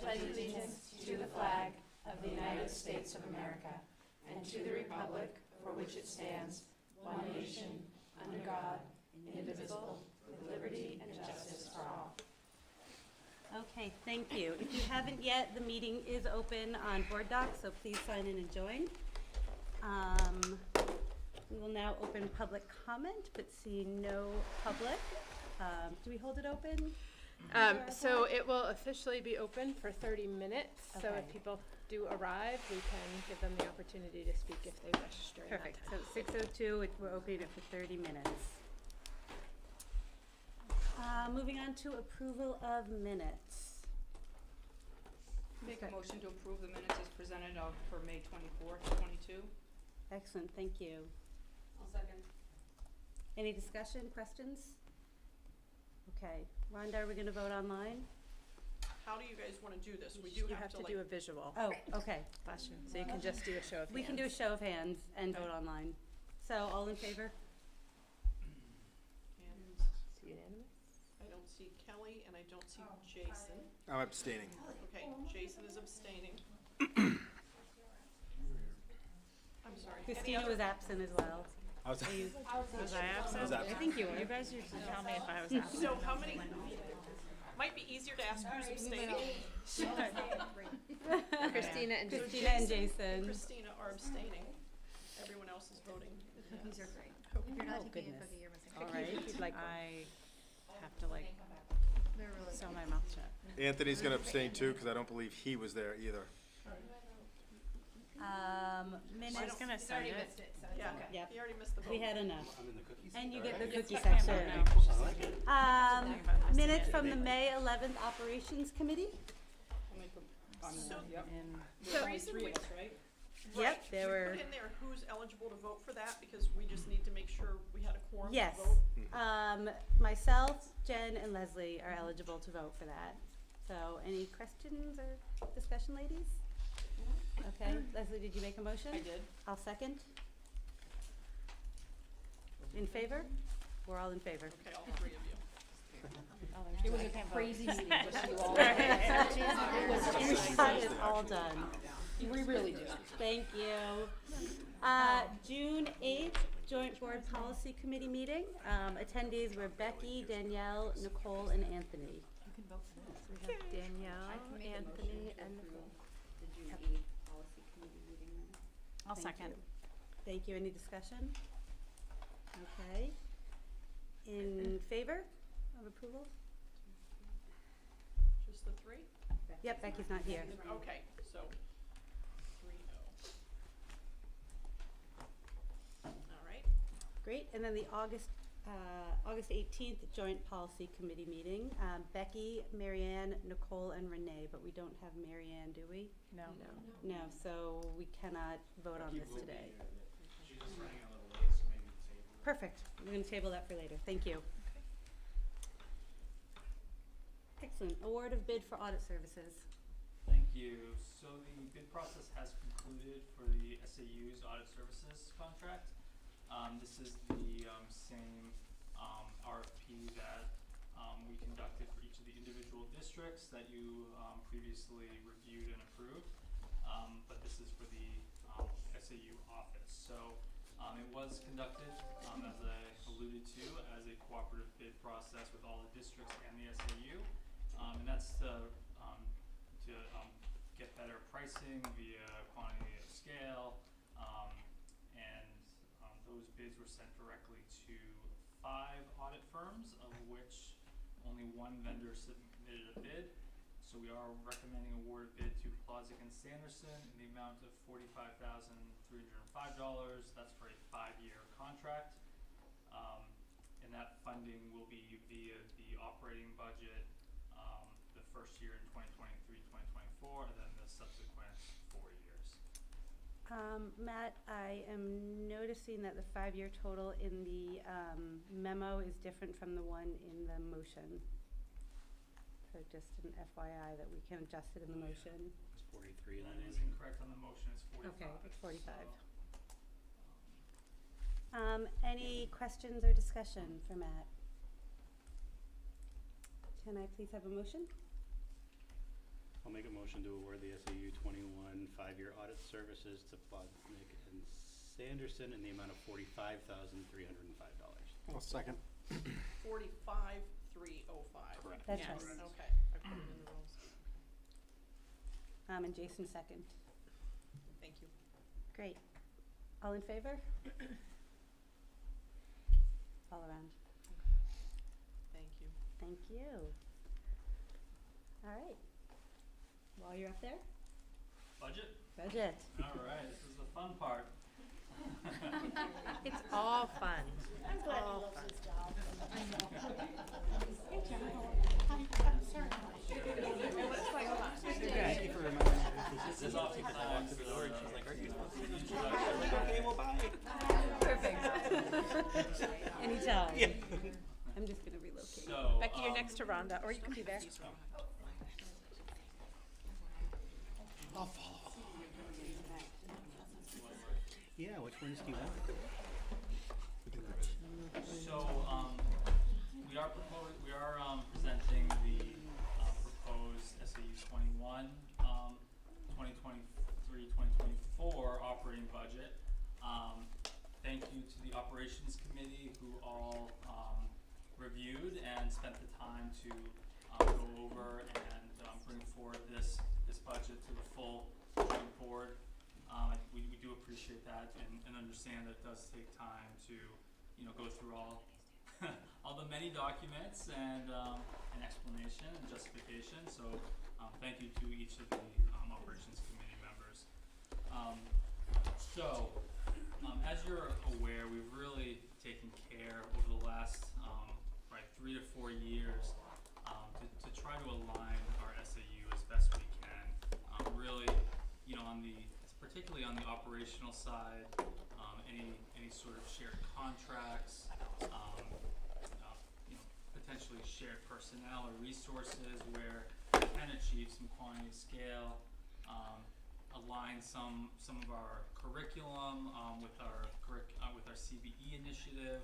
pledge allegiance to the flag of the United States of America and to the republic for which it stands, one nation, under God, indivisible, with liberty and justice for all. Okay, thank you. If you haven't yet, the meeting is open on Board Docs, so please sign in and join. We will now open public comment, but seeing no public. Do we hold it open? So it will officially be open for 30 minutes. So Okay. if people do arrive, we can give them the opportunity to speak if they wish during Perfect. that time. So 6:02, we're opening it for 30 minutes. Moving on to approval of minutes. Make a motion to approve the minutes as presented for May 24th, 22. Excellent, thank you. I'll second. Any discussion, questions? Okay, Rhonda, are we gonna vote online? How do you guys want to do this? We do You have to do a visual. Oh, okay. Bless you. So you can just do a show of hands. We can do a show of hands and vote online. So, all in favor? and It's unanimous. I don't see Kelly and I don't see Jason. I'm abstaining. Okay, Jason is abstaining. I'm sorry. Any Christina other- was absent as well. I was, Are you- Was I absent? I was absent. I think you were. You guys usually tell me if I was absent. So how many, might be easier to ask who's abstaining. Christina and So Christina and Jason Jason. and Christina are abstaining. Everyone else is voting. Cookies are great. Okay. If you're not Oh, taking a goodness. cookie, you're missing All cookies. right. you'd like one. I have to like They're really sew good. my mouth shut. Anthony's gonna abstain too, because I don't believe he was there either. Minutes. I was gonna send it. Yeah, Yep. he already missed the vote. We had enough. And you get the cookie I can't section. vote now. Minutes from the May 11th Operations Committee? I'll make a, So- yep. And The reason we, Three of us, right? Yep, there we were, put in there who's eligible to vote for that because we just need to make sure we had a quorum to yes. vote. Myself, Jen, and Leslie are eligible to vote for that. So, any questions or discussion, ladies? Okay, Leslie, did you make a motion? I did. I'll second. In favor? We're all in favor. Okay, all three of you. It was a crazy meeting, just you all. That is all done. We really did. Thank you. June 8th, Joint Board Policy Committee meeting. Attendees were Becky, Danielle, Nicole, and Anthony. We have Danielle, Anthony, and Nicole. I'll Thank second. you. Thank you. Any discussion? Okay. In favor of approval? Just the three? Yep, Becky's not here. Okay, so 3-0. All right. Great. And then the August 18th Joint Policy Committee meeting. Becky, Marianne, Nicole, and Renee, but we don't have Marianne, do we? No. No, so we cannot vote on this today. She's just running a little late, so maybe table. Perfect. We're going to table that for later. Thank you. Excellent. Award of bid for audit services. Thank you. So the bid process has concluded for the SAU's audit services contract. This is the same RFP that we conducted for each of the individual districts that you previously reviewed and approved. But this is for the SAU office. So it was conducted, as I alluded to, as a cooperative bid process with all the districts and the SAU. And that's to get better pricing via quantity of scale. Those bids were sent directly to 5 audit firms, of which only one vendor submitted a bid. So we are recommending award bid to Plotzik and Sanderson in the amount of $45,305. That's for a 5-year contract. And that funding will be via the operating budget, the first year in 2023, 2024, and then the subsequent 4 years. Matt, I am noticing that the 5-year total in the memo is different from the one in the motion. So just an FYI that we can adjust it in the motion. It's 43. That is incorrect on the motion. It's 45. Okay, it's 45. So, Any questions or discussion for Matt? Can I please have a motion? I'll make a motion to award the SAU 21 5-year audit services to Plotnick and Sanderson in the amount of $45,305. I'll second. 45,305. Correct. That's Yes. right. Okay, I put it in the rules. And Jason second. Thank you. Great. All in favor? All around. Thank you. Thank you. All right. While you're up there, Budget? budget. All right, this is the fun part. It's all fun. I'm glad he All loves fun. his job. Thank you for reminding me. This is oftentimes the Okay, well, bye. Perfect. Anytime. Yeah. I'm just gonna relocate. So, Becky, you're next to Rhonda, or you can be there. I'll follow. Yeah, which ones do you want? So, we are presenting the proposed SAU 21, 2023-2024 operating budget. Thank you to the operations committee who all reviewed and spent the time to go over and bring forward this budget to the full joint board. We do appreciate that and understand that it does take time to, go through all all the many documents and an explanation and justification. So thank you to each of the operations committee members. As you're aware, we've really taken care over the last 3 to 4 years to try to align our SAU as best we can. Really, particularly on the operational side, any sort of shared contracts, potentially shared personnel or resources where we can achieve some quantity scale, align some of our curriculum with our CBE initiative,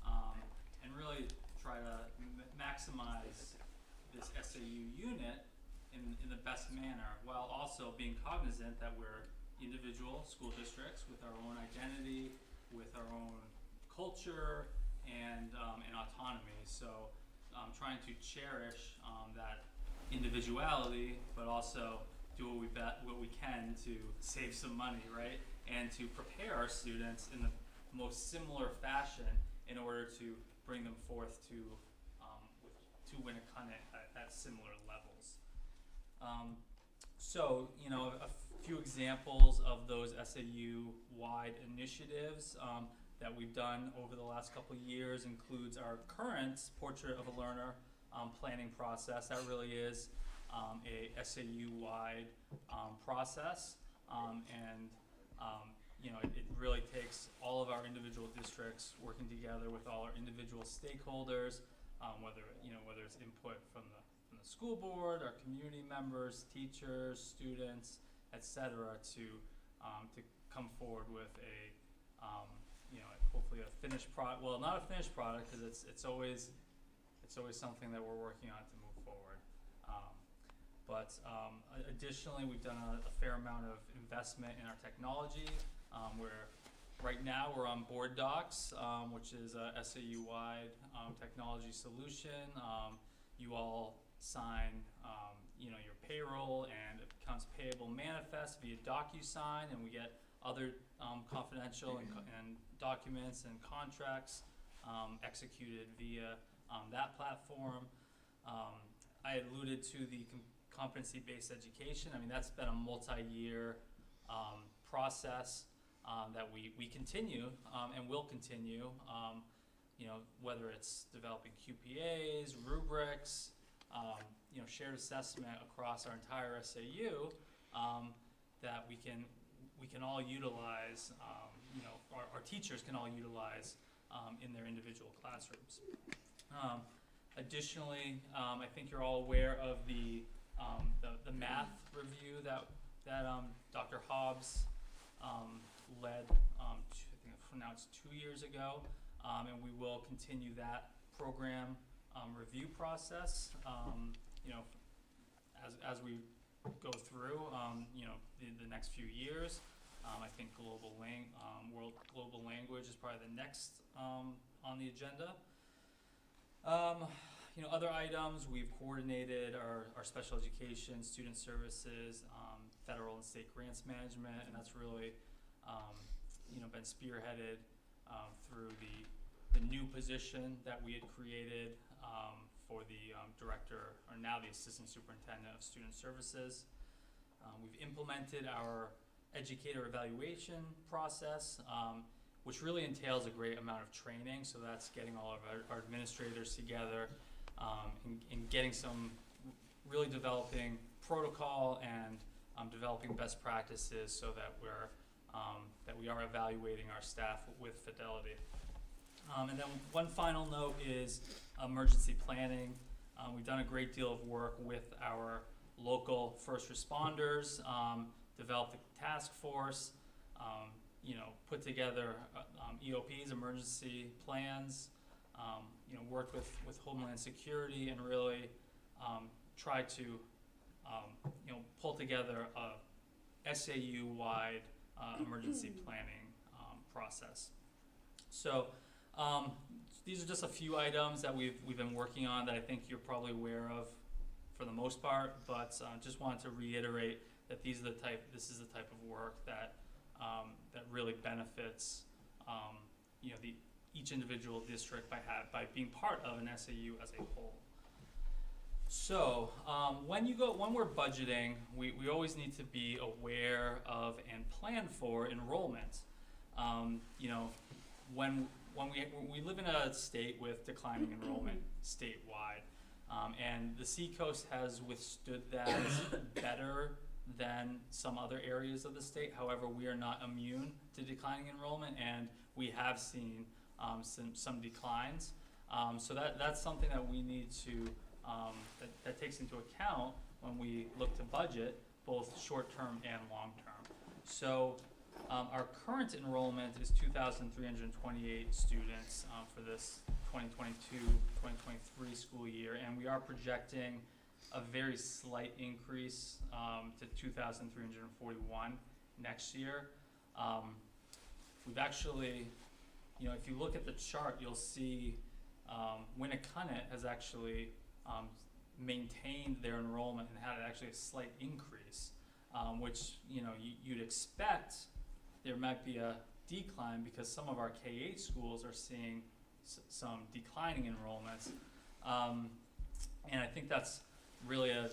and really try to maximize this SAU unit in the best manner, while also being cognizant that we're individual school districts with our own identity, with our own culture, and autonomy. So trying to cherish that individuality, but also do what we can to save some money, right? And to prepare our students in the most similar fashion in order to bring them forth to Winnicott at similar levels. A few examples of those SAU-wide initiatives that we've done over the last couple of years includes our current Portrait of a Learner planning process. That really is a SAU-wide process, it really takes all of our individual districts working together with all our individual stakeholders, whether it's input from the school board, our community members, teachers, students, etc., to come forward with hopefully a finished product. Well, not a finished product, because it's always something that we're working on to move forward. Additionally, we've done a fair amount of investment in our technology. Right now we're on Board Docs, which is a SAU-wide technology solution. You all sign your payroll and accounts payable manifest via DocuSign, and we get other confidential and documents and contracts executed via that platform. I had alluded to the competency-based education. That's been a multi-year process that we continue and will continue. Whether it's developing QPAs, rubrics, shared assessment across our entire SAU, that we can all utilize, our teachers can all utilize in their individual classrooms. Additionally, I think you're all aware of the math review that Dr. Hobbs led, I think now it's 2 years ago, and we will continue that program review process. As we go through, the next few years. I think global language is probably the next on the agenda. Other items, we've coordinated our special education, student services, federal and state grants management, and that's really, been spearheaded through the new position that we had created for the director, or now the assistant superintendent of student services. We've implemented our educator evaluation process, which really entails a great amount of training. So that's getting all of our administrators together and getting some, really developing protocol and developing best practices so that we are evaluating our staff with fidelity. And then one final note is emergency planning. We've done a great deal of work with our local first responders, developed a task force, put together EOPs, emergency plans, worked with Homeland Security, and really tried to pull together a SAU-wide emergency planning process. So these are just a few items that we've been working on that I think you're probably aware of for the most part, but just wanted to reiterate that this is the type of work that really benefits each individual district by being part of an SAU as a whole. So when we're budgeting, we always need to be aware of and plan for enrollment. When we live in a state with declining enrollment statewide, and the Seacoast has withstood that better than some other areas of the state. However, we are not immune to declining enrollment, and we have seen some declines. So that's something that we need to that takes into account when we look to budget both short-term and long-term. So our current enrollment is 2,328 students for this 2022-2023 school year, and we are projecting a very slight increase to 2,341 next year. We've actually, if you look at the chart, you'll see Winnacunnet has actually maintained their enrollment and had actually a slight increase, which you'd expect there might be a decline because some of our K-8 schools are seeing some declining enrollments, and I think that's really a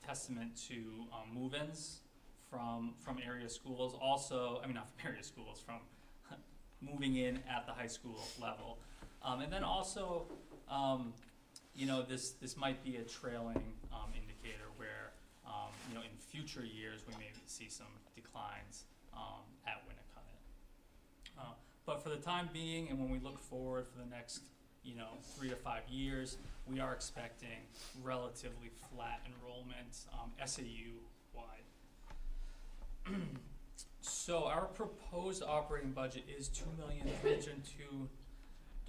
testament to move-ins from area schools. Also, not from area schools, from moving in at the high school level, and then also, this might be a trailing indicator where in future years we may see some declines at Winnacunnet. But for the time being, and when we look forward for the next 3 to 5 years, we are expecting relatively flat enrollment SAU-wide. So our proposed operating budget is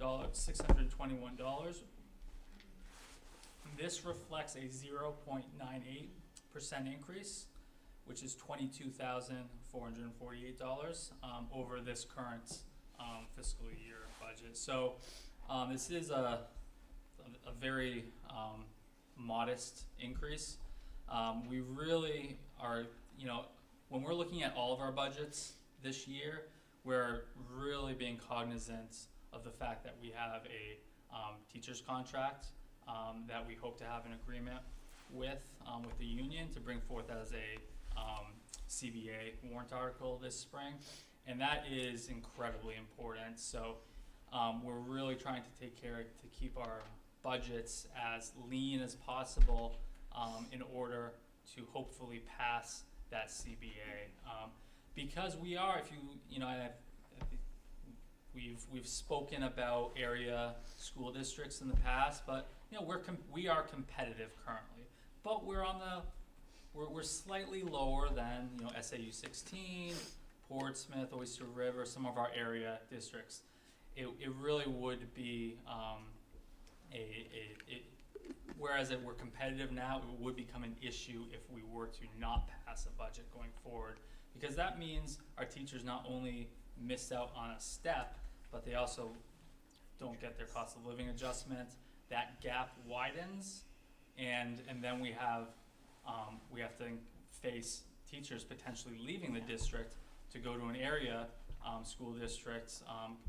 $2,302,621. This reflects a 0.98% increase, which is $22,448 over this current fiscal year budget. So this is a very modest increase. We really are, when we're looking at all of our budgets this year, we're really being cognizant of the fact that we have a teacher's contract that we hope to have an agreement with the union to bring forth as a CBA warrant article this spring, and that is incredibly important. So we're really trying to take care to keep our budgets as lean as possible in order to hopefully pass that CBA, because we are, we've spoken about area school districts in the past, but we are competitive currently, but we're slightly lower than SAU 16, Portsmouth, Oyster River, some of our area districts. It really would be whereas if we're competitive now, it would become an issue if we were to not pass a budget going forward, because that means our teachers not only miss out on a step, but they also don't get their cost of living adjustment. That gap widens, and then we have to face teachers potentially leaving the district to go to an area school district,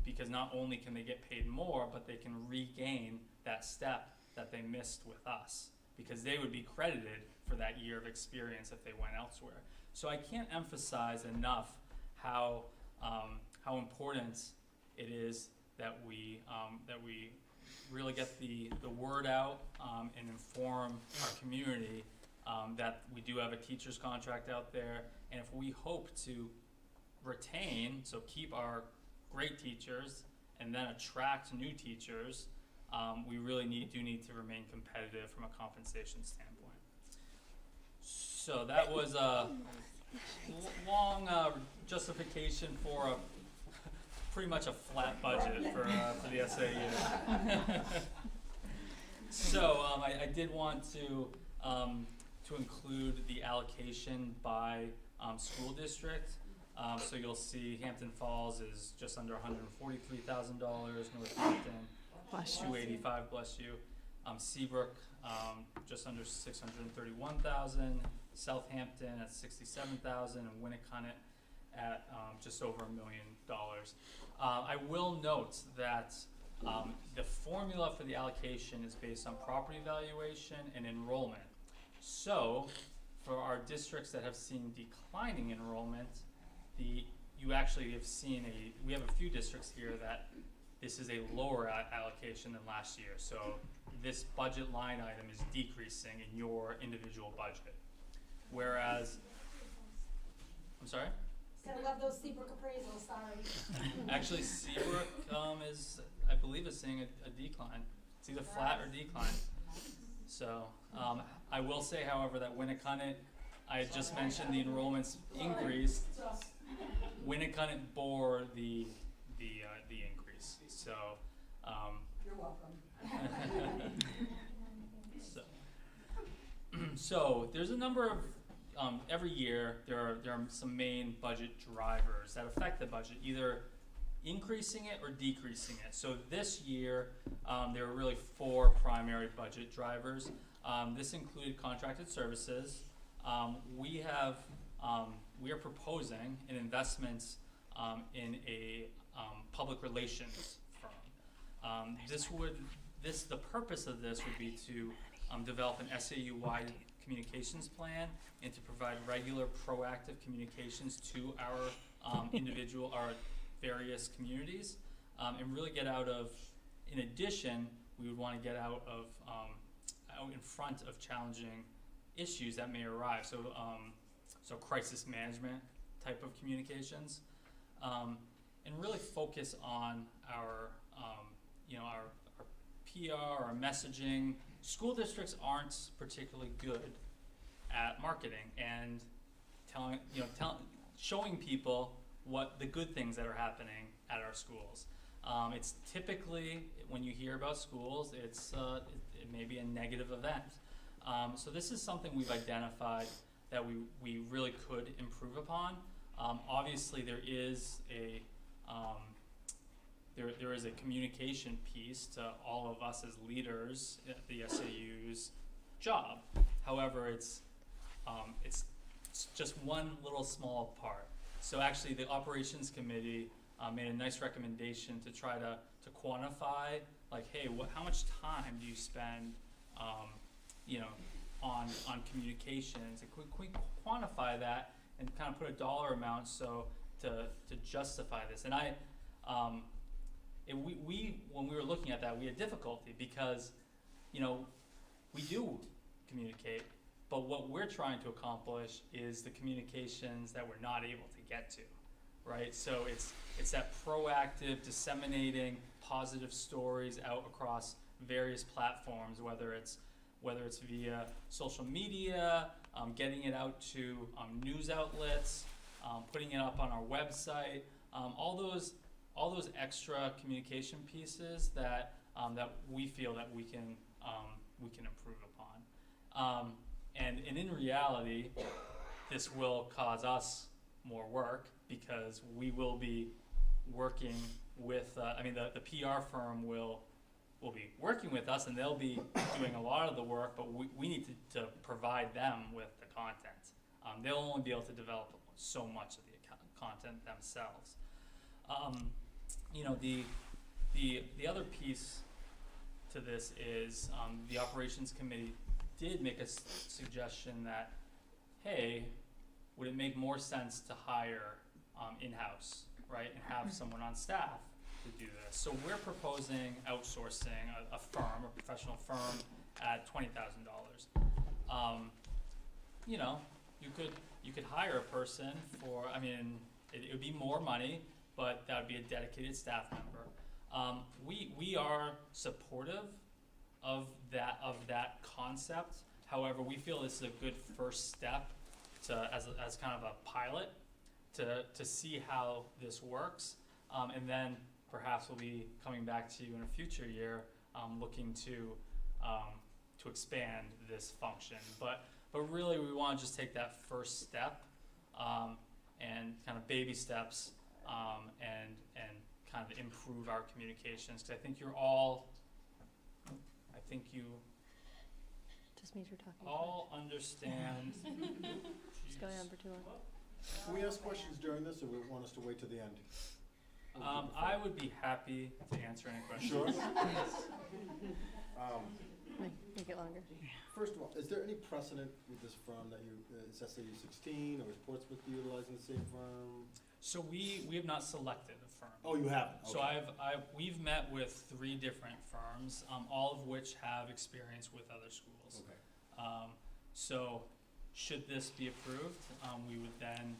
because not only can they get paid more, but they can regain that step that they missed with us, because they would be credited for that year of experience if they went elsewhere. So I can't emphasize enough how important it is that we really get the word out and inform our community that we do have a teacher's contract out there, and if we hope to retain, so keep our great teachers and then attract new teachers, we really do need to remain competitive from a compensation standpoint. So that was a long justification for pretty much a flat budget for the SAU. So I did want to include the allocation by school district. So you'll see Hampton Falls is just under $143,000, Northampton $285,000, bless you. Seabrook just under $631,000, Southampton at $67,000, and Winnicott at just over $1 million. I will note that the formula for the allocation is based on property valuation and enrollment. So for our districts that have seen declining enrollment, you actually have seen we have a few districts here that this is a lower allocation than last year. So this budget line item is decreasing in your individual budget. Whereas, I'm sorry? I love those Seabrook appraisals, sorry. Actually, Seabrook I believe is seeing a decline. It's either flat or decline. So I will say, however, that Winnicott, I had just mentioned the enrollments increased. Winnicott bore the increase. So You're welcome. So there's a number of every year there are some main budget drivers that affect the budget, either increasing it or decreasing it. So this year there were really 4 primary budget drivers. This included contracted services. We are proposing an investment in a public relations firm. The purpose of this would be to develop an SAU-wide communications plan and to provide regular proactive communications to our our various communities, and really get out of, in addition, we would want to get out in front of challenging issues that may arise. So crisis management type of communications, and really focus on our PR, our messaging. School districts aren't particularly good at marketing and showing people what the good things that are happening at our schools. It's typically, when you hear about schools, it may be a negative event. So this is something we've identified that we really could improve upon. Obviously, there is a communication piece to all of us as leaders at the SAU's job. However, it's just one little small part. So actually, the operations committee made a nice recommendation to try to quantify, like, hey, how much time do you spend, on communications? And can we quantify that and kind of put a dollar amount so to justify this? And when we were looking at that, we had difficulty because, we do communicate, but what we're trying to accomplish is the communications that we're not able to get to, right? So it's that proactive disseminating positive stories out across various platforms, whether it's via social media, getting it out to news outlets, putting it up on our website, all those extra communication pieces that we feel that we can we can improve upon. And in reality, this will cause us more work because we will be working with, the PR firm will be working with us and they'll be doing a lot of the work, but we need to provide them with the content. They'll only be able to develop so much of the content themselves. The other piece to this is the operations committee did make a suggestion that, hey, would it make more sense to hire in-house, right, and have someone on staff to do this? So we're proposing outsourcing a professional firm at $20,000. You could hire a person for, it would be more money, but that would be a dedicated staff member. We are supportive of that concept. However, we feel this is a good first step as kind of a pilot to see how this works, and then perhaps we'll be coming back to you in a future year, looking to expand this function. But really, we want to just take that first step, and kind of baby steps, and kind of improve our communications. Because I think you Just means you're talking. all understand. It's going on for too long. Can we ask questions during this, or we want us to wait to the end? I would be happy to answer any questions. Sure. Make it longer. First of all, is there any precedent with this firm that is SAU 16, or is Portsmouth utilizing the same firm? So we have not selected a firm. Oh, you haven't? So Okay. we've met with 3 different firms, all of which have experience with other schools. Okay. So should this be approved, we would then,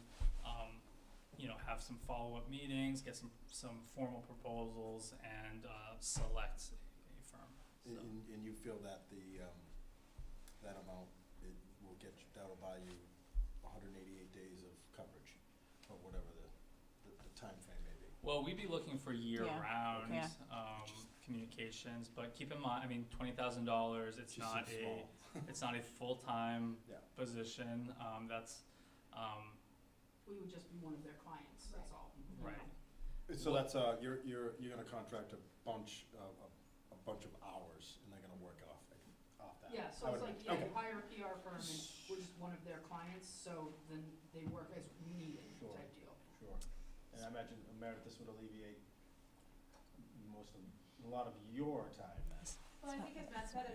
have some follow-up meetings, get some formal proposals, and select a firm. So. And you feel that that amount, that'll buy you 188 days of coverage, or whatever the time frame may be? Well, we'd be looking for year-round Yeah. communications, but keep in mind, $20,000. It's Just not seems small. it's not a full-time Yeah. position. That's We would just be one of their clients, that's all. right. So that's, you're gonna contract a bunch of hours, and they're gonna work off that? Yeah, so it's like, you hire a PR firm and we're just one of their clients, so then they work as needed Sure. type deal. Sure. And I imagine, Meredith, this would alleviate a lot of your time then. Well, I think as Matt said,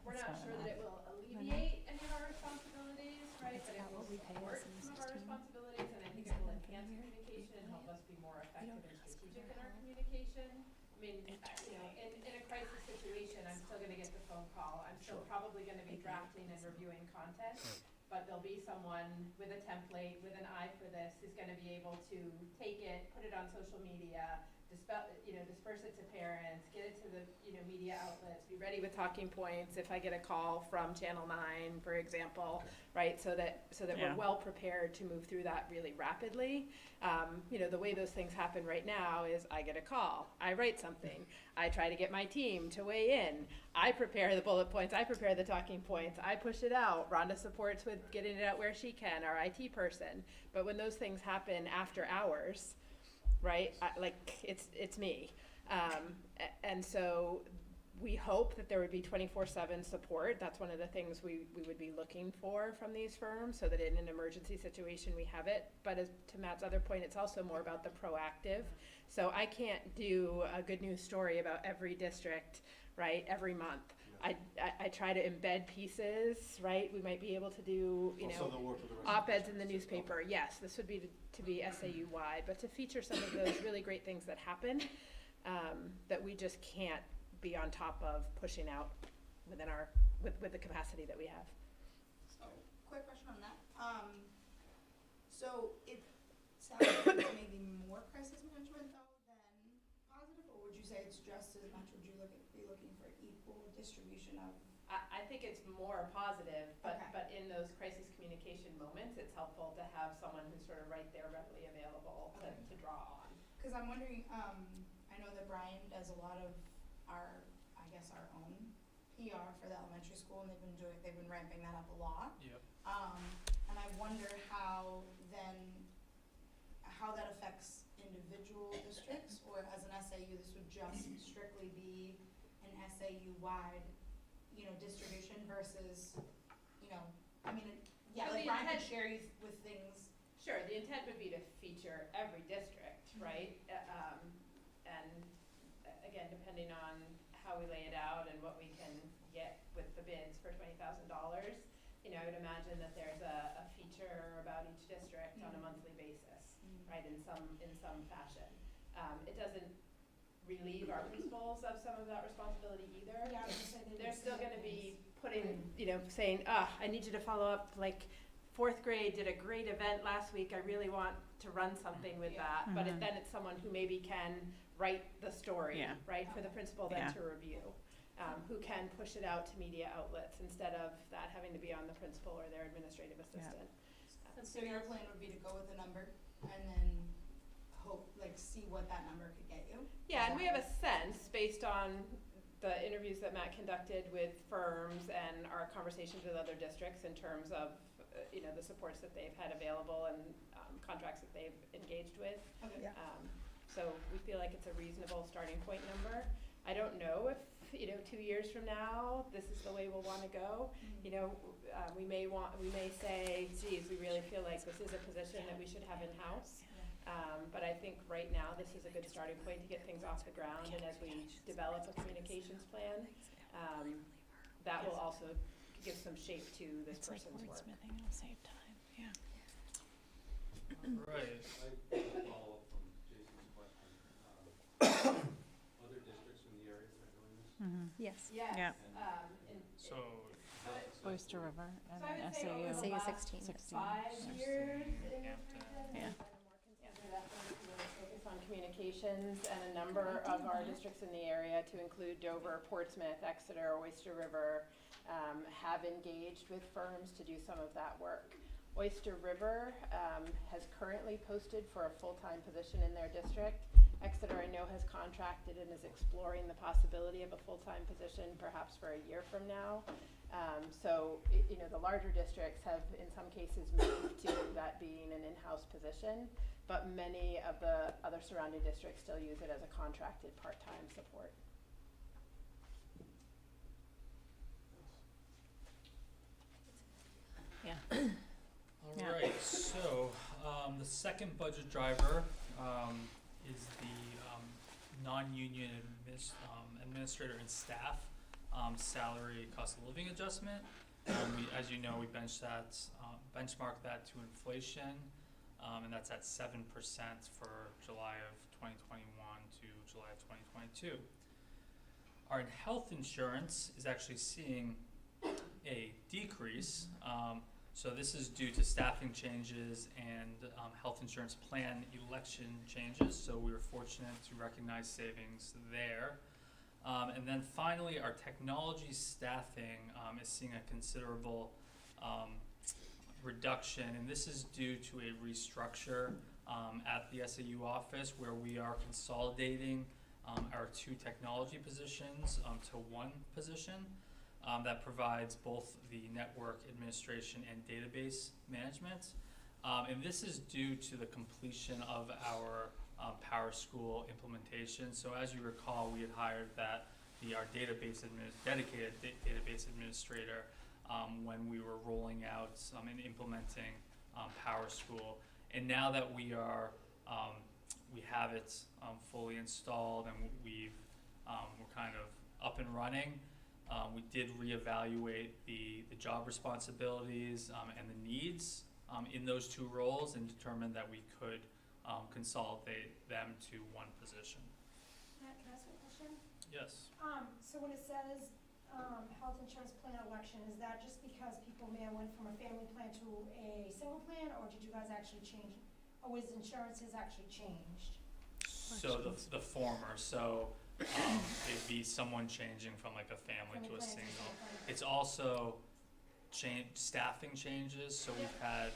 we're not sure that it will alleviate any of our responsibilities, right? But it will support some of our responsibilities, and I think it will enhance communication and help us be more effective and strategic in our communication. In a crisis situation, I'm still gonna get the phone call. I'm still probably gonna be drafting and reviewing content, but there'll be someone with a template, with an eye for this, who's gonna be able to take it, put it on social media, disperse it to parents, get it to the, media outlets, be ready with talking points if I get a call from Channel 9, for example, right? So that we're well prepared to move through that really rapidly. The way those things happen right now is I get a call, I write something, I try to get my team to weigh in, I prepare the bullet points, I prepare the talking points, I push it out, Rhonda supports with getting it out where she can, our IT person. But when those things happen after hours, right, it's me. And so we hope that there would be 24/7 support. That's one of the things we would be looking for from these firms, so that in an emergency situation we have it. But as to Matt's other point, it's also more about the proactive. So I can't do a good news story about every district, right, every month. I try to embed pieces, right? We might be able to do, Also, they'll work with the rest of the op-eds in the districts. newspaper. Yes, this would be to be SAU wide, but to feature some of those really great things that happen, that we just can't be on top of pushing out within with the capacity that we have. So, quick question on that. So it sounds like it's maybe more crisis management though than positive, or would you say it's just as much? Would you be looking for equal distribution of? I think it's more positive, but Okay. in those crisis communication moments, it's helpful to have someone who's sort of right there, readily available to draw on. Because I'm wondering, I know that Brian does a lot of our own PR for the elementary school, and they've been ramping that up a lot. Yep. And I wonder how that affects individual districts, or as an SAU, this would just strictly be an SAU-wide, distribution versus, I mean, yeah, So like the Brian could intent- share you with things. Sure, the intent would be to feature every district, right? And again, depending on how we lay it out and what we can get with the bids for $20,000, I would imagine that there's a feature about each district on a monthly basis, right, in some fashion. It doesn't relieve our principals of some of that responsibility either. Yeah, I was gonna say they They're would still say gonna things. be putting, saying, I need you to follow up, like, 4th grade did a great event last week, I really want to run something with Yeah. that. But then it's someone who maybe can write the story, Yeah. right, for the principal then to review. Who can push it out to media outlets instead of that having to be on the principal or their administrative assistant. So your plan would be to go with a number and then see what that number could get you? Yeah, and we have a sense based on the interviews that Matt conducted with firms and our conversations with other districts in terms of, the supports that they've had available and contracts that they've engaged with. Okay. Yeah. So we feel like it's a reasonable starting point number. I don't know if, 2 years from now, this is the way we'll want to go. We may say, geez, we really feel like this is a position that we should have in-house. But I think right now, this is a good starting point to get things off the ground, and as we develop a communications plan, that will also give some shape to this person's work. It'll save time, yeah. Right. I follow up from Jason's question. Other districts in the area that are doing this? Yes. Yes. Yeah. So, Oyster River and So I would say over the SAU. last 16. 5 years in Hampton. Hampton, Yeah. there's been a more concerted effort to really focus on communications, and a number of our districts in the area, to include Dover, Portsmouth, Exeter, Oyster River, have engaged with firms to do some of that work. Oyster River has currently posted for a full-time position in their district. Exeter, I know, has contracted and is exploring the possibility of a full-time position perhaps for a year from now. The larger districts have in some cases moved to that being an in-house position, but many of the other surrounding districts still use it as a contracted part-time support. Yeah. all Yeah. right, so, the second budget driver, is the, non-union administrator and staff, salary cost of living adjustment. As you know, we benchmark that to inflation, and that's at 7% for July of 2021 to July of 2022. Our health insurance is actually seeing a decrease. So this is due to staffing changes and health insurance plan election changes. So we were fortunate to recognize savings there. And then finally, our technology staffing is seeing a considerable reduction, and this is due to a restructure at the SAU office, where we are consolidating our 2 technology positions to 1 position that provides both the network administration and database management. And this is due to the completion of our Power School implementation. So as you recall, we had hired our dedicated database administrator when we were rolling out and implementing Power School. And now that we have it fully installed and we're kind of up and running, we did reevaluate the job responsibilities and the needs in those 2 roles, and determined that we could consolidate them to 1 position. Matt, can I ask a question? Yes. So when it says, health insurance plan election, is that just because people may have went from a family plan to a single plan, or did you guys actually change, or was insurances actually changed? So the former, so it'd be someone changing from like a family to a single. It's also staffing changes, so we've had,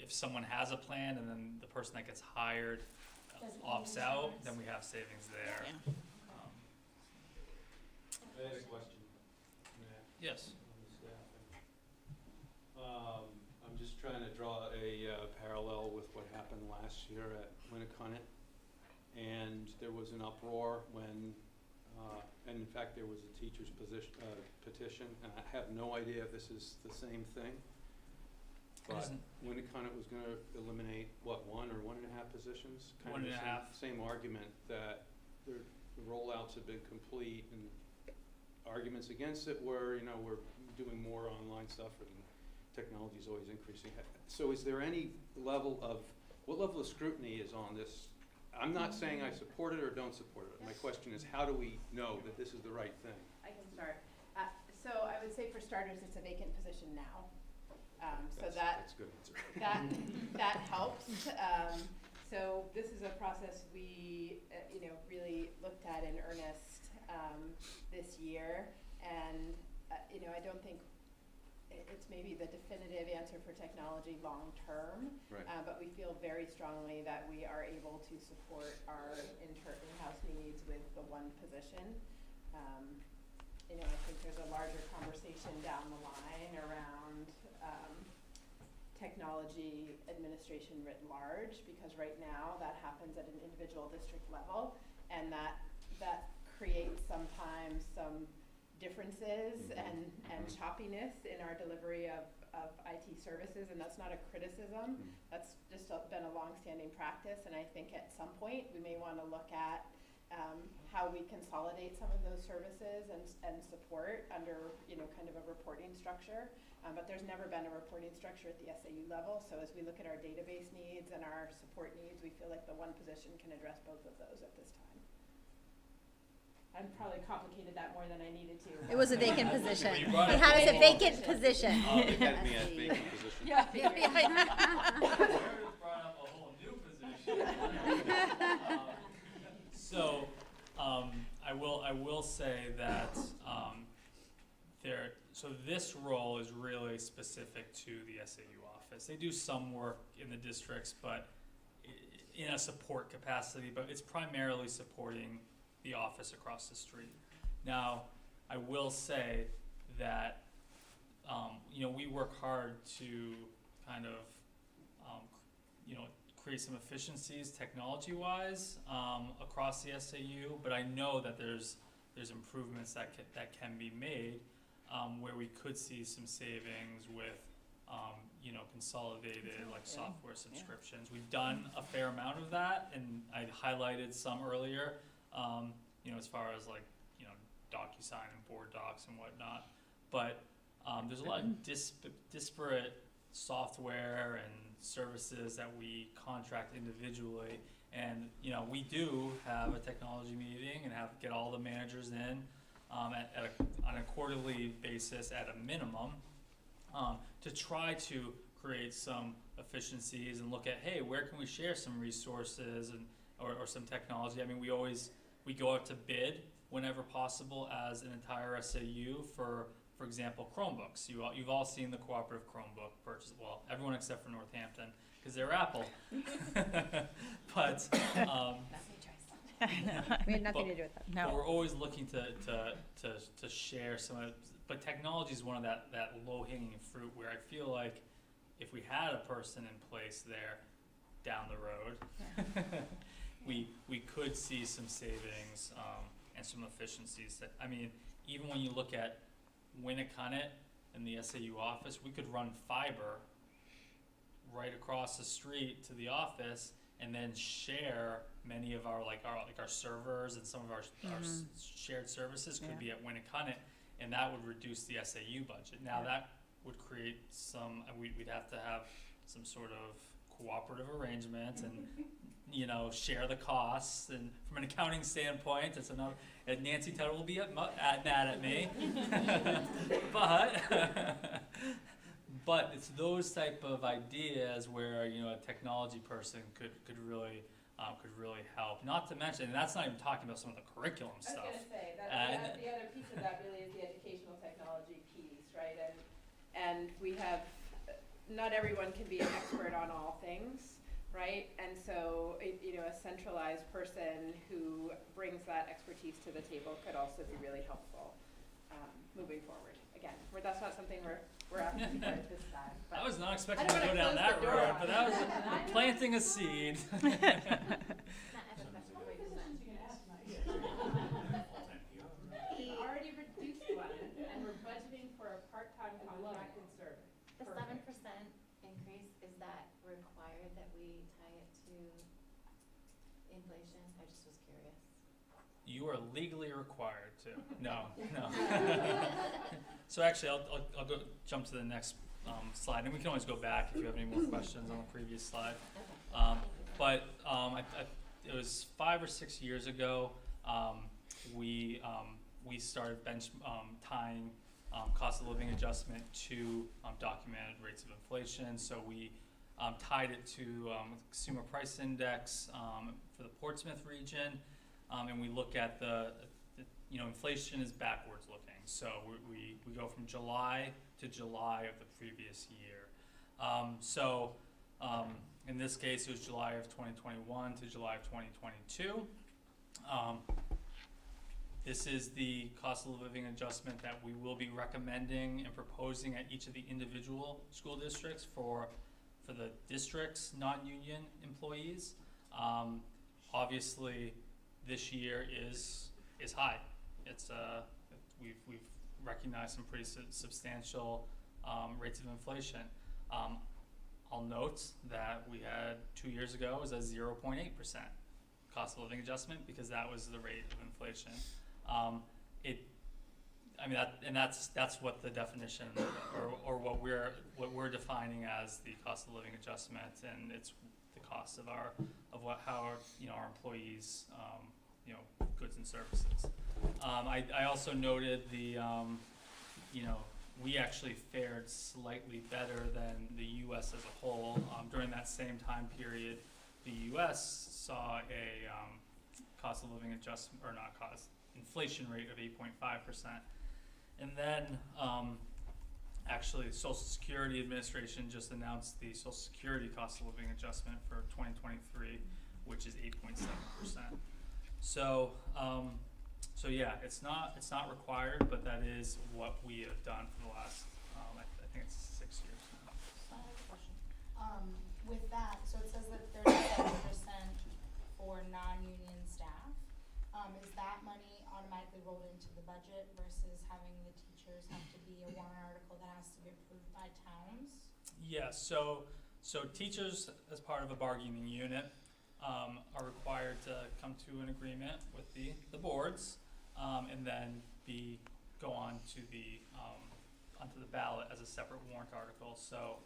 if someone has a plan and then the person that gets hired Doesn't need opts out, insurance. then we have savings there. Yeah. I had a question, Matt. Yes. On the staffing. I'm just trying to draw a parallel with what happened last year at Winnicott. And there was an uproar when, and in fact, there was a teacher's petition, and I have no idea if this is the same thing. But Winnicott was gonna eliminate, what, 1 or 1.5 positions? Kind of the 1.5. Same argument that the rollouts have been complete, and arguments against it were, you know, we're doing more online stuff and technology's always increasing. So is there any level of, what level of scrutiny is on this? I'm not saying I support it or don't support it. My question is, how do we know that this is the right thing? I can start. So I would say for starters, it's a vacant position now. That's a good answer. That helps. So this is a process we, really looked at in earnest this year, and I don't think it's maybe the definitive answer for technology long term, Right. But we feel very strongly that we are able to support our in-house needs with the one position. I think there's a larger conversation down the line around technology administration writ large, because right now that happens at an individual district level, and that creates sometimes some differences and choppiness in our delivery of IT services, and that's not a criticism. That's just been a long-standing practice, and I think at some point we may want to look at how we consolidate some of those services and support under kind of a reporting structure. But there's never been a reporting structure at the SAU level, so as we look at our database needs and our support needs, we feel like the one position can address both of those at this time. I probably complicated that more than I needed to. It was a vacant position. You He brought it had us up. a vacant position. They had me at vacant position. Yeah. Meredith brought up a whole new position. So, I will say that so this role is really specific to the SAU office. They do some work in the districts, but in a support capacity, but it's primarily supporting the office across the street. Now, I will say that we work hard to kind of create some efficiencies technology-wise across the SAU, but I know that there's improvements that can be made where we could see some savings with consolidated like software subscriptions. We've done a fair amount of that, and I highlighted some earlier. As far as like DocuSign and Board Docs and whatnot, but there's a lot of disparate software and services that we contract individually, and we do have a technology meeting and get all the managers in on a quarterly basis at a minimum to try to create some efficiencies and look at, hey, where can we share some resources or some technology. I mean, we go out to bid whenever possible as an entire SAU for example, Chromebooks. You've all seen the cooperative Chromebook purchase. Well, everyone except for Northampton, because they're Apple. But We had nothing to do with that. but we're always looking to share some of. But technology is one of that low-hanging fruit where I feel like if we had a person in place there down the road, we could see some savings and some efficiencies. That, I mean, even when you look at Winnicott and the SAU office, we could run fiber right across the street to the office and then share many of our servers and some of our shared services could be at Winnicott, and that would reduce the SAU budget. Now that would create some, we'd have to have some sort of cooperative arrangement and share the costs, and from an accounting standpoint, it's another. And Nancy Tuttle will be mad at me, but it's those type of ideas where a technology person could really help. Not to mention, and that's not even talking about some of the curriculum stuff. I was going to say that the other piece of that really is the educational technology piece, right? And we have, not everyone can be an expert on all things. Right, and so a centralized person who brings that expertise to the table could also be really helpful. moving forward. Again, that's not something we're asking for at this time. I was not I expecting don't to go wanna down close that the door road, on but it. that was planting a seed. We already reduced one, and we're budgeting for a part-time contracted service. The 7% increase, is that required that we tie it to inflation? I just was curious. You are legally required to. No. So actually, I'll go jump to the next slide, and we can always go back if you have any more questions on the previous slide. But it was 5 or 6 years ago. We started tying cost of living adjustment to documented rates of inflation. So we tied it to consumer price index for the Portsmouth region, and we look at inflation is backwards looking. So we go from July to July of the previous year. In this case, it was July of 2021 to July of 2022. This is the cost of living adjustment that we will be recommending and proposing at each of the individual school districts for the district's non-union employees. Obviously, this year is high. It's we've recognized some pretty substantial rates of inflation. I'll note that we had 2 years ago was a 0.8% cost of living adjustment because that was the rate of inflation. That's what the definition or what we're defining as the cost of living adjustment, and it's the cost of our employees goods and services. I also noted we actually fared slightly better than the U.S. as a whole. During that same time period, the U.S. saw a cost of living adjustment, or not cost, inflation rate of 8.5%. And then actually the Social Security Administration just announced the Social Security cost of living adjustment for 2023, which is 8.7%. So yeah, it's not required, but that is what we have done for the last, I think it's 6 years now. I have a question. With that, so it says that 37% for non-union staff. Is that money automatically rolled into the budget versus having the teachers have to be a warrant article that has to be approved by towns? Yeah, so teachers, as part of a bargaining unit, are required to come to an agreement with the boards, and then go on to onto the ballot as a separate warrant article. So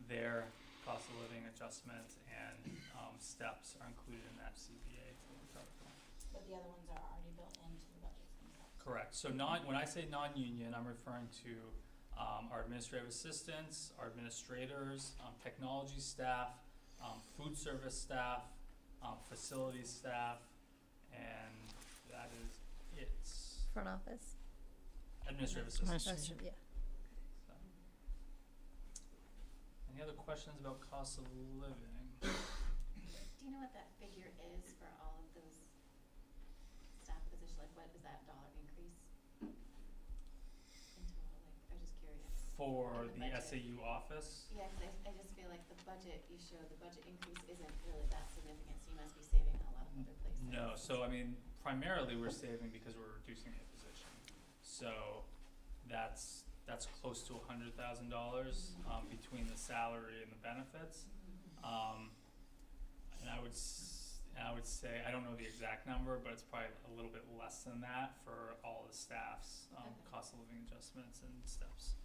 their cost of living adjustment and steps are included in that CBA warrant article. But the other ones are already built into the budgets themselves? Correct. So when I say non-union, I'm referring to our administrative assistants, our administrators, technology staff, food service staff, facilities staff, and that is it. Front office. Administrative assistants. Yeah. So. Any other questions about cost of living? Do you know what that figure is for all of those staff positions? Like, what is that dollar increase in total? Like, I'm just curious. For In the budget. SAU office? Yeah, 'cause I just feel like the budget you show, the budget increase isn't really that significant, so you must be saving in a lot of other places. No, so primarily we're saving because we're reducing a position. So that's close to $100,000 between the salary and the benefits. And I would say, I don't know the exact number, but it's probably a little bit less than that for all the staff's cost of living adjustments and steps.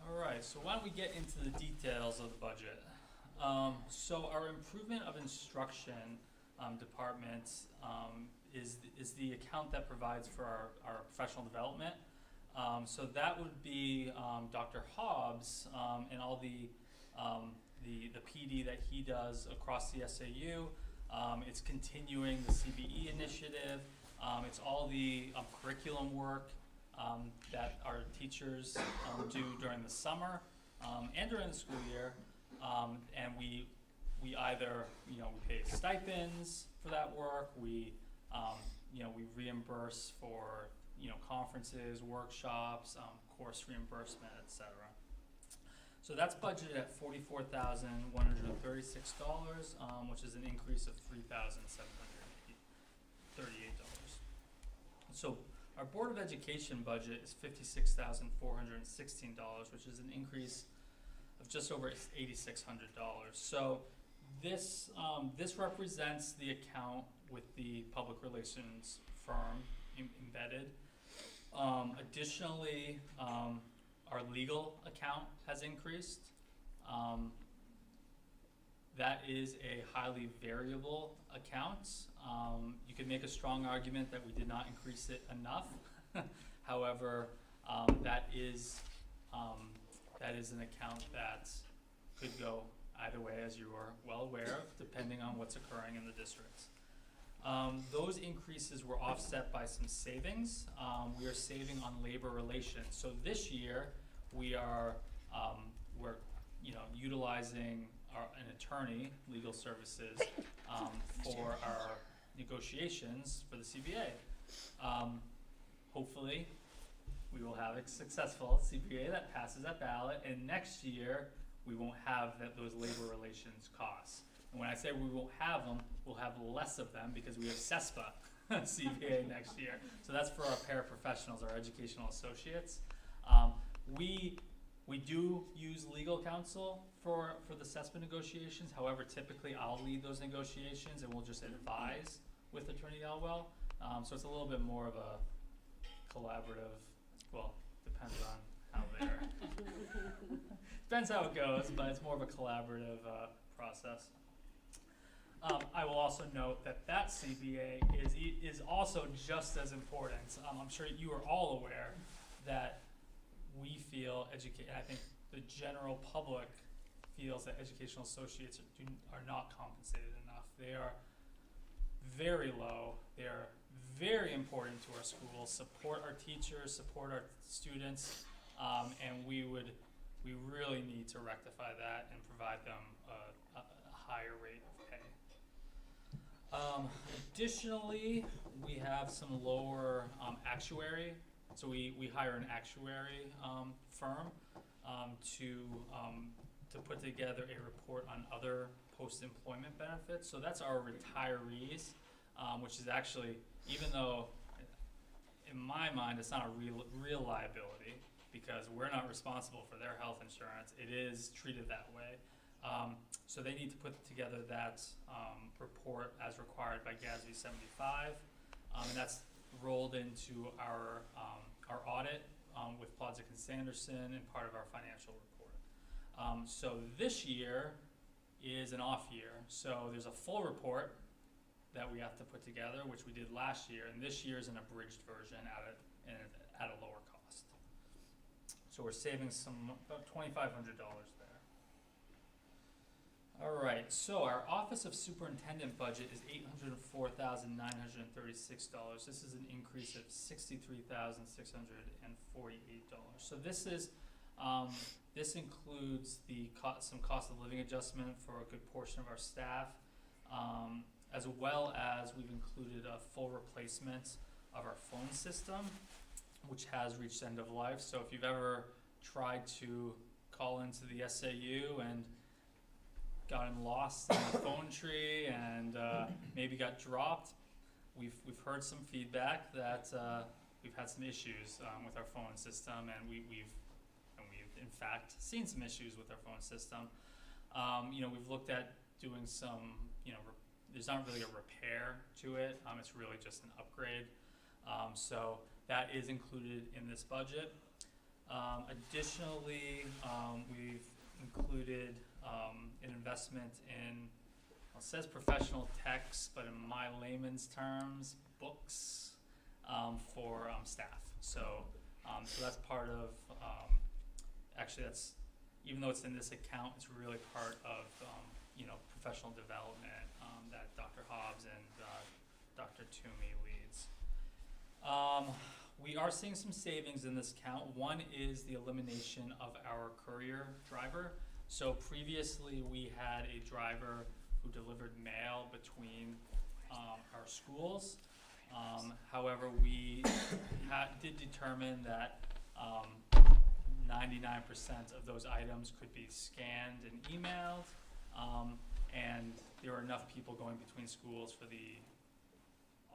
All right, so why don't we get into the details of the budget? So our improvement of instruction department is the account that provides for our professional development. So that would be Dr. Hobbs and all the PD that he does across the SAU. It's continuing the CBE initiative. It's all the curriculum work that our teachers do during the summer and during the school year. And we we either, we pay stipends for that work, we reimburse for, conferences, workshops, course reimbursement, etc. So that's budgeted at $44,136, which is an increase of $3,738. So our Board of Education budget is $56,416, which is an increase of just over $8,600. So this represents the account with the public relations firm embedded. Additionally, our legal account has increased. That is a highly variable account. You could make a strong argument that we did not increase it enough. However, that is an account that could go either way, as you are well aware of, depending on what's occurring in the district. Those increases were offset by some savings. We are saving on labor relations. So this year, we're utilizing an attorney, legal services, for our negotiations for the CBA. Hopefully, we will have a successful CBA that passes that ballot, and next year, we won't have those labor relations costs. And when I say we won't have them, we'll have less of them because we have CESPA CBA next year. So that's for our paraprofessionals, our educational associates. We do use legal counsel for the CESPA negotiations. However, typically I'll lead those negotiations and we'll just advise with Attorney Elwell. So it's a little bit more of a collaborative, well, depends on how they're, depends how it goes, but it's more of a collaborative process. I will also note that CBA is also just as important. I'm sure you are all aware that we feel I think the general public feels that educational associates are not compensated enough. They are very low. They are very important to our schools, support our teachers, support our students, and we really need to rectify that and provide them a higher rate of pay. Additionally, we have some lower actuary. So we hire an actuary firm to put together a report on other post-employment benefits. So that's our retirees, which is actually, even though in my mind it's not a real liability because we're not responsible for their health insurance, it is treated that way. So they need to put together that report as required by GASB 75, and that's rolled into our audit with Plodzik and Sanderson and part of our financial report. So this year is an off year. So there's a full report that we have to put together, which we did last year, and this year is an abridged version at a lower cost. So we're saving about $2,500 there. All right, so our Office of Superintendent budget is $804,936. This is an increase of $63,648. So this includes some cost of living adjustment for a good portion of our staff, as well as we've included a full replacement of our phone system, which has reached end of life. So if you've ever tried to call into the SAU and gotten lost in the phone tree and maybe got dropped, we've heard some feedback that we've had some issues with our phone system, and we've in fact seen some issues with our phone system. We've looked at doing some, there's not really a repair to it. It's really just an upgrade. So that is included in this budget. Additionally, we've included an investment in, well, it says professional texts, but in my layman's terms, books for staff. So that's part of, actually that's, even though it's in this account, it's really part of professional development that Dr. Hobbs and Dr. Toomey leads. We are seeing some savings in this account. One is the elimination of our courier driver. So previously, we had a driver who delivered mail between our schools. However, we did determine that 99% of those items could be scanned and emailed, and there were enough people going between schools for the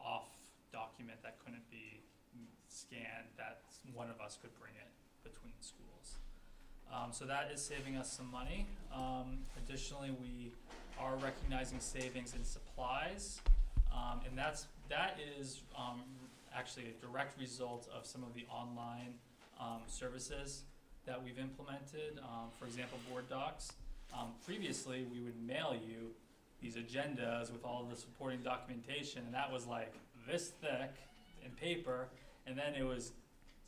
off document that couldn't be scanned that one of us could bring it between schools. So that is saving us some money. Additionally, we are recognizing savings in supplies, and that is actually a direct result of some of the online services that we've implemented. For example, board docs. Previously, we would mail you these agendas with all the supporting documentation, and that was like this thick in paper, and then it was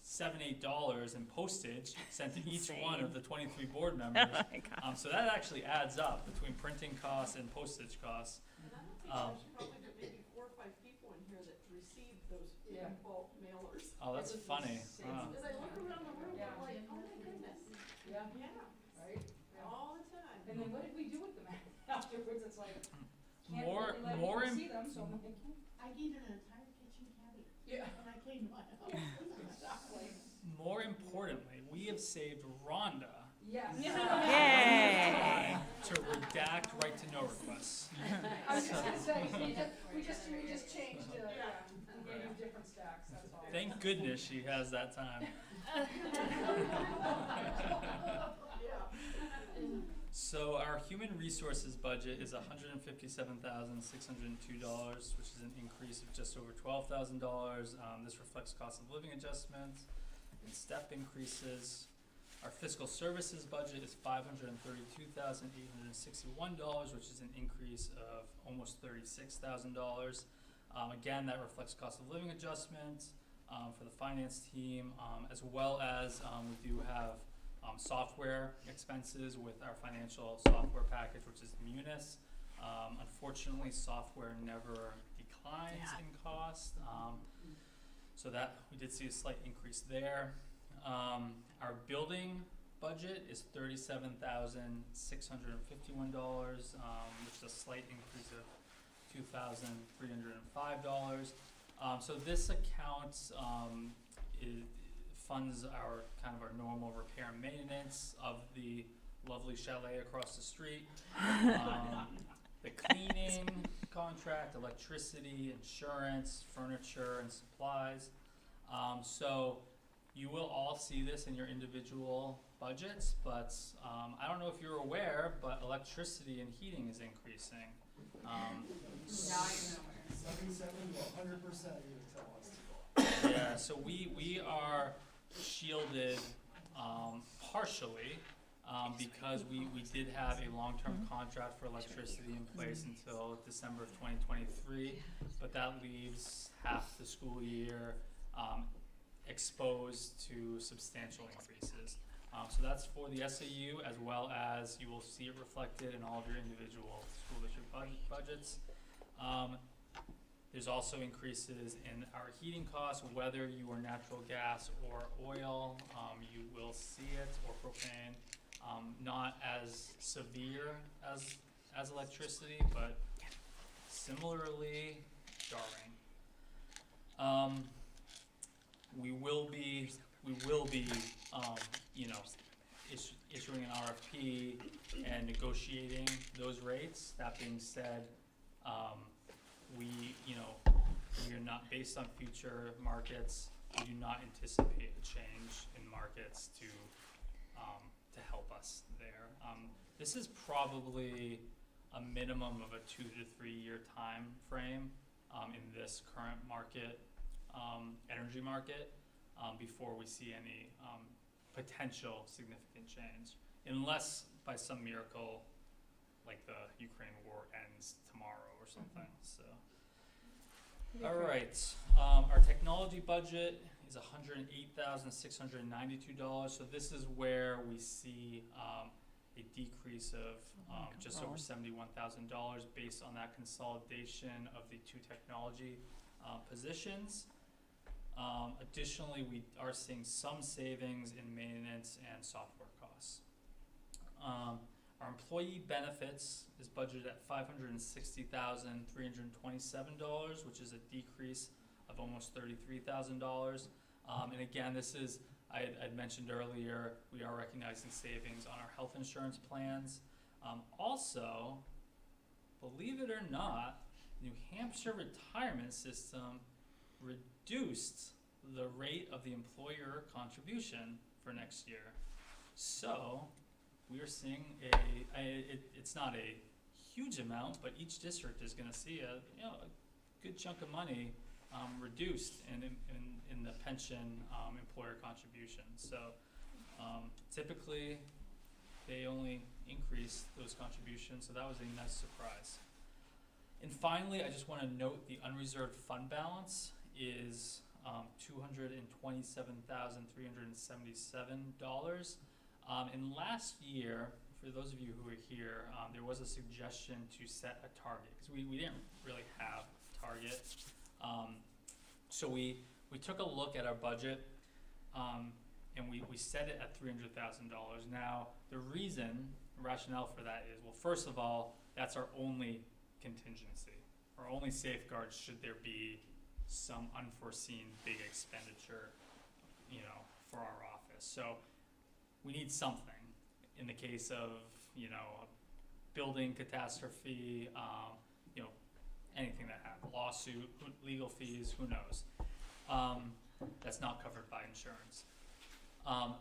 $7-8 in postage sent to each one of the 23 board members. Oh my God. So that actually adds up between printing costs and postage costs. And I don't think there's probably maybe 4 or 5 people in here that received those bulk mailers. Oh, that's funny. As I look around the room, I'm like, oh my goodness. Yeah. Right? All the time. And then what did we do with them afterwards? It's like, can't More, really let more, people im- see them, so I'm like, I gave it an entire kitchen cabinet yeah. when I came to my house. more importantly, we have saved Rhonda Yes. Yay. to redact right to know requests. I was just gonna say, we just changed, we gave you different stacks, that's all. Thank goodness she has that time. So our human resources budget is $157,602, which is an increase of just over $12,000. This reflects cost of living adjustments and step increases. Our fiscal services budget is $532,861, which is an increase of almost $36,000. Again, that reflects cost of living adjustments for the finance team, as well as we do have software expenses with our financial software package, which is Munis. Unfortunately, software never declines in cost, so that we did see a slight increase there. Our building budget is $37,651, which is a slight increase of $2,305. So this account funds our kind of our normal repair and maintenance of the lovely chalet across the street, the cleaning contract, electricity, insurance, furniture, and supplies. So you will all see this in your individual budgets, but I don't know if you're aware, but electricity and heating is increasing. Now I know. 77 to 100%, you would tell us. Yeah, so we are shielded partially because we did have a long-term contract for electricity in place until December of 2023, but that leaves half the school year exposed to substantial increases. So that's for the SAU, as well as you will see it reflected in all of your individual school district budgets. There's also increases in our heating costs, whether you are natural gas or oil, you will see it, or propane. Not as severe as electricity, but similarly jarring. We will be issuing an RFP and negotiating those rates. That being said, we are not based on future markets. We do not anticipate a change in markets to help us there. This is probably a minimum of a 2 to 3 year time frame in this current market, energy market, before we see any potential significant change, unless by some miracle, like the Ukraine war ends tomorrow or something. So, all right, our technology budget is $108,692. So this is where we see a decrease of just over $71,000 based on that consolidation of the 2 technology positions. Additionally, we are seeing some savings in maintenance and software costs. Our employee benefits is budgeted at $560,327, which is a decrease of almost $33,000. And again, this is, I'd mentioned earlier, we are recognizing savings on our health insurance plans. Also, believe it or not, New Hampshire retirement system reduced the rate of the employer contribution for next year. So we are seeing it's not a huge amount, but each district is going to see a good chunk of money reduced in the pension employer contribution. So typically they only increase those contributions, so that was a nice surprise. And finally, I just want to note the unreserved fund balance is $227,377. And last year, for those of you who were here, there was a suggestion to set a target, because we didn't really have a target. So we took a look at our budget, and we set it at $300,000. Now, the rationale for that is, well, first of all, that's our only contingency, our only safeguard should there be some unforeseen big expenditure, for our office. So we need something in the case of, a building catastrophe, anything that happens, lawsuit, legal fees, who knows. That's not covered by insurance.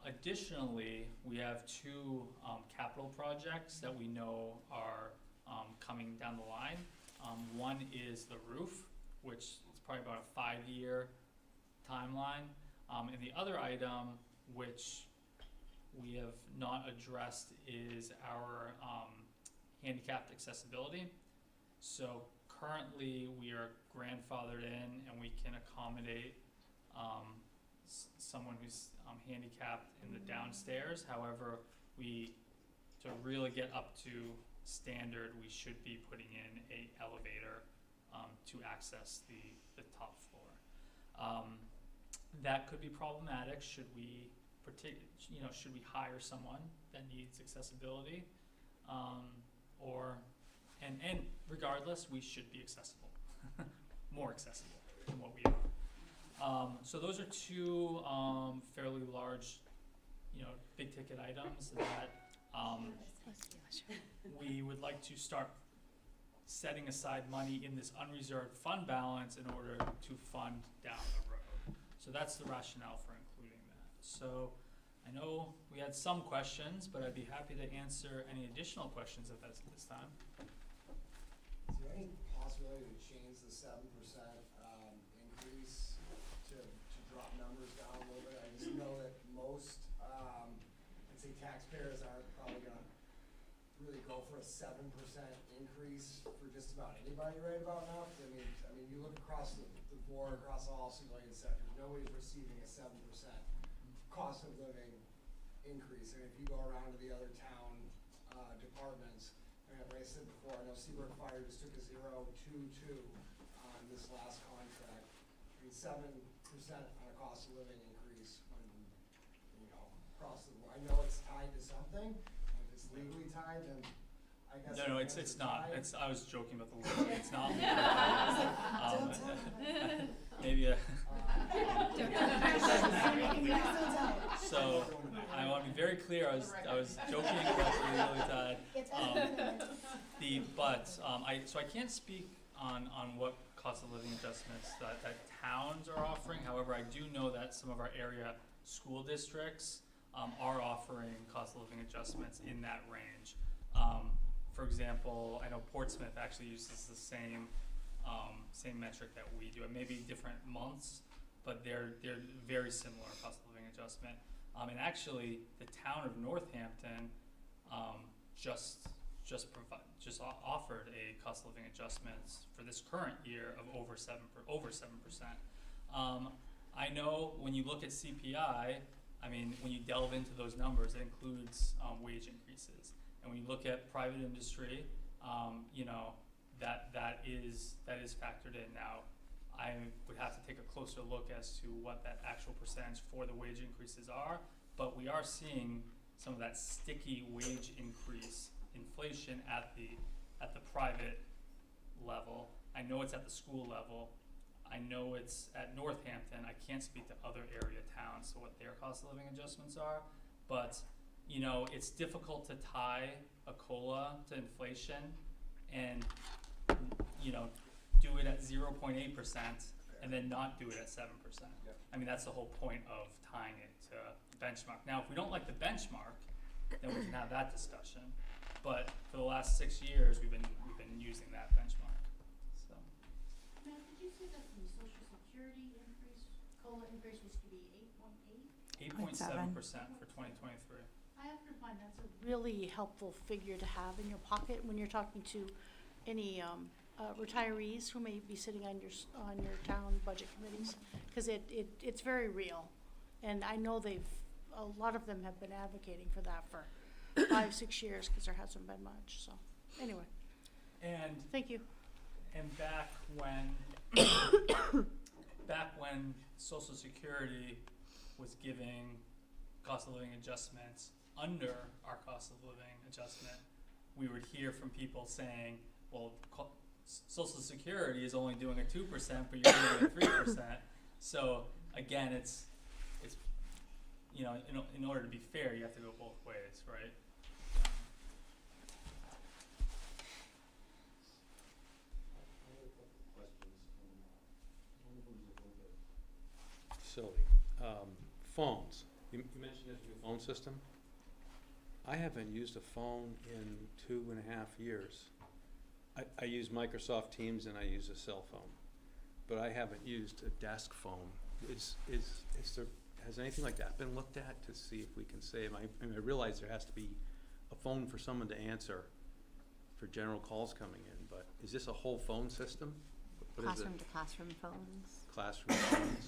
Additionally, we have two capital projects that we know are coming down the line. One is the roof, which is probably about a 5-year timeline. And the other item, which we have not addressed, is our handicapped accessibility. So currently we are grandfathered in and we can accommodate someone who's handicapped in the downstairs. However, to really get up to standard, we should be putting in a elevator to access the top floor. That could be problematic should we hire someone that needs accessibility, and regardless, we should be accessible, more accessible than what we are. So those are two fairly large, big ticket items that we would like to start setting aside money in this unreserved fund balance in order to fund down the road. So that's the rationale for including that. So I know we had some questions, but I'd be happy to answer any additional questions at this time. Is there any possibility to change the 7% increase to drop numbers down a little bit? I just know that most, let's say, taxpayers aren't probably going to really go for a 7% increase for just about anybody right about now. Because I mean, you look across the board, across all civilian sectors, nobody's receiving a 7% cost of living increase. And if you go around to the other town departments, like I said before, I know Seabrook Fire just took a 0.22 on this last contract. I mean, 7% on a cost of living increase when, across the board. I know it's tied to something. If it's legally tied, then I guess. No, it's not. I was joking about the legal. It's not legal. Maybe so I want to be very clear. I was joking about the legally tied. So I can't speak on what cost of living adjustments that towns are offering. However, I do know that some of our area school districts are offering cost of living adjustments in that range. For example, I know Portsmouth actually uses the same metric that we do. It may be different months, but they're very similar cost of living adjustment. And actually, the town of Northampton just offered a cost of living adjustments for this current year of over 7%. I know when you look at CPI, when you delve into those numbers, it includes wage increases. And when you look at private industry, that is factored in. Now, I would have to take a closer look as to what that actual percentage for the wage increases are, but we are seeing some of that sticky wage increase inflation at the private level. I know it's at the school level. I know it's at Northampton. I can't speak to other area towns, so what their cost of living adjustments are. But, you know, it's difficult to tie a COLA to inflation and, you know, do it at 0.8% and then not do it at 7%. Yep. I mean, that's the whole point of tying it to benchmark. Now, if we don't like the benchmark, then we can have that discussion. But for the last 6 years, we've been using that benchmark. So. Matt, did you say that the social security increase, COLA increase was to be 8.8? 8.7% for 2023. I have to find that's a really helpful figure to have in your pocket when you're talking to any retirees who may be sitting on your town budget committees, because it's very real, and I know a lot of them have been advocating for that for 5-6 years because there hasn't been much. So anyway, And thank you. And back when Social Security was giving cost of living adjustments under our cost of living adjustment, we would hear from people saying, well, Social Security is only doing a 2%, but you're doing a 3%. So again, it's you know, in order to be fair, you have to go both ways, right? Silly. Phones. You mentioned this new phone system. I haven't used a phone in 2.5 years. I use Microsoft Teams and I use a cell phone, but I haven't used a desk phone. Has anything like that been looked at to see if we can save? I mean, I realize there has to be a phone for someone to answer for general calls coming in, but is this a whole phone system? What is it? Classroom to classroom phones. Classroom phones?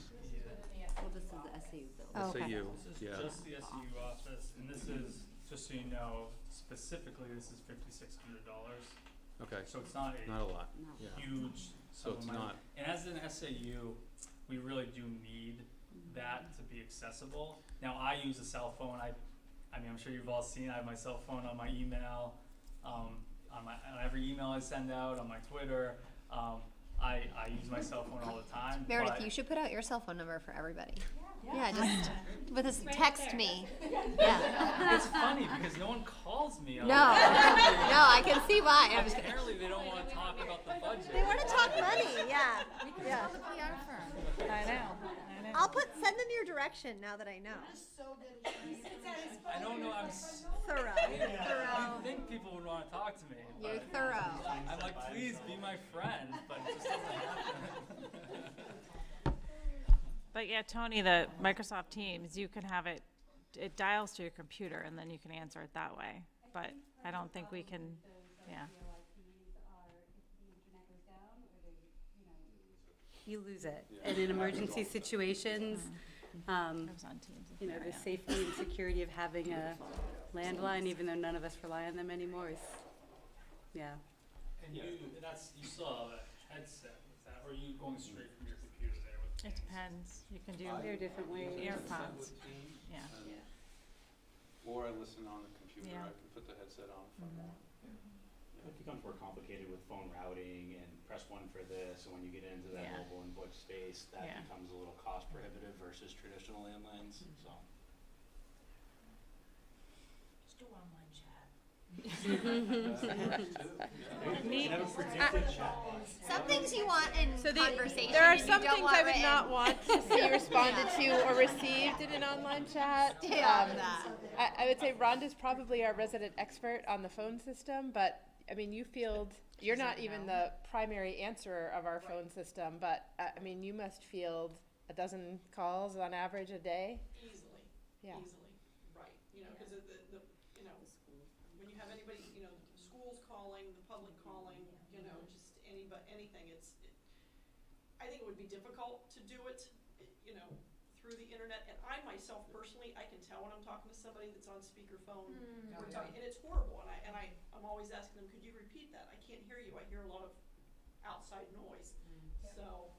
Well, this is the SAU building. Oh, okay. SAU, This is yeah. just the SAU office, and this is, just so you know, specifically, this is $5,600. Okay, So it's not not a lot. No. Yeah. huge So sum it's of money. not, And as an SAU, we really do need that to be accessible. Now, I use a cell phone. I mean, I'm sure you've all seen, I have my cell phone on my email, on every email I send out, on my Twitter. I use my cell phone all the time. Meredith, but you should put out your cell phone number for everybody. Yeah, just with this text me. Yeah. it's funny because no one calls me. No, I can see why. I'm just kidding. Apparently, they don't want to talk about the budget. They want to talk money. Yeah. Yeah. I know. Send them your direction now that I know. So good at I don't know. I'm Thorough. I think people would want to talk to me. You're but thorough. I'm like, please be my friend, but it just doesn't happen. But yeah, Tony, the Microsoft Teams, you can have it dials to your computer and then you can answer it that way. But I don't think we can, yeah. You lose it. And in emergency situations, I was on Teams. you know, the safety and security of having a landline, even though none of us rely on them anymore, is, yeah. And you saw a headset with that, or are you going straight from your computer there with It Teams? depends. You can do There are different ways. AirPods. Teams, Yeah. or I listen on the computer. Yeah. I can put the headset on if I want. It becomes more complicated with phone routing and press 1 for this, and when you get into that Yeah. mobile and book space, that Yeah. becomes a little cost prohibitive versus traditional landlines, so. Just do online chat. Never predicted chat. Some things you want in conversation. There are and you some don't things want I would written. not want to see responded to or received in an online chat. Stay out of that. I would say Rhonda's probably our resident expert on the phone system, but I mean, you're not even the primary answerer of our phone system, but I mean, you must field a dozen calls on average a day. Easily, Yeah. easily, right, you know, because the, you know, when you have anybody, you know, schools calling, the public calling, you know, just anything, I think it would be difficult to do it, you know, through the internet, and I myself personally, I can tell when I'm talking to somebody that's on speakerphone, and it's horrible, and I'm always asking them, could you repeat that? I can't hear you, I hear a lot of outside noise, so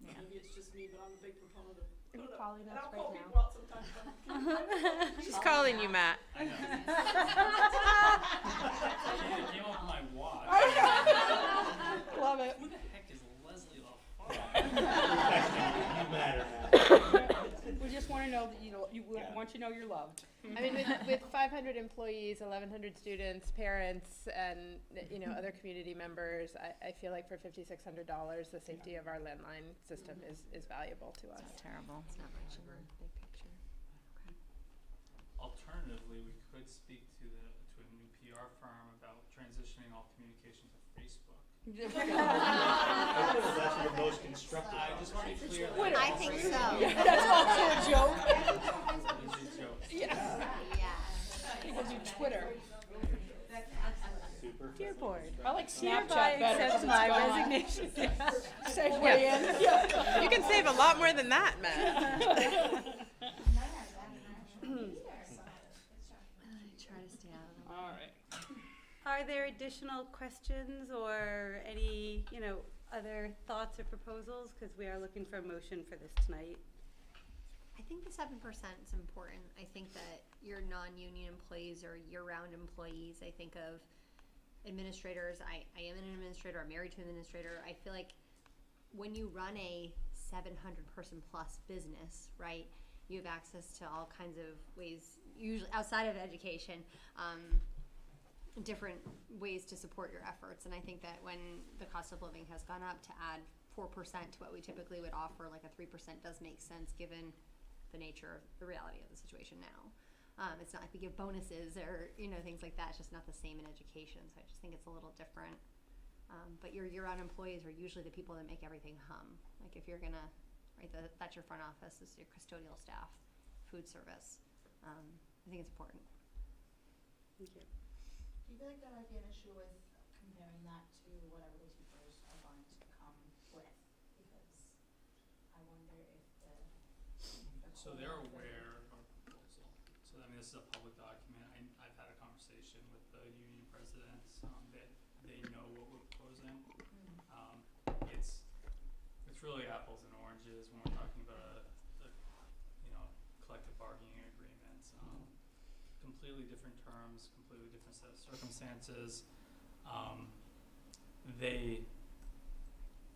maybe it's just me, but I'm a big proponent of Are you put it up. calling And us I'll right call now? people out sometimes, but She's calling you, Matt. I know. It came off my watch. Love it. Who the heck is Leslie LaFar? You matter now. We just wanna know that, want you to know you're loved. I mean, with 500 employees, 1,100 students, parents, and, other community members, I feel like for $5,600, the safety of our landline system is valuable to us. It's terrible. It's not much of a big picture. Alternatively, we could speak to a new PR firm about transitioning all communication to Facebook. I thought it was actually the most constructive. I just want to be clear. Twitter. I think so. That's also a joke. It's a joke. Yeah. People do Twitter. Super. Dear board. I like Hereby Snapchat better. accept my resignation. Segue in. Yeah. You can save a lot more than that, Matt. Try to stay out of the way. All right. Are there additional questions or any, other thoughts or proposals? Because we are looking for a motion for this tonight. I think the 7% is important. I think that your non-union employees or year-round employees, I think of administrators. I am an administrator. I'm married to an administrator. I feel like when you run a 700-person plus business, right, you have access to all kinds of ways, usually outside of education, different ways to support your efforts. And I think that when the cost of living has gone up, to add 4% to what we typically would offer, like a 3%, does make sense given the nature of the reality of the situation now. It's not like we give bonuses or things like that. It's just not the same in education. So I just think it's a little different. But your year-round employees are usually the people that make everything hum. Like if you're gonna, right, that's your front office, this is your custodial staff, food service. I think it's important. Thank you. Do you feel like there might be an issue with comparing that to whatever the teachers are going to come with? Because I wonder if the So they're aware of the proposal. So I mean, this is a public document. I've had a conversation with the union presidents. They know what we're proposing. It's really apples and oranges when we're talking about a collective bargaining agreement. Completely different terms, completely different set of circumstances. They,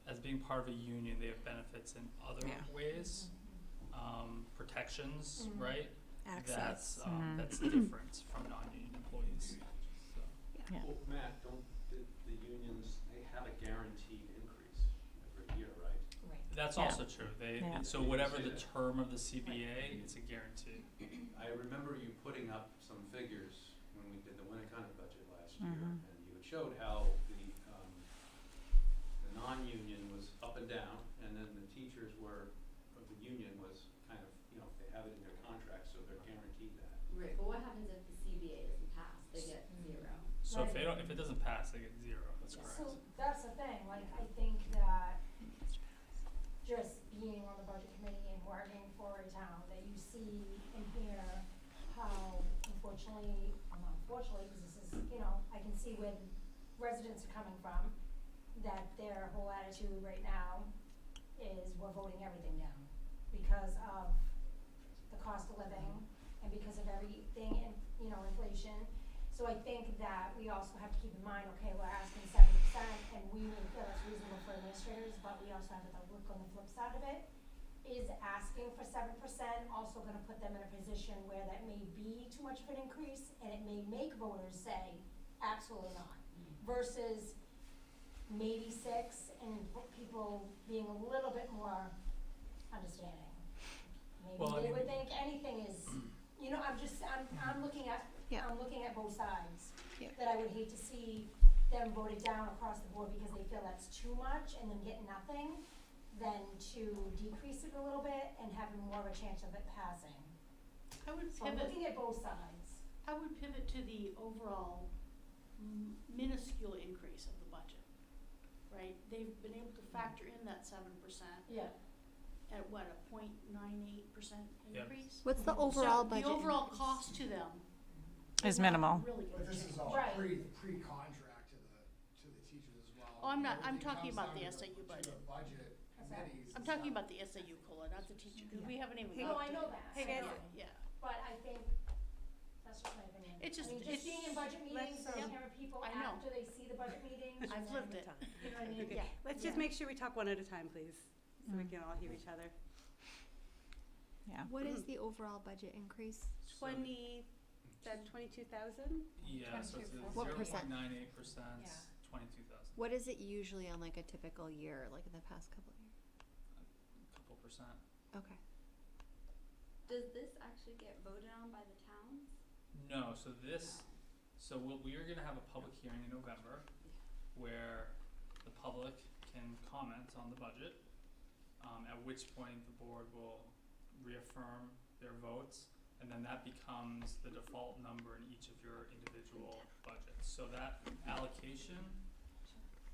as being part of a union, they have benefits in other ways. Protections, right? Access. That's different from non-union employees. So. Yeah. Well, Matt, don't the unions, they have a guaranteed increase every year, right? Right. That's Yeah. also true. Yeah. So whatever the term of the CBA, it's a guarantee. I remember you putting up some figures when we did the Winnicott budget last year, Mhm. and you had showed how the non-union was up and down, and then the teachers of the union was kind of, they have it in their contract, so they're guaranteed that. Right, but what happens if the CBA doesn't pass? They get 0. So if it doesn't pass, they get 0. That's correct. So that's the thing, like, I think that just being on the budget committee and working for a town, that you see and hear how unfortunately, well not unfortunately, because this is, I can see where the residents are coming from, that their whole attitude right now is we're voting everything down because of the cost of living and because of everything, inflation. So I think that we also have to keep in mind, okay, we're asking 7%, and we may feel that's reasonable for administrators, but we also have to look on the flip side of it. Is asking for 7% also gonna put them in a position where that may be too much of an increase, and it may make voters say, absolutely not, versus maybe 6, and people being a little bit more understanding. Maybe Well, I they mean- would think anything is, I'm looking at, Yeah. I'm looking at both sides. Yeah. That I would hate to see them voted down across the board because they feel that's too much and then get nothing, than to decrease it a little bit and having more of a chance of it passing. I would So I'm pivot, looking at both sides. I would pivot to the overall minuscule increase of the budget, right? They've been able to factor in that 7% Yeah. at what, a 0.98% Yep. increase? What's the overall budget? The overall increase? cost to them Is not minimal. really But gonna this change. is all Right. pre-contract to the teachers as well. Oh, I'm talking Everything about the comes down SAU to budget. the budget, as committees. I'm and talking stuff. about the SAU COLA, not the teacher, because we haven't even. No, got I to know it. that. Hey, I guys. know. Yeah. But I think, that's just my opinion. It's just- I mean, just it's- being in budget meetings, let's, and hearing people I know. after they see the budget meetings. I've and lived then- it. You know what I mean? Okay. Yeah. Let's just Yeah. make sure we talk one at a time, please, so we can all hear each other. Yeah. What is the overall budget increase? 22,000? Yeah, so it's What zero percent? point nine eight percent, Yeah. 22,000, What is it usually on like a typical year, like in the past couple of years? couple percent. Okay. Does this actually get voted on by the towns? No, so what we are gonna have a public hearing in November where the public can comment on the budget, at which point the board will reaffirm their votes, and then that becomes the default number in each of your individual budgets. So that allocation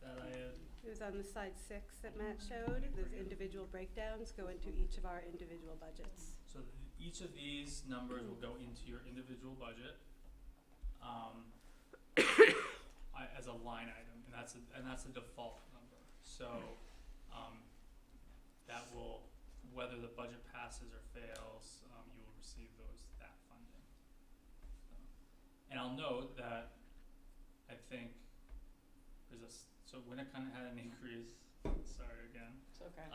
that I had, It was on the slide 6 that Matt showed. Those individual breakdowns go into each of our individual budgets. so each of these numbers will go into your individual budget, as a line item, and that's a default number. So, that will, whether the budget passes or fails, you will receive that funding. And I'll note that I think so Winnicott had an increase, sorry again. It's okay.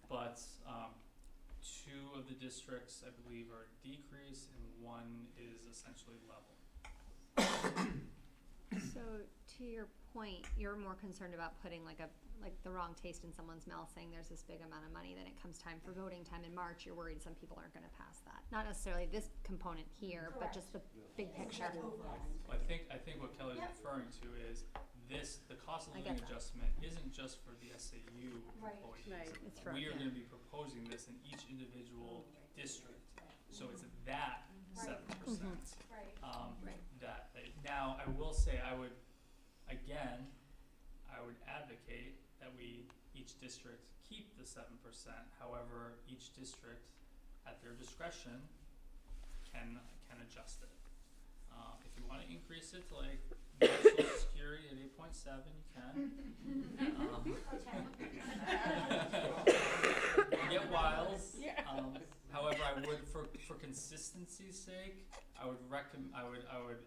But, two of the districts, I believe, are decrease and one is essentially level. So to your point, you're more concerned about putting like the wrong taste in someone's mouth, saying there's this big amount of money, then it comes time for voting time in March, you're worried some people aren't gonna pass that. Not necessarily this component here, but just the big picture. I think what Kelly's referring to is the cost of I living get that. adjustment isn't just for the SAU Right. employees. Right. It's for, We are yeah. gonna be proposing this in each individual district, so it's that 7%. Right. Right. Now, I will say, I would advocate that each district keep the 7%, however, each district, at their discretion, can adjust it. If you wanna increase it to like Social Security at 8.7, you can. Get wild. However, I would, for consistency's sake, I would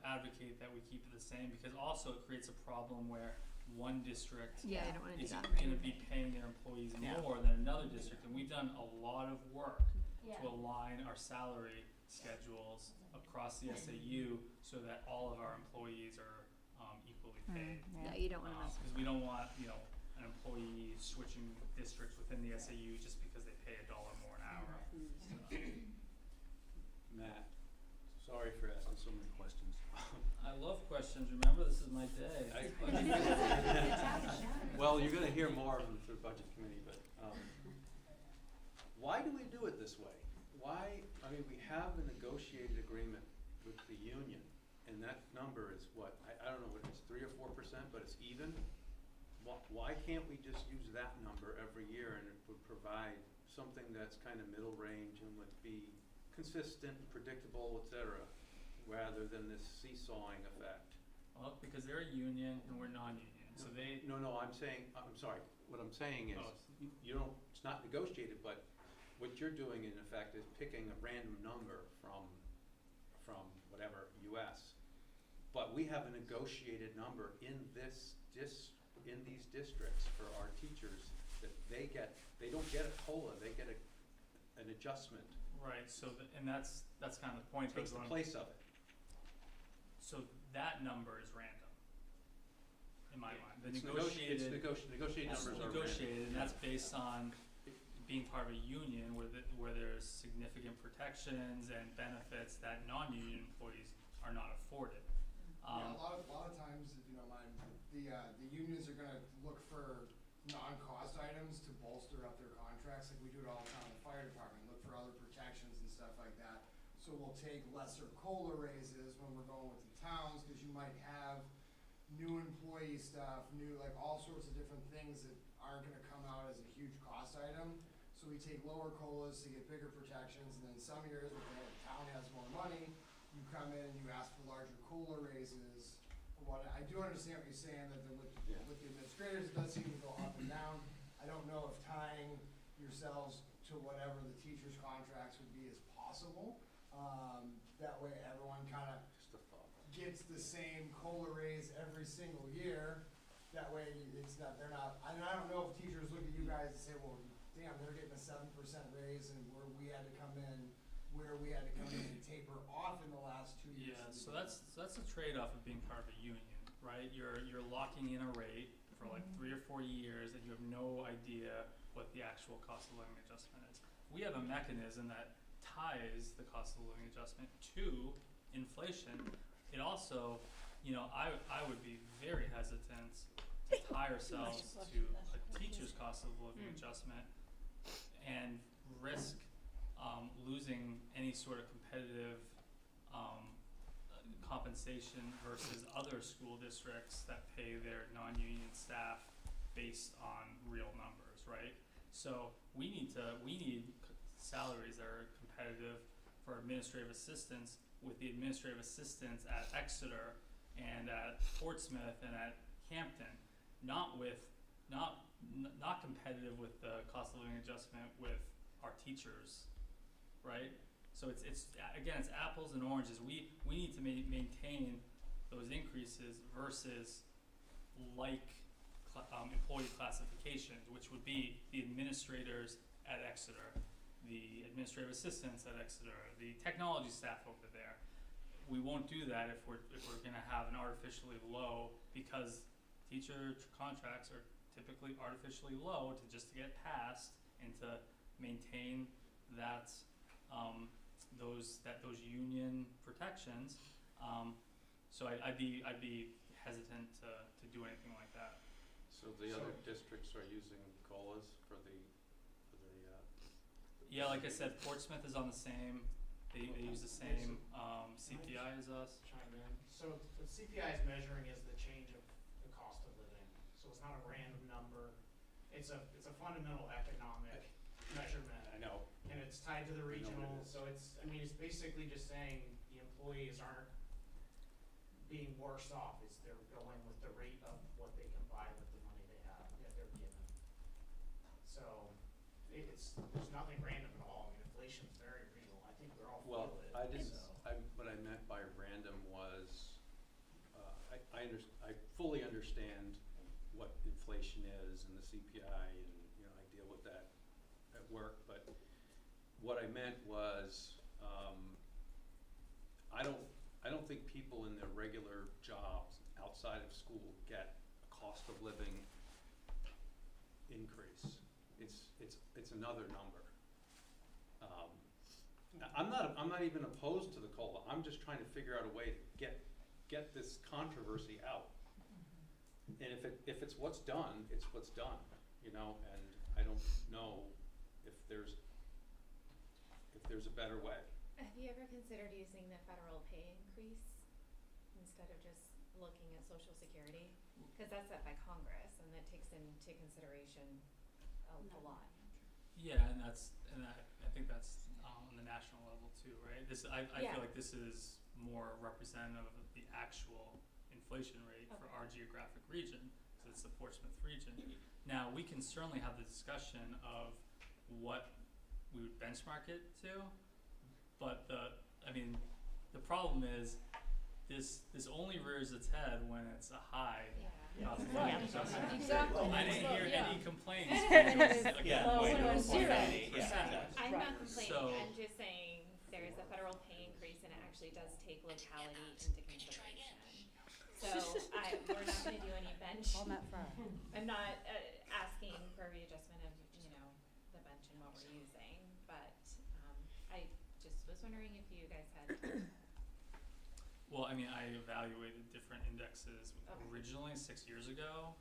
advocate that we keep it the same, because also it creates a problem where one district Yeah, I don't wanna do is that. gonna be paying their employees more than another district, and we've done a lot of work Yeah. to align our salary schedules across the SAU so that all of our employees are equally paid. Yeah, you don't wanna mess Because we don't want, an employee switching districts within the SAU just because they pay $1 more an hour. Matt, sorry for asking so many questions. I love questions, remember, this is my day. Well, you're gonna hear more of them through Budget Committee, but, why do we do it this way? We have a negotiated agreement with the union, and that number is what, I don't know what it is, 3 or 4%, but it's even? Why can't we just use that number every year, and it would provide something that's kind of middle range and would be consistent, predictable, et cetera, rather than this seesawing effect? Well, because they're a union and we're non-union, so they. No, I'm sorry, what I'm saying is, Oh. you don't, it's not negotiated, but what you're doing in effect is picking a random number from whatever, US. But we have a negotiated number in in these districts for our teachers, that they don't get a COLA, they get an adjustment. Right, so, and that's kind of the point. Takes the place of it. So that number is random, in my mind. The It's negotiated negotiated It's numbers are negotiated, and that's based on being part of a union where there's significant protections and benefits that non-union employees are not afforded. Yeah, a lot of times, if you don't mind, the unions are gonna look for non-cost items to bolster up their contracts, like we do it all the time in the fire department, look for other protections and stuff like that. So we'll take lesser COLA raises when we're going with the towns, cause you might have new employee stuff, like all sorts of different things that aren't gonna come out as a huge cost item. So we take lower COLAs to get bigger protections, and then some years when the town has more money, you come in and you ask for larger COLA raises. I do understand what you're saying, that with the administrators, it does seem to go up and down. I don't know if tying yourselves to whatever the teachers' contracts would be is possible. That way everyone kind of gets the same COLA raise every single year. That way it's not, they're not, I don't know if teachers look at you guys and say, well, damn, they're getting a 7% raise and we had to come in and taper off in the last 2 years. Yeah, so that's a trade-off of being part of a union, right? You're locking in a rate for like 3 or 4 years and you have no idea what the actual cost of living adjustment is. We have a mechanism that ties the cost of living adjustment to inflation. It also, you know, I would be very hesitant to tie ourselves to a teacher's cost of living adjustment and risk losing any sort of competitive compensation versus other school districts that pay their non-union staff based on real numbers, right? So we need salaries that are competitive for administrative assistants with the administrative assistants at Exeter and at Portsmouth and at Hampton, not competitive with the cost of living adjustment with our teachers, right? So it's again, it's apples and oranges. We need to maintain those increases versus employee classifications, which would be the administrators at Exeter, the administrative assistants at Exeter, the technology staff over there. We won't do that if we're going to have an artificially low, because teacher contracts are typically artificially low to get passed and to maintain that those union protections. So I'd be hesitant to do anything like that. So the other districts are using COLAs for the Yeah, like I said, Portsmouth is on the same. They use the same CPI as us. Chime in. So what CPI is measuring is the change of the cost of living. So it's not a random number. It's a fundamental economic measurement. I know. And it's tied to the regional. So it's basically just saying the employees aren't being worse off. They're going with the rate of what they can buy with the money they have that they're given. So there's nothing random at all. I mean, inflation's very real. I think we're all feel it. What I meant by random was, I fully understand what inflation is and the CPI, and I deal with that at work. But what I meant was, I don't think people in their regular jobs outside of school get a cost of living increase. It's another number. I'm not even opposed to the COLA. I'm just trying to figure out a way to get this controversy out. And if it's what's done, it's what's done, and I don't know if there's a better way. Have you ever considered using the federal pay increase instead of just looking at Social Security? Because that's set by Congress and that takes into consideration a lot. Yeah, and I think that's on the national level too, right? I feel like this is more representative of the actual inflation rate for our geographic region, because it's the Portsmouth region. Now, we can certainly have the discussion of what we would benchmark it to, but the problem is this only rears its head when it's a high. Cost of living adjustment. Exactly. I didn't hear any complaints. I'm not complaining. I'm just saying there's a federal pay increase and it actually does take locality into consideration. So we're not going to do any bench. I'm not asking for a readjustment of the bench and what we're using, but I just was wondering if you guys had. Well, I evaluated different indexes originally 6 years ago,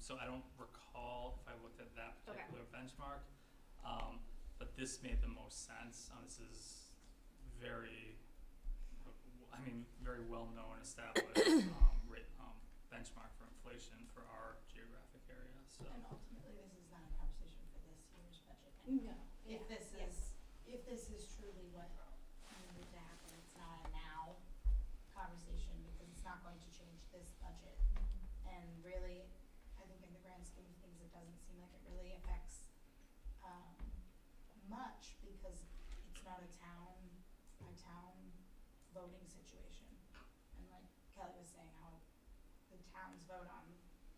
so I don't recall if I looked at that particular benchmark, but this made the most sense. This is very well-known, established benchmark for inflation for our geographic area. So. And ultimately, this is not a conversation for this year's budget. No. If this is truly what needed to happen, it's not a now conversation, because it's not going to change this budget. And really, I think in the grand scheme of things, it doesn't seem like it really affects, much, because it's not a town voting situation. And like Kelly was saying, how the towns vote on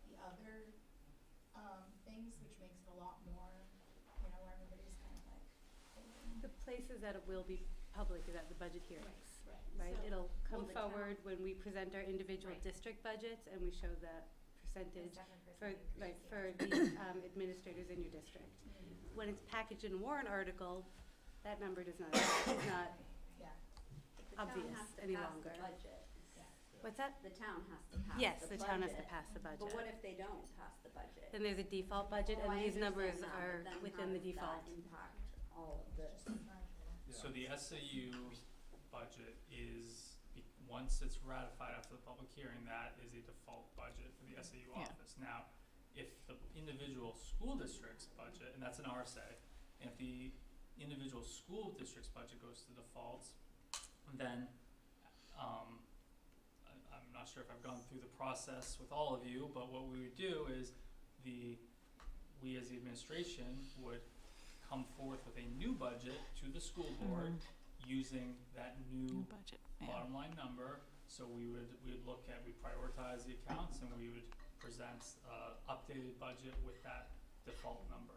the other, things, which makes it a lot more, you know, where everybody's kind of like voting. The places that it will be public is at the budget hearings, right? So It'll come will the town- forward when we present our individual Right. district budgets, and we show the percentage The 7% for, increase, like, yeah. for the administrators in your district. When it's packaged in a warrant article, that number does not, is not Yeah. obvious any longer. What's that? The town has to pass Yes, the the town has to budget. pass the budget. But what if they don't pass the budget? Then there's a default budget, Oh, and I these numbers understand that, are but then within how the does default. that impact all of this? So the SAU budget is, once it's ratified after the public hearing, that is a default budget for the SAU Yeah. office. Now, if the individual school district's budget, and that's an RSA, and if the individual school district's budget goes to default, then, I'm not sure if I've gone through the process with all of you, but what we would do is we as the administration would come forth with a new budget to the school board using that new budget, bottom line number. So we would we'd prioritize the accounts, and we would present updated budget with that default number.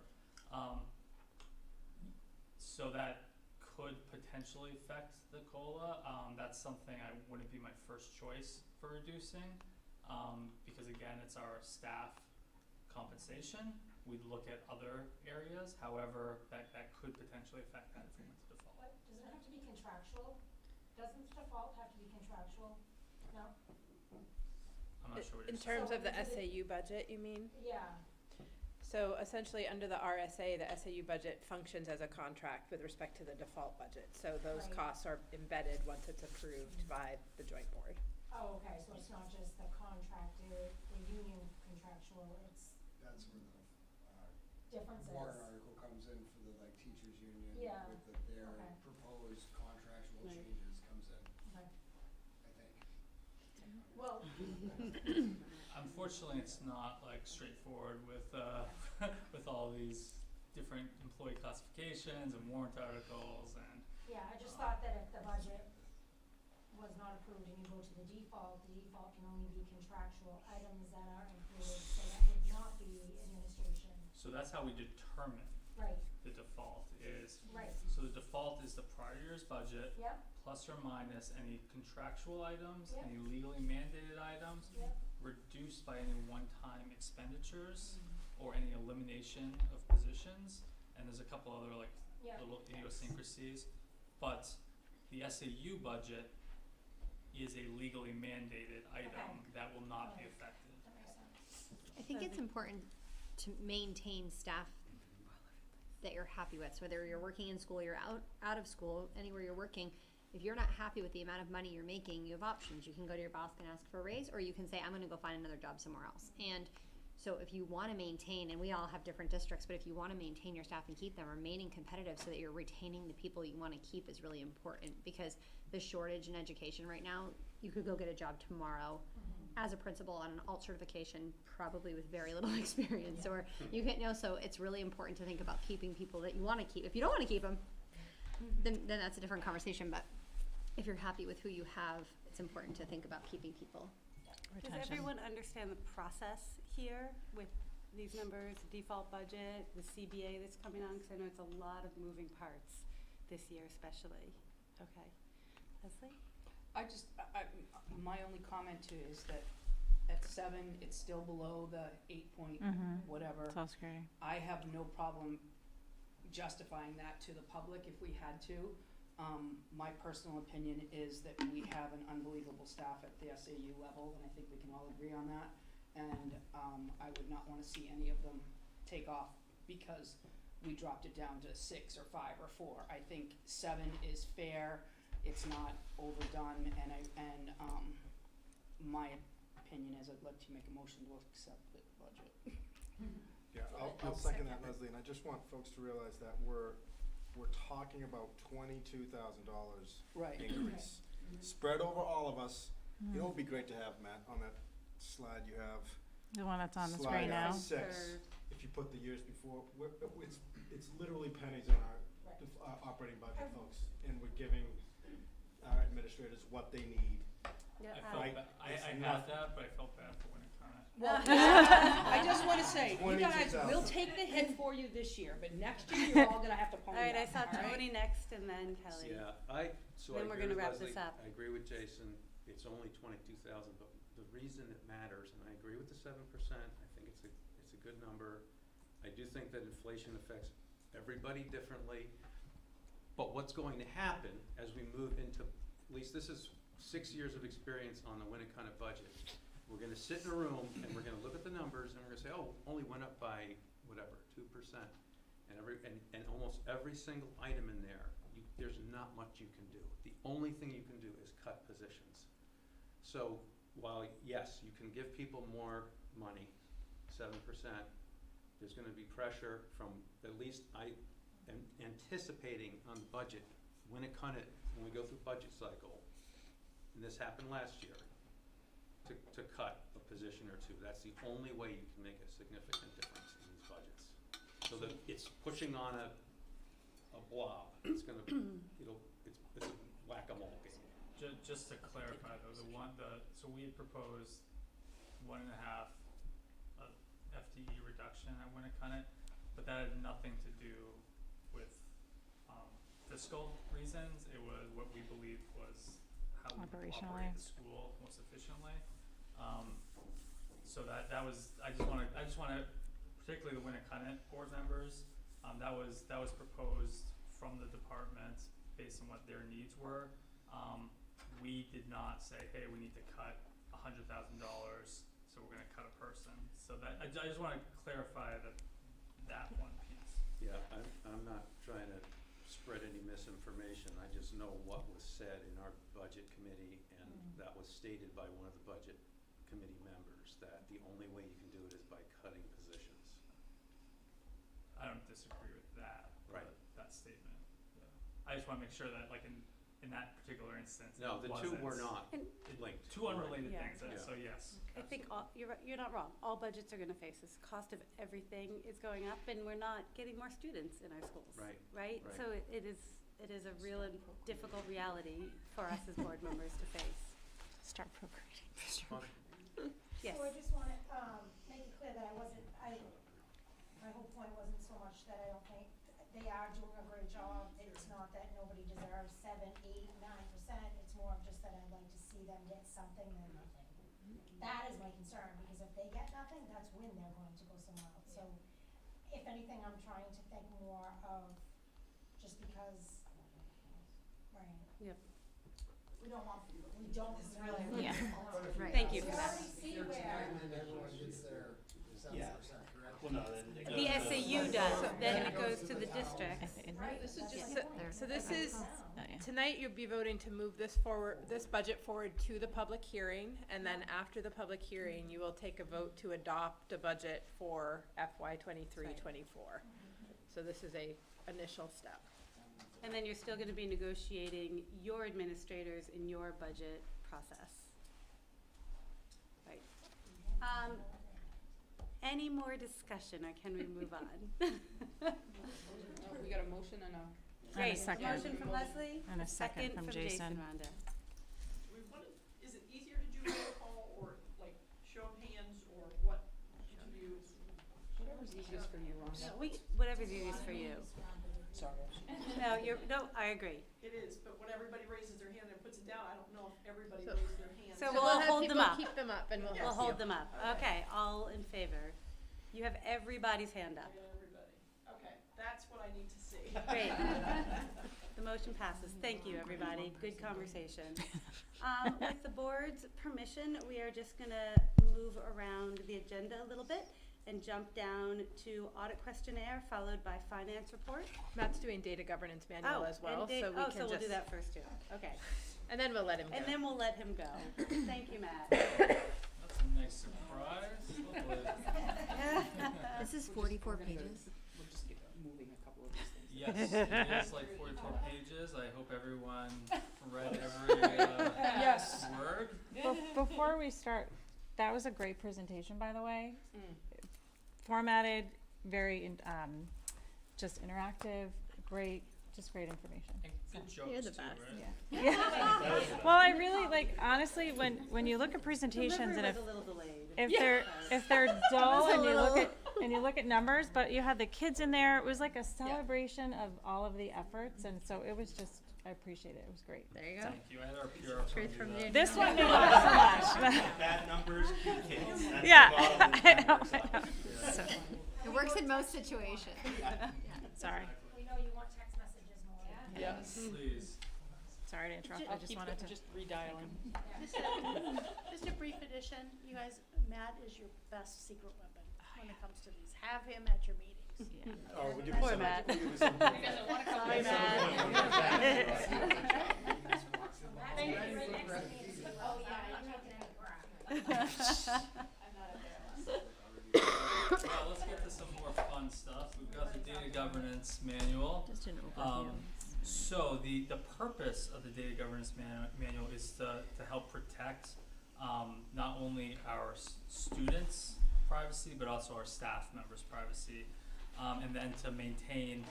So that could potentially affect the COLA. That's something I wouldn't be my first choice for reducing, because again, it's our staff compensation. We'd look at other areas, however, that could potentially affect that if we went to default. What, does it have to be contractual? Doesn't the default have to be contractual? No? I'm not sure what In you're saying. terms of the SAU budget, you mean? Yeah. So essentially, under the RSA, the SAU budget functions as a contract with respect to the default budget. So those Right. costs are embedded once it's approved by the joint board. Oh, okay, so it's not just the contracted, the union contractual, it's That's where the, differences. warrant article comes in for the, like, teachers union, Yeah. with their Okay. proposed contractual Right. changes comes in, Okay. I think. Well, Unfortunately, it's not like straightforward with with all these different employee classifications and warrant articles and. yeah, I just thought that if the budget was not approved and you go to the default can only be contractual items that are included, so that would not be administration. So that's how we determine Right, the default is. right, So the default is the prior year's budget yep, plus or minus any contractual items, Yep. any legally mandated items, yep. reduced by any one-time expenditures or any elimination of positions. And there's a couple other like Yeah. little idiosyncrasies. But the SAU budget is a legally mandated item that will not be affected. That makes sense. I think it's important to maintain staff that you're happy with. So whether you're working in school, you're out of school, anywhere you're working, if you're not happy with the amount of money you're making, you have options. You can go to your boss and ask for a raise, or you can say, I'm gonna go find another job somewhere else. And so if you wanna maintain, and we all have different districts, but if you wanna maintain your staff and keep them, remaining competitive so that you're retaining the people you wanna keep is really important, because the shortage in education right now, you could go get a job tomorrow as a principal on an alt certification, probably with very little experience, or you can, so it's really important to think about keeping people that you wanna keep. If you don't wanna keep them, then that's a different conversation, but if you're happy with who you have, it's important to think about keeping people. Does everyone understand the process here with these numbers, default budget, the CBA that's coming on? Because I know it's a lot of moving parts this year especially. Okay. Leslie? My only comment too is that at 7, it's still below the 8 point whatever. Social Security. I have no problem justifying that to the public if we had to. My personal opinion is that we have an unbelievable staff at the SAU level, and I think we can all agree on that. And I would not want to see any of them take off because we dropped it down to 6 or 5 or 4. I think 7 is fair. It's not overdone, and my opinion is I'd like to make a motion to accept the budget. Yeah, I'll second that, Leslie, and I just want folks to realize that we're talking about $22,000 Right. increase. Spread over all of us. You know, it would be great to have, Matt, on that slide you have The one that's on the slide screen now. 6, if you put the years before, it's literally pennies on our operating budget, folks, and we're giving our administrators what they need. Yeah, I had that, but I felt bad for Winnicott. Well, I just wanna say, you guys, 22,000. we'll take the hit for you this year, but next year you're all gonna have to pony All right, I up, saw all right? Tony next and then Kelly. Yeah, so Then I we're agree gonna with wrap Leslie. this up. I agree with Jason, it's only 22,000, but the reason it matters, and I agree with the 7%, I think it's a good number. I do think that inflation affects everybody differently, but what's going to happen as we move into, at least this is 6 years of experience on the Winnicott budget. We're gonna sit in a room and we're gonna look at the numbers and we're gonna say, oh, only went up by whatever, 2%. And almost every single item in there, there's not much you can do. The only thing you can do is cut positions. So while, yes, you can give people more money, 7%, there's gonna be pressure from, at least I am anticipating on the budget, when we go through budget cycle, and this happened last year, to cut a position or two. That's the only way you can make a significant difference in these budgets. So that it's pushing on a blob. It's gonna, it's a whack-a-mole game. Just to clarify though, so we had proposed 1.5 FTE reduction at Winnicott, but that had nothing to do with fiscal reasons. It was what we believed was how we Operationally. operate the school most efficiently. So that was, I just wanna, particularly the Winnicott board members, that was proposed from the department based on what their needs were. We did not say, hey, we need to cut $100,000, so we're gonna cut a person. So that, I just wanna clarify that one piece. Yeah, I'm not trying to spread any misinformation. I just know what was said in our budget committee, and that was stated by one of the budget committee members, that the only way you can do it is by cutting positions. I don't disagree with that. Right. That statement. Yeah. I just wanna make sure that like in that particular instance, No, it the two wasn't were not linked. two unrelated Yeah. things, so yes. I think you're not wrong. All budgets are gonna face this. Cost of everything is going up and we're not getting more students in our schools. Right. Right? Right. So it is a real and difficult reality for us as board members to face. Start procreating. Yes. So I just wanna, make it clear that my whole point wasn't so much that I don't think they are doing a great job. It's not that nobody deserves 7, 8, 9%. It's more of just that I'd like to see them get something than nothing. That is my concern, because if they get nothing, that's when they're going to go somewhere else. So if anything, I'm trying to think more of just because, right. Yep. We don't really. Yeah. Right. Thank you for that. We already see Here where. tonight, and then everyone gets their 7%, correct? Well, no, then it The goes to SAU does, then it goes to the district. This is just, There. so this is, Oh, yeah. tonight you'll be voting to move this budget forward to the public hearing, and then after the public hearing, you will take a vote to adopt a budget for FY 23-24. So this is a initial step. And then you're still gonna be negotiating your administrators in your budget process. Right. Any more discussion, or can we move on? We got a motion and a. Great, second. motion from Leslie? And a second from Jason. Rhonda. Is it easier to do roll call or like show of hands or what do you? Whatever's easiest for you, Rhonda. Whatever's easiest for you. Sorry. No, I agree. It is, but when everybody raises their hand and puts it down, I don't know if everybody raised their hand. So we'll hold them up. Keep them up and we'll We'll help you. hold them up. Okay, all in favor. You have everybody's hand up. Everybody. Okay, that's what I need to see. Great. The motion passes. Thank you, everybody. Good conversation. With the board's permission, we are just gonna move around the agenda a little bit and jump down to audit questionnaire, followed by finance report. Matt's doing data governance manual as well, so we can so we'll do just, that first too. Okay. and then we'll let him go. And then we'll let him go. Thank you, Matt. That's a nice surprise. Lovely. This is 44 pages. We'll just get moving a couple of these things. Yes, it is like 44 pages. I hope everyone read every Yes. word. Before we start that was a great presentation, by the way. Mm. Formatted, very, just interactive, great, just great information. And good jokes You're the too, best. right? Yeah. Well, I really, like, honestly, when you look at presentations and Delivery was a little delayed. if they're dull and you look at numbers, but you had the kids in there, it was like a celebration of all of the efforts, and so it was just, I appreciate it. It was great. There you go. Thank you. I had our PR Truth from from the, the This one didn't look so much. Bad numbers, cute kids. That's Yeah, the model in I know, Microsoft. I know. So, it works in most situations. Sorry, We know you want text messages more. Yes. please. sorry to interrupt. I just wanted to. Just redialing. Just a brief addition, you guys, Matt is your best secret weapon when it comes to these. Have him at your meetings. Yeah. Oh, we'll give you Poor some. Matt. We'll give you some. Sorry, Matt. Thank you. Right next to me. Oh, yeah, you have to have Well, let's get to some more fun stuff. We've got the data governance manual. Just an overview. So the purpose of the data governance manual is to help protect not only our students' privacy, but also our staff members' privacy, and then to maintain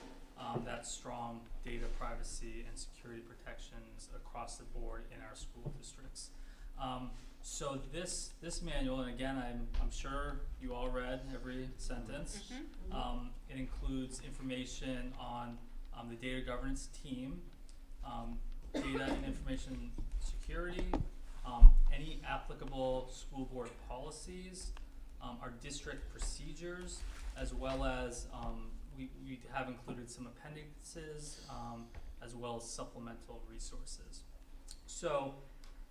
that strong data privacy and security protections across the board in our school districts. So this manual, and again, I'm sure you all read every sentence. It includes information on the data governance team, data and information security, any applicable school board policies, our district procedures, as well as we have included some appendices, as well as supplemental resources. So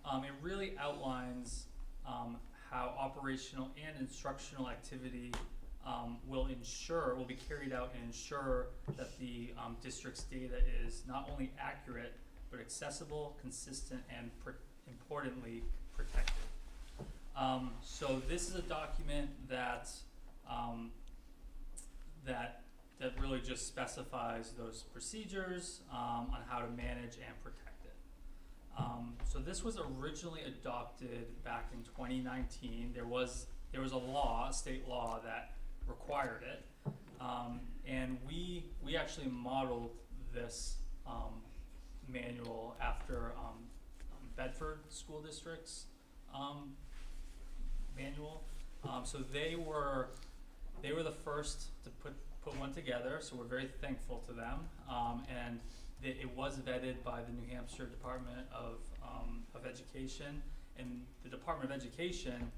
it really outlines how operational and instructional activity will be carried out and ensure that the district's data is not only accurate, but accessible, consistent, and importantly, protected. So this is a document that that really just specifies those procedures on how to manage and protect it. So this was originally adopted back in 2019. There was a state law that required it, and we actually modeled this manual after Bedford School District's manual. So they were the first to put one together, so we're very thankful to them. And it was vetted by the New Hampshire Department of Education, and the Department of Education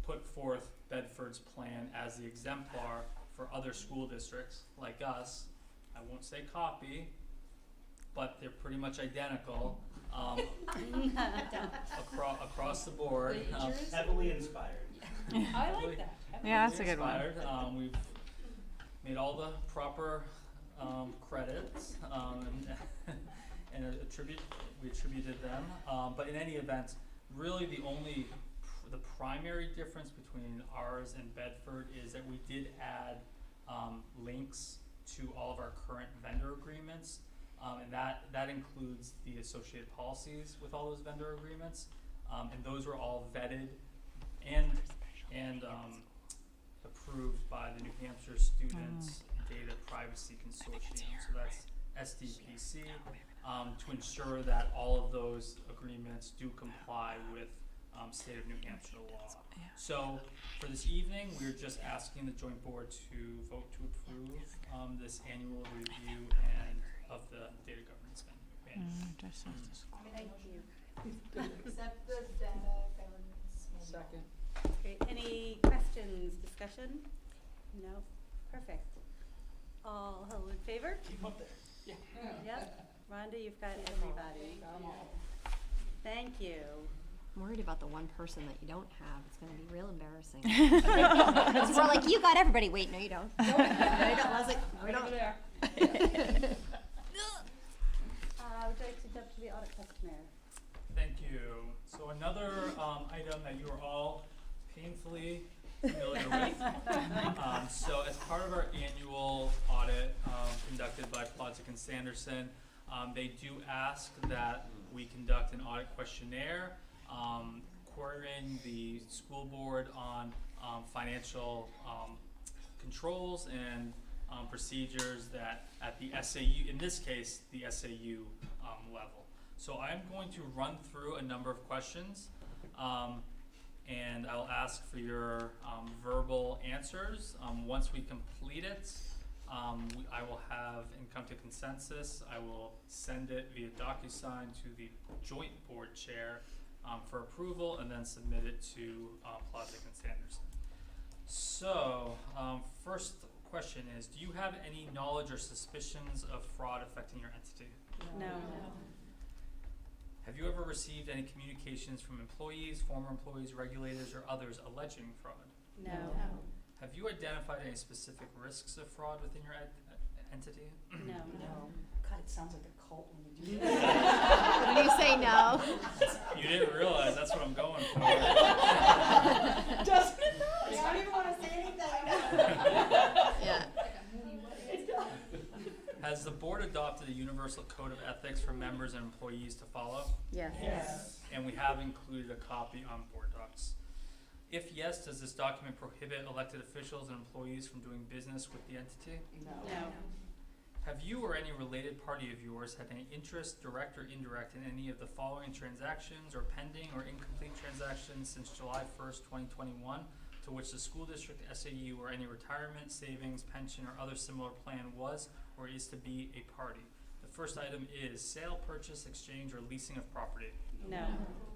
put forth Bedford's plan as the exemplar for other school districts like us. I won't say copy, but they're pretty much identical across the board. Heavily inspired. I like that. Yeah, that's a good one. We've made all the proper credits and we attributed them. But in any event, really the primary difference between ours and Bedford is that we did add links to all of our current vendor agreements, and that includes the associated policies with all those vendor agreements, and those were all vetted and approved by the New Hampshire Students Data Privacy Consortium, so that's SDPC, to ensure that all of those agreements do comply with state of New Hampshire law. So for this evening, we're just asking the joint board to vote to approve this annual review and of the data governance manual. Thank you. Accept the data governance. Second. Great. Any questions, discussion? No? Perfect. All in favor? Keep up there. Yeah. Yep. Rhonda, you've got everybody. Thank you. I'm worried about the one person that you don't have. It's going to be real embarrassing. Because we're like, you got everybody. Wait, no, you don't. No, you don't, Leslie. No, you don't. Would you like to jump to the audit questionnaire? Thank you. So another item that you are all painfully familiar with. So as part of our annual audit conducted by Plotzik and Sanderson, they do ask that we conduct an audit questionnaire querying the school board on financial controls and procedures that at the SAU, in this case, the SAU level. So I'm going to run through a number of questions, and I'll ask for your verbal answers. Once we complete it, I will have and come to consensus. I will send it via DocuSign to the joint board chair for approval, and then submit it to Plotnick and Sanderson. So, first question is, do you have any knowledge or suspicions of fraud affecting your entity? No. Have you ever received any communications from employees, former employees, regulators, or others alleging fraud? No. Have you identified any specific risks of fraud within your entity? No. God, it sounds like a cult when you do that. When you say no. You didn't realize that's what I'm going for. Doesn't it though? I don't even wanna say anything. Yeah. Has the board adopted a universal code of ethics for members and employees to follow? Yes. Yes. And we have included a copy on board docs. If yes, does this document prohibit elected officials and employees from doing business with the entity? No. Have you or any related party of yours had any interest, direct or indirect, in any of the following transactions or pending or incomplete transactions since July 1st, 2021, to which the school district, SAU, or any retirement, savings, pension, or other similar plan was or is to be a party? The first item is sale, purchase, exchange, or leasing of property. No.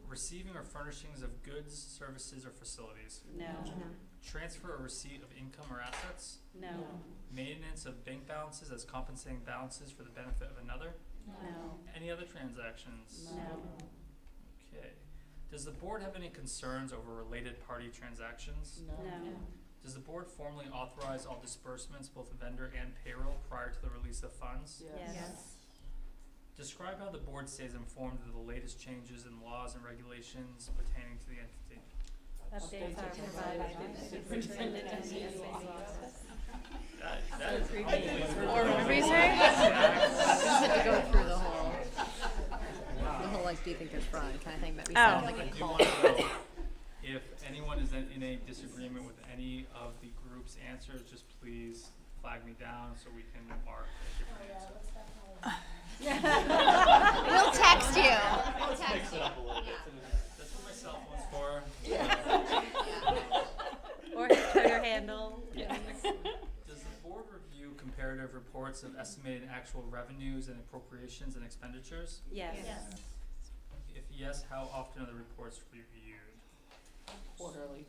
Receiving or furnishings of goods, services, or facilities. No. Transfer or receipt of income or assets. No. Maintenance of bank balances as compensating balances for the benefit of another. No. Any other transactions? No. Okay. Does the board have any concerns over related party transactions? No. Does the board formally authorize all disbursements, both vendor and payroll, prior to the release of funds? Yes. Describe how the board stays informed of the latest changes in laws and regulations pertaining to the entity. Updates are provided to the superintendent and the SAU office. That is Or remember you saying? Just had to go through the whole like, do you think there's fraud kind of thing, but we sound like I a do cult. want to know if anyone is in a disagreement with any of the group's answers, just please flag me down so we can mark a different answer. We'll text you. We'll text you. That's what my cell phone's for. Or his Twitter handle. Does the board review comparative reports of estimated actual revenues and appropriations and expenditures? Yes. If yes, how often are the reports reviewed? Quarterly.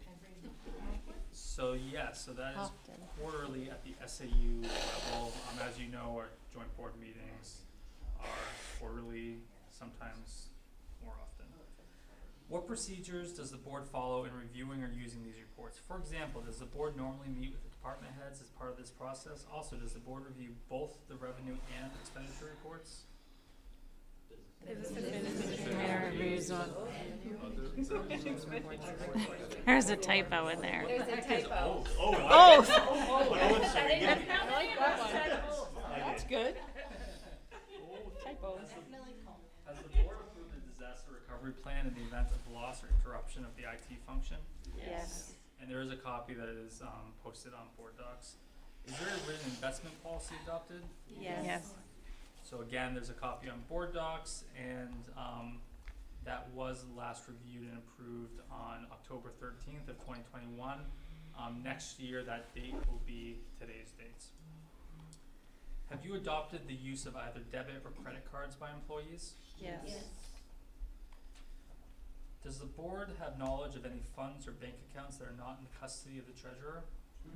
So yes, so that is Often. quarterly at the SAU level. As you know, our joint board meetings are quarterly, sometimes more often. What procedures does the board follow in reviewing or using these reports? For example, does the board normally meet with the department heads as part of this process? Also, does the board review both the revenue and expenditure reports? There's a typo in there. There's a typo. Oh. That's good. Typos. Has the board approved a disaster recovery plan in the event of loss or interruption of the IT function? Yes. And there is a copy that is posted on board docs. Is there a written investment policy adopted? Yes. So again, there's a copy on board docs, and that was last reviewed and approved on October 13th of 2021. Next year, that date will be today's dates. Have you adopted the use of either debit or credit cards by employees? Yes. Does the board have knowledge of any funds or bank accounts that are not in the custody of the treasurer?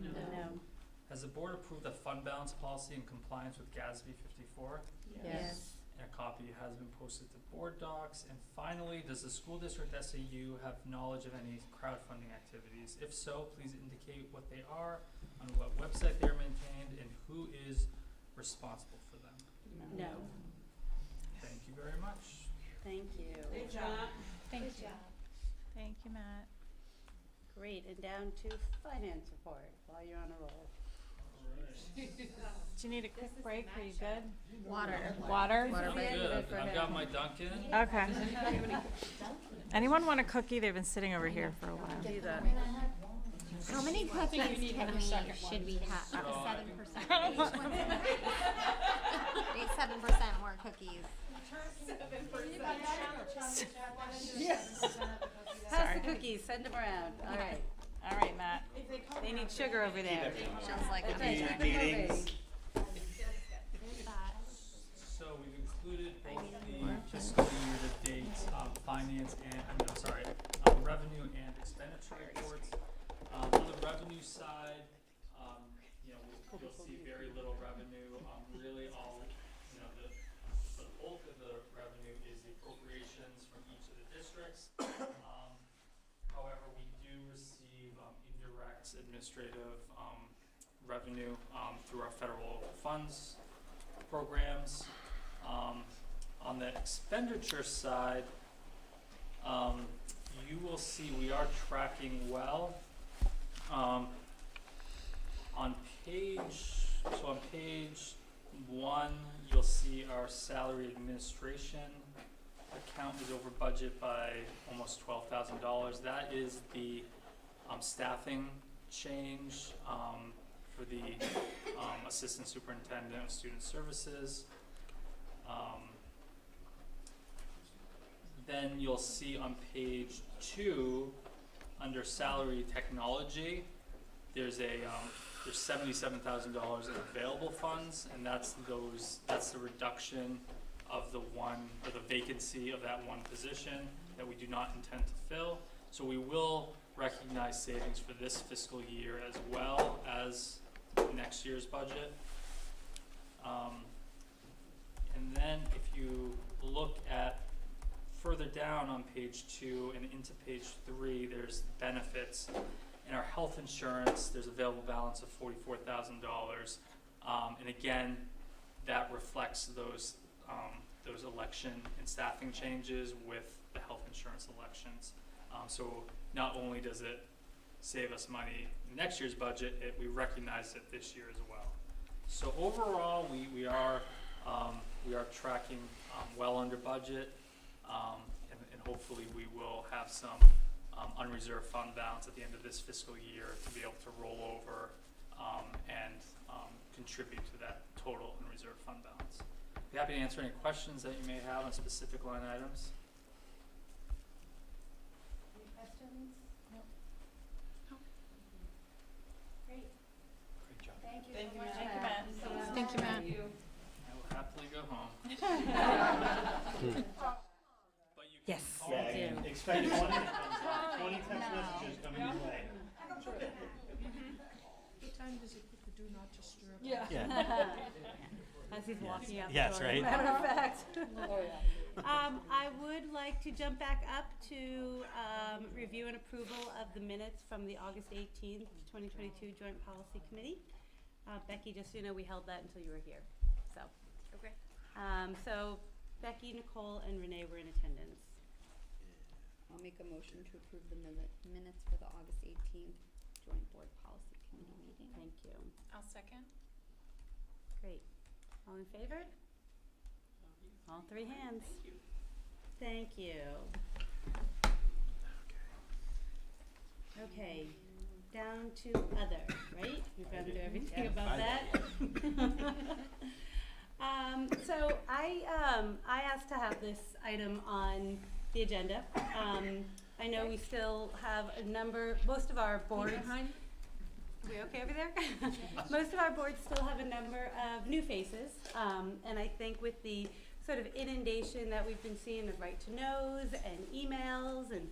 No. Has the board approved a fund balance policy in compliance with GASB 54? Yes. And a copy has been posted to board docs. And finally, does the school district SAU have knowledge of any crowdfunding activities? If so, please indicate what they are, on what website they're maintained, and who is responsible for them. No. Thank you very much. Thank you. Good job. Thank you. Thank you, Matt. Great, and down to finance report while you're on a roll. Do you need a quick break? Are you good? Water. Water? Water break. Good. I've got my Dunkin'. Okay. Anyone want a cookie? They've been sitting over here for a while. Do that. How many cookies should we have? 7%. Need 7% more cookies. Pass the cookies, send them around. All right. All right, Matt. They need sugar over there. Sounds like Okay, a keep it moving. So we've included both the fiscal year-to-date finance and, revenue and expenditure reports. On the revenue side, you'll see very little revenue. Really all, the bulk of the revenue is the appropriations from each of the districts. However, we do receive indirect administrative revenue through our federal funds programs. On the expenditure side, you will see we are tracking well. On page 1, you'll see our salary administration account is over budget by almost $12,000. That is the staffing change for the assistant superintendent of student services. Then you'll see on page 2, under salary technology, there's $77,000 in available funds, and that's the reduction of the vacancy of that one position that we do not intend to fill. So we will recognize savings for this fiscal year as well as next year's budget. And then if you look at further down on page 2 and into page 3, there's benefits. In our health insurance, there's available balance of $44,000. And again, that reflects those election and staffing changes with the health insurance elections. So not only does it save us money in next year's budget, we recognize it this year as well. So overall, we are tracking well under budget, and hopefully we will have some unreserved fund balance at the end of this fiscal year to be able to roll over and contribute to that total unreserved fund balance. Be happy to answer any questions that you may have on specific line items. Any questions? No. Great. Great job. Thank you Thank so you, much. Matt. Thank you, Matt. I will happily go home. But you can Yes. call Yeah, me. I do. Expect 20 text messages coming your way. What time does it put the do not disturb? Yeah. As he's walking out the Yes, door, right? Matter of fact. Oh, yeah. I would like to jump back up to review and approval of the minutes from the August 18th, 2022 Joint Policy Committee. Becky, just so you know, we held that until you were here. So, Okay. so Becky, Nicole, and Renee were in attendance. I'll make a motion to approve the minutes for the August 18th Joint Board Policy Committee meeting. Thank you. I'll second. Great. All in favor? All 3 hands. Thank you. Okay, down to other, right? We've gone through everything above that. So I asked to have this item on the agenda. I know we still have most of our boards. Are we okay over there? Most of our boards still have a number of new faces, and I think with the sort of inundation that we've been seeing of right to knows and emails and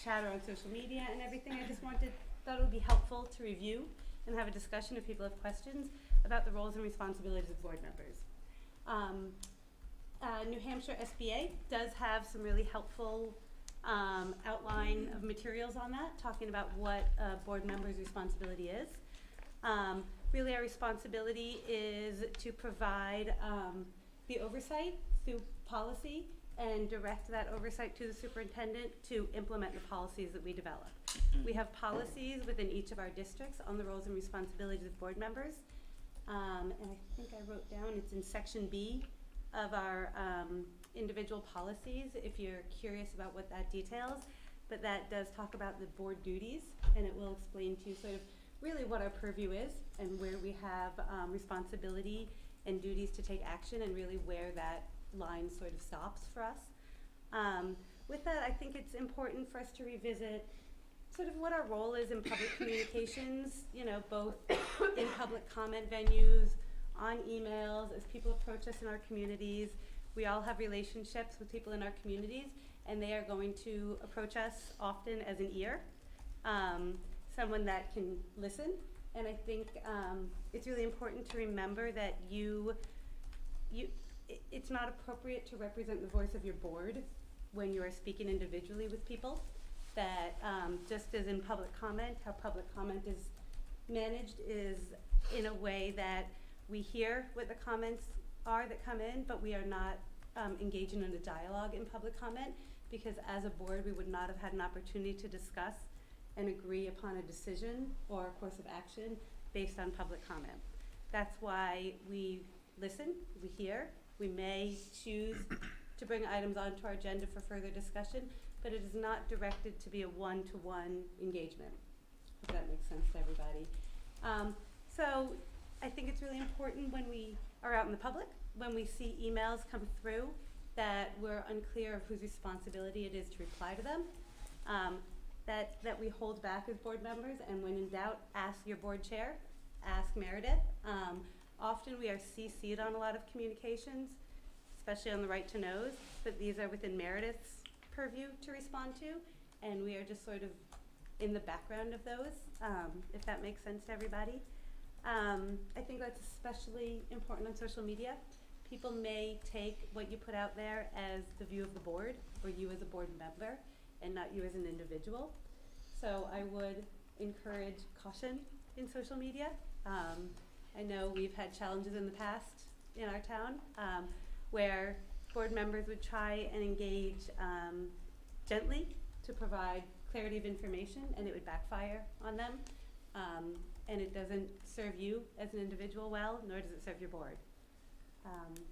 chatter on social media and everything, I just thought it would be helpful to review and have a discussion if people have questions about the roles and responsibilities of board members. New Hampshire SBA does have some really helpful outline of materials on that, talking about what a board member's responsibility is. Really our responsibility is to provide the oversight through policy and direct that oversight to the superintendent to implement the policies that we develop. We have policies within each of our districts on the roles and responsibilities of board members. And I think I wrote down, it's in section B of our individual policies, if you're curious about what that details. But that does talk about the board duties, and it will explain to you sort of really what our purview is and where we have responsibility and duties to take action, and really where that line sort of stops for us. With that, I think it's important for us to revisit sort of what our role is in public communications, you know, both in public comment venues, on emails, as people approach us in our communities. We all have relationships with people in our communities, and they are going to approach us often as an ear, someone that can listen. And I think it's really important to remember that it's not appropriate to represent the voice of your board when you are speaking individually with people. That just as in public comment, how public comment is managed is in a way that we hear what the comments are that come in, but we are not engaging in a dialogue in public comment, because as a board we would not have had an opportunity to discuss and agree upon a decision or a course of action based on public comment. That's why we listen, we hear, we may choose to bring items onto our agenda for further discussion, but it is not directed to be a one-to-one engagement, if that makes sense to everybody. So I think it's really important when we are out in the public, when we see emails come through, that we're unclear of whose responsibility it is to reply to them, that we hold back as board members, and when in doubt, ask your board chair, ask Meredith. Often we are CC'd on a lot of communications, especially on the right to knows, but these are within Meredith's purview to respond to, and we are just sort of in the background of those, if that makes sense to everybody. I think that's especially important on social media. People may take what you put out there as the view of the board, or you as a board member, and not you as an individual. So I would encourage caution in social media. I know we've had challenges in the past in our town where board members would try and engage gently to provide clarity of information, and it would backfire on them. And it doesn't serve you as an individual well, nor does it serve your board.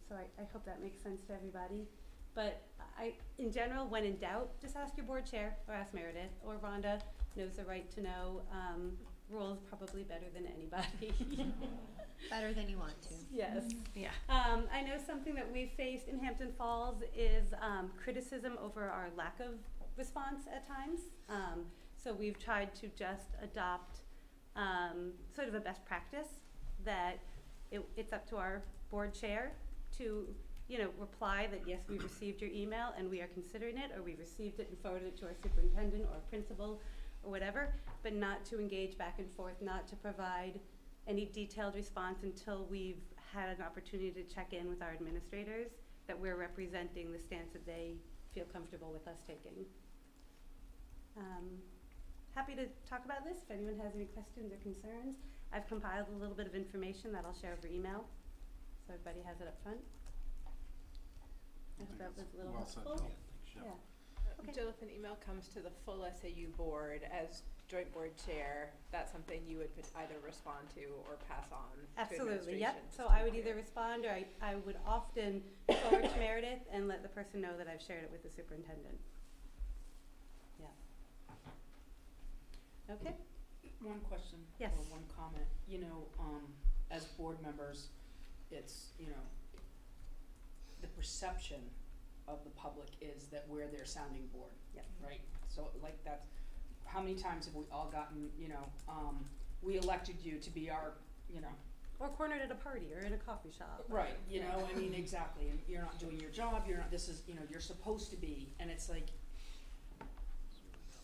So I hope that makes sense to everybody. But in general, when in doubt, just ask your board chair, or ask Meredith, or Rhonda knows the right to know rules probably better than anybody. Better than you want to. Yes. Yeah. I know something that we've faced in Hampton Falls is criticism over our lack of response at times. So we've tried to just adopt sort of a best practice that it's up to our board chair to, you know, reply that yes, we received your email and we are considering it, or we received it and forwarded it to our superintendent or principal or whatever, but not to engage back and forth, not to provide any detailed response until we've had an opportunity to check in with our administrators that we're representing the stance that they feel comfortable with us taking. Happy to talk about this if anyone has any questions or concerns. I've compiled a little bit of information that I'll share over email, so everybody has it up front. I hope that was a little helpful. Yeah. Okay. Jill, if an email comes to the full SAU board as joint board chair, that's something you would either respond to or pass on to Absolutely, administration? yep. So I would either respond, or I would often forward to Meredith and let the person know that I've shared it with the superintendent. Yeah. Okay. One question. Yes. Or one comment. You know, as board members, it's, you know, the perception of the public is that we're their sounding board. Yep. Right? So like that's, how many times have we all gotten, you know, we elected you to be our, you know. Or cornered at a party or in a coffee shop. Right, you know, I mean, exactly, and you're not doing your job, you're not, this is, you know, you're supposed to be, and it's like,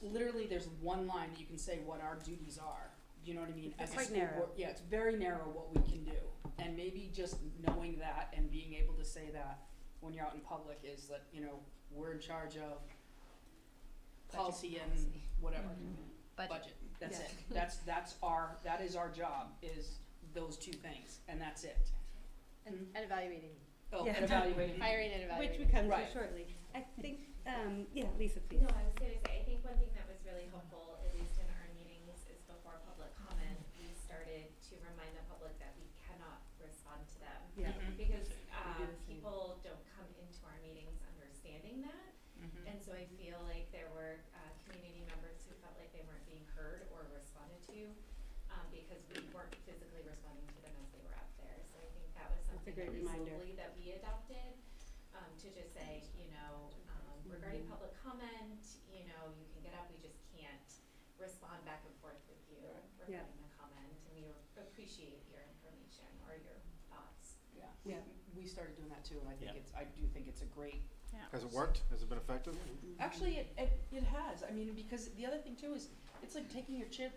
literally there's one line that you can say what our duties are, you know what I mean? It's As a quite school narrow. board, yeah, it's very narrow what we can do, and maybe just knowing that and being able to say that when you're out in public is that, you know, we're in charge of policy and whatever, budget, that's it, that is our job, is those two things, and that's it. And evaluating. Oh, Yeah. and evaluating. Hiring and evaluating. Which we come Right. to shortly. I think, yeah, Lisa, please. No, I was gonna say, I think one thing that was really helpful, at least in our meetings, is before public comment, we started to remind the public that we cannot so I feel like there were community members who felt like they weren't being heard or responded to, because we weren't physically responding to them as they were out there. So I think that was That's a something great at least reminder. locally that we adopted, to just say, you know, regarding public comment, you know, you can get up, we just can't respond back and forth with you Yeah. regarding the comment, and we appreciate your information or your thoughts. Yeah. Yeah. We started doing that too, and I think Yeah. I do think it's a great. Has it worked? Has it been effective? Actually, it has. I mean, because the other thing too is, it's like taking your kid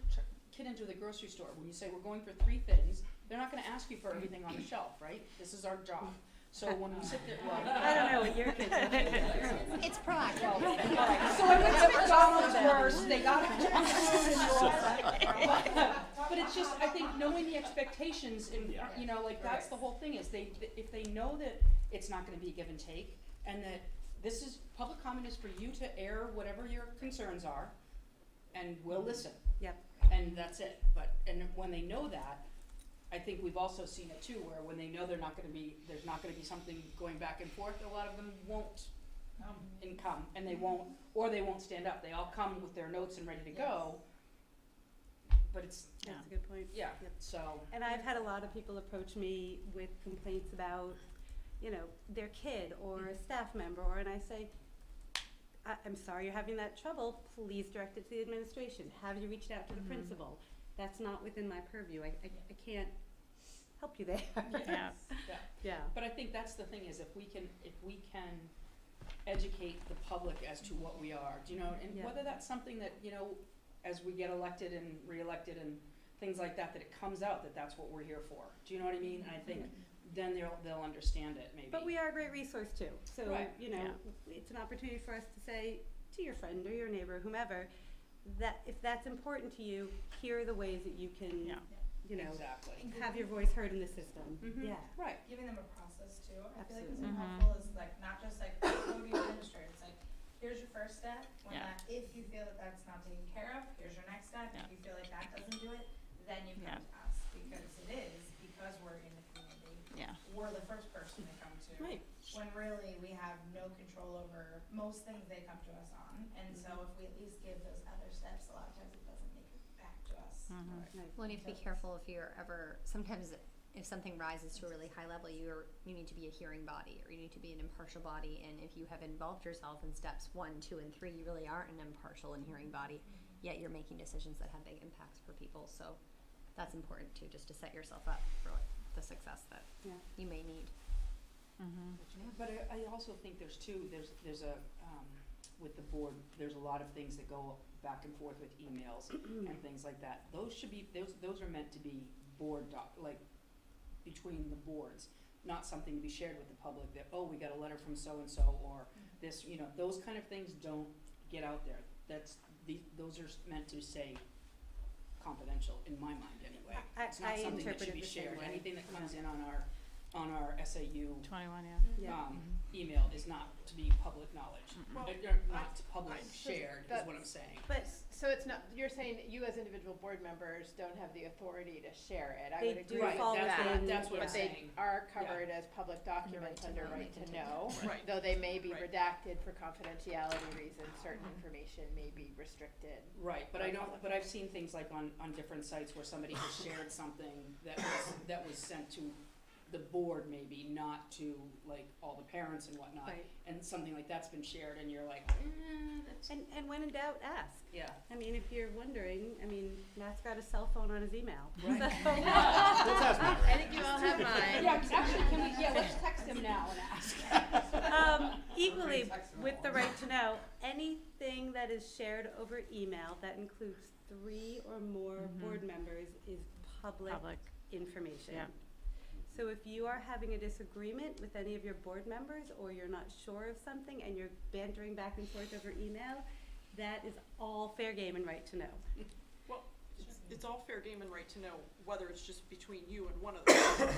into the grocery store. When you say we're going for 3 things, they're not gonna ask you for everything on the shelf, right? This is our job. So when we sit there, well. I don't know what your kids are. It's proactive. So I went to McDonald's first, they got it. But it's just, I think, knowing the expectations and, you know, like, that's the whole thing, is if they know that it's not gonna be give and take, and that this is, public comment is for you to air whatever your concerns are, and we'll listen. Yep. And that's it. And when they know that, I think we've also seen it too, where when they know there's not gonna be something going back and forth, a lot of them won't come, and they won't stand up. They all come with their notes and ready to go. But it's, That's a good point. yeah, Yep. so. And I've had a lot of people approach me with complaints about, you know, their kid or a staff member, and I say, I'm sorry you're having that trouble, please direct it to the administration. Have you reached out to the principal? That's not within my purview. I can't help you there. Yeah. Yeah. But I think that's the thing, is if we can educate the public as to what we are, do you know, and Yeah. whether that's something that, you know, as we get elected and re-elected and things like that, that it comes out that that's what we're here for. Do you know what I mean? And I think then they'll understand it, maybe. But we are a great resource too. So, Right. you know, it's an opportunity for us to say to your friend or your neighbor, whomever, that if that's important to you, here are the ways that you can, you know, Exactly. have your voice heard in the system. Mhm. Yeah. Right. Giving them a process too, I feel like is Absolutely. helpful, is like, not just like, go to your administrator, it's like, here's your first step, when Yeah. that, if you feel that that's not taken care of, here's your next step, Yeah. if you feel like that doesn't do it, then you Yeah. come to us, because we're in the community. Yeah. We're the first person to come to. Right. When really, we have no control over most things they come to us on, and so if we at least give those other steps, a lot of times it doesn't make it back to us. Right. Well, and you have to be careful if you're ever, sometimes if something rises to a really high level, you need to be a hearing body, or you need to be an impartial body, and if you have involved yourself in steps 1, 2, and 3, you really aren't an impartial and hearing body, yet you're making decisions that have big impacts for people, so that's important too, just to set yourself up for the success that you may need. But I also think there's a, with the board, there's a lot of things that go back and forth with emails and things like that. Those should be, those are meant to be board like, between the boards, not something to be shared with the public that, oh, we got a letter from so-and-so, or this, you know, those kind of things don't get out there. Those are meant to stay confidential, in my mind anyway. It's not I something that should interpret be it the same shared. way. Anything that comes in on our SAU 21, email is not to be public knowledge. Not to public shared is what I'm saying. But So it's not, you're saying that you as individual board members don't have the authority to share it. I They would do agree with fall that. within- That's what I'm But they saying. are covered as public documents under right to know. Right. Though they may be Right. redacted for confidentiality reasons, certain information may be restricted. Right, but I've seen things like on different sites where somebody has shared something that was sent to the board, maybe, not to like all the parents and whatnot. Right. And something like that's been shared and you're like, that's, and when in doubt, ask. yeah. I mean, if you're wondering, I mean, Matt's got a cell phone on his email. Right. Let's ask Matt. I think you all have mine. Yeah, actually, let's text him now and ask. Equally, with the right to know, anything that is shared over email that includes 3 or more board members is public information. Yeah. So if you are having a disagreement with any of your board members, or you're not sure of something and you're bantering back and forth over email, that is all fair game and right to know. Well, it's all fair game and right to know whether it's just between you and one of them.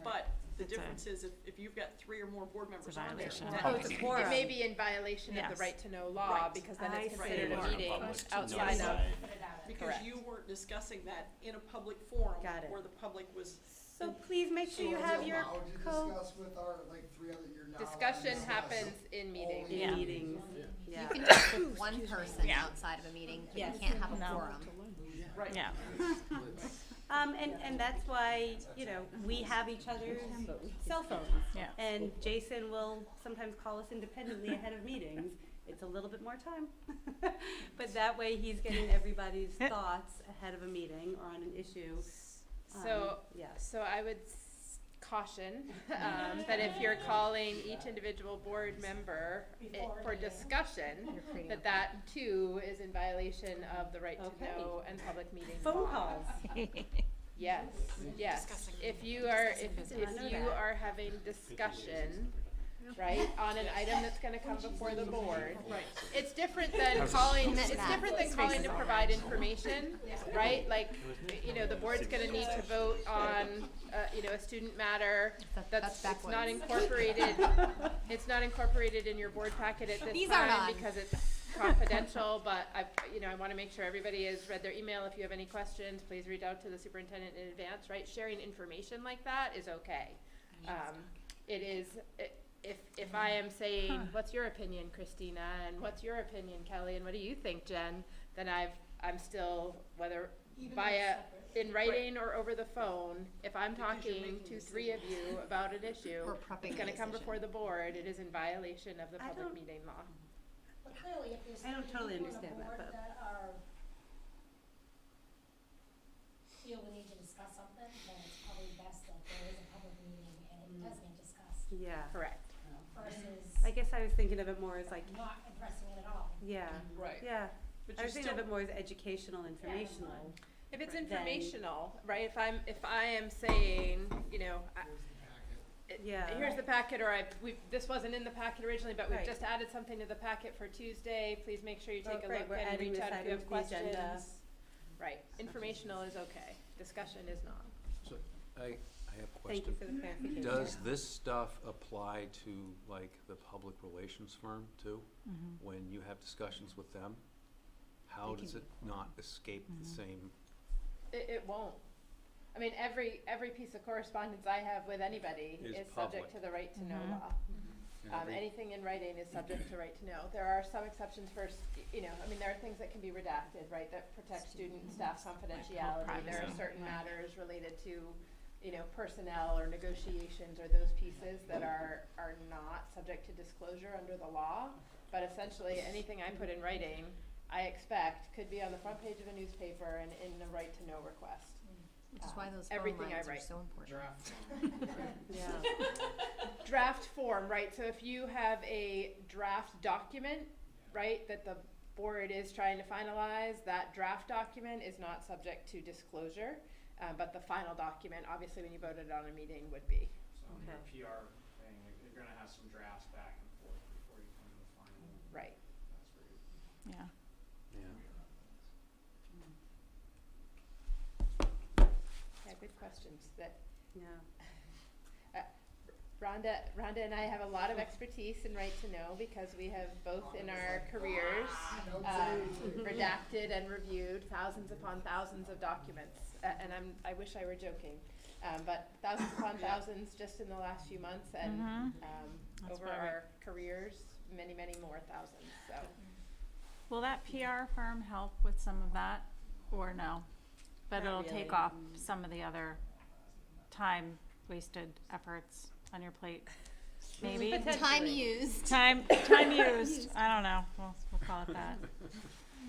But the It's a- difference is if you've got 3 or more board members on there. violation. that- Oh, it's a quorum. It may be in violation of Yes. the right to know law, Right. because then I it's see. considered a Or meeting public to outside of. notify. Put it out. Because Correct. you weren't discussing that in a public forum Got it. where the public was. So please make sure you have your So are we allowed to discuss with our, like, 3 other, your knowledge? Discussion happens in meetings. in Yeah. meetings. Yeah. You can just put one person Yeah. outside of a meeting, but Yes. you can't have a No. quorum. Right. Yeah. And that's why, you know, we have each other's cell phones. Yeah. And Jason will sometimes call us independently ahead of meetings. It's a little bit more time. But that way he's getting everybody's thoughts ahead of a meeting or on an issue. Yes. So I would caution that if you're calling each individual board member for discussion, that too is in violation of the right to Okay. know and public meeting Phone law. calls. Yes, yes. If you are, if you are having discussion, right, on an item that's gonna come before the board, it's different than calling, to provide information, right? Like, you know, the board's gonna need to vote on, you know, a student matter that's, it's not incorporated, it's not incorporated in your board packet at this These aren't time on. because it's confidential, but I wanna make sure everybody has read their email. If you have any questions, please reach out to the superintendent in advance, right? Sharing information like that is okay. It is, if I am saying, what's your opinion, Christina, and what's your opinion, Kelly, and what do you think, Jen, then I'm still, whether in writing or over the phone, if I'm talking to three of you about an issue, Or prepping it's gonna a come decision. before the board, it is in violation of the I public don't- meeting law. But clearly, if there's I don't totally people on the understand that, board but- that are, feel the need to discuss something, then it's probably best that there is a public meeting and it does get discussed Yeah. Correct. versus I guess I was thinking of it more as like, not addressing it at all. yeah. Right. Yeah. But I you're was thinking of still- it more as educational, informational. If it's Then- informational, right, if I am saying, you know, Yeah. here's the packet, or this wasn't in the packet originally, but we've Right. just added something to the packet for Tuesday, please make sure you take a Right, look we're and adding reach this out if you item have to the agenda. questions. Right, informational is okay, discussion is not. So I have a Thank you question. for the clarification. Does this stuff apply to like the public relations firm too? When you have discussions with them? How does it not escape the same? It won't. I mean, every piece of correspondence I have with anybody Is is subject public. to the right to know law. And every- Anything in writing is subject to right to know. There are some exceptions for, you know, I mean, there are things that can be redacted, right, that protect student and staff confidentiality. There are privacy. certain matters related to, you know, personnel or negotiations or those pieces that are not subject to disclosure under the law. But essentially, anything I put in writing, I expect could be on the front page of a newspaper and in the right to know request. Which is why those phone Everything I lines are write. so important. Yeah. Draft form, right, so if you have a draft document, right, that the board is trying to finalize, that draft document is not subject to disclosure, but the final document, obviously when you voted on a meeting, would be. So on your PR thing, you're gonna have some drafts back and forth before you come to the final. Right. That's where you. Yeah. Yeah, good questions that Yeah. Rhonda and I have a lot of expertise in right to know because we have both in our careers redacted and reviewed thousands upon thousands of documents. And I wish I were joking, but thousands upon thousands just in the last few months and That's over about right. our careers, many, many more thousands, so. Will that PR firm help with some of that, or no? But Not it'll take really. off some of the other time wasted efforts on your plate, maybe? Time used. Time used, I don't know, we'll call it that.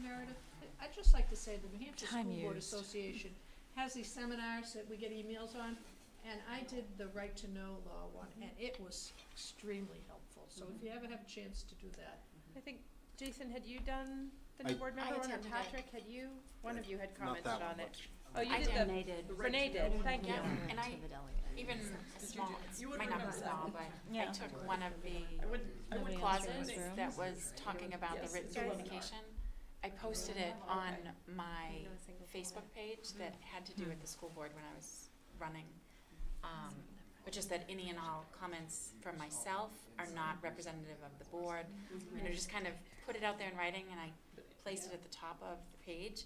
Meredith, I'd just like to say the New Hampshire Time School Board used. Association has these seminars that we get emails on, and I did the Right to Know Law one, and it was extremely helpful. So if you ever have a chance to do that. I think, Jason, had you done the new board member one, or Patrick, had you? One of you had commented that on one, it. Oh, you I did did. the. Renee did. Renee did, thank you. Yeah. And I, even small, it might not be small, but I Yeah. took one of the Nobody else clauses in this room? that was talking about the written communication. I posted it on my Facebook page that had to do with the school board when I was running. Which is that any and all comments from myself are not representative of the board. You know, just kind of put it out there in writing and I placed it at the top of the page.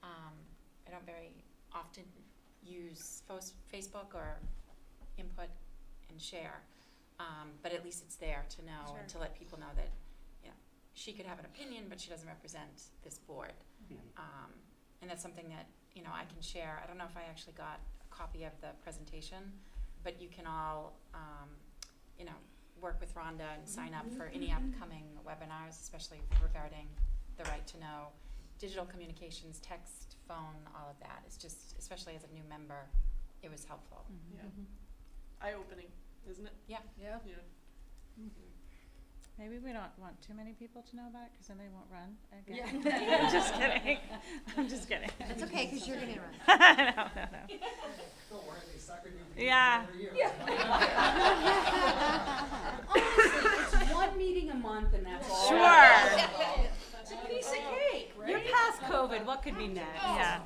I don't very often use Facebook or input and share, but at least it's there to know and to let people know that, you know, she could have an opinion, but she doesn't represent this board. And that's something that, you know, I can share. I don't know if I actually got a copy of the presentation, but you can all, you know, work with Rhonda and sign up for any upcoming webinars, especially regarding the right to know, digital communications, text, phone, all of that. It's just, especially as a new member, it was helpful. Yeah. Eye-opening, isn't it? Yeah. Yeah. Yeah. Maybe we don't want too many people to know about it, because then they won't run again. Yeah. I'm just kidding. I'm just kidding. It's okay, because you're gonna run. No. Don't worry, they suckered you people Yeah. every year. Honestly, it's one meeting a month and that's all. Sure. It's a piece of cake, right? You're past COVID, what could be next? Yeah.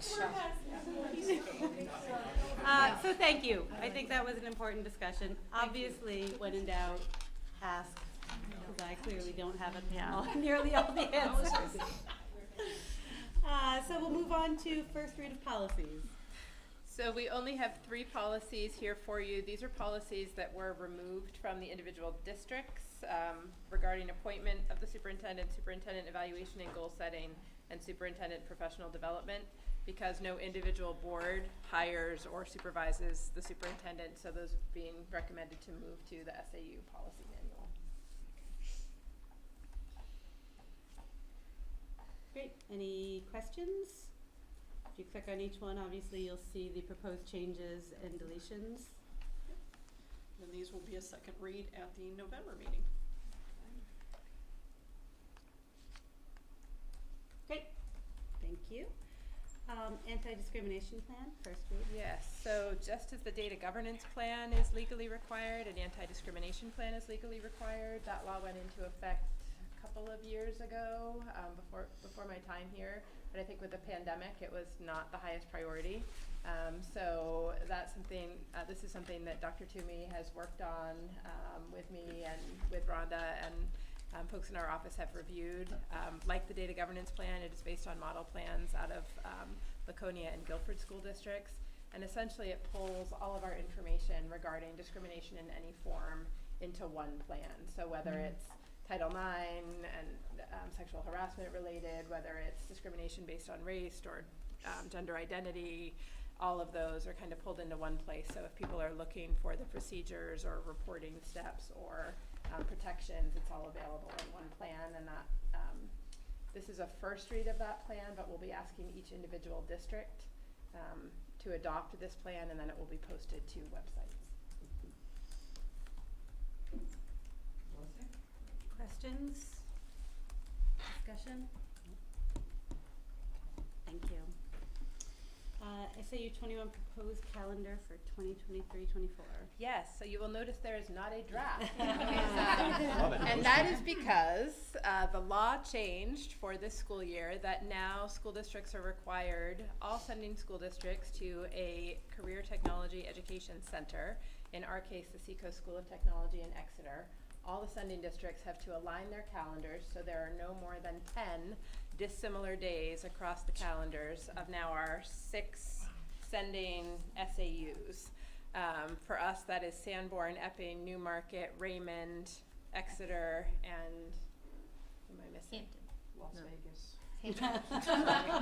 So thank you. I think that was an important discussion. Obviously, when in doubt, ask, because I clearly don't have nearly all the answers. So we'll move on to first read of policies. So we only have 3 policies here for you. These are policies that were removed from the individual districts regarding appointment of the superintendent, superintendent evaluation and goal setting, and superintendent professional development, because no individual board hires or supervises the superintendent, so those being recommended to move to the SAU policy manual. Great. Any questions? If you click on each one, obviously you'll see the proposed changes and deletions. And these will be a second read at the November meeting. Great. Thank you. Anti-discrimination plan, first read. Yes, so just as the data governance plan is legally required, an anti-discrimination plan is legally required. That law went into effect a couple of years ago, before my time here. But I think with the pandemic, it was not the highest priority. So that's something, this is something that Dr. Toomey has worked on with me and with Rhonda, and folks in our office have reviewed. Like the data governance plan, it is based on model plans out of Laconia and Guilford school districts. And essentially it pulls all of our information regarding discrimination in any form into one plan. So whether it's Title IX and sexual harassment related, whether it's discrimination based on race or gender identity, all of those are kind of pulled into one place. So if people are looking for the procedures or reporting steps or protections, it's all available in one plan. And that this is a first read of that plan, but we'll be asking each individual district to adopt this plan, and then it will be posted to websites. Questions? Discussion? Thank you. SAU 21 proposed calendar for 2023-24. Yes, so you will notice there is not a draft. And that is because the law changed for this school year that now school districts are required, all sending school districts, to a career technology education center. In our case, the Seacoast School of Technology in Exeter. All the sending districts have to align their calendars so there are no more than 10 dissimilar days across the calendars of now our 6 sending SAUs. For us, that is Sanborn, Epping, Newmarket, Raymond, Exeter, and what am I missing? Las Vegas.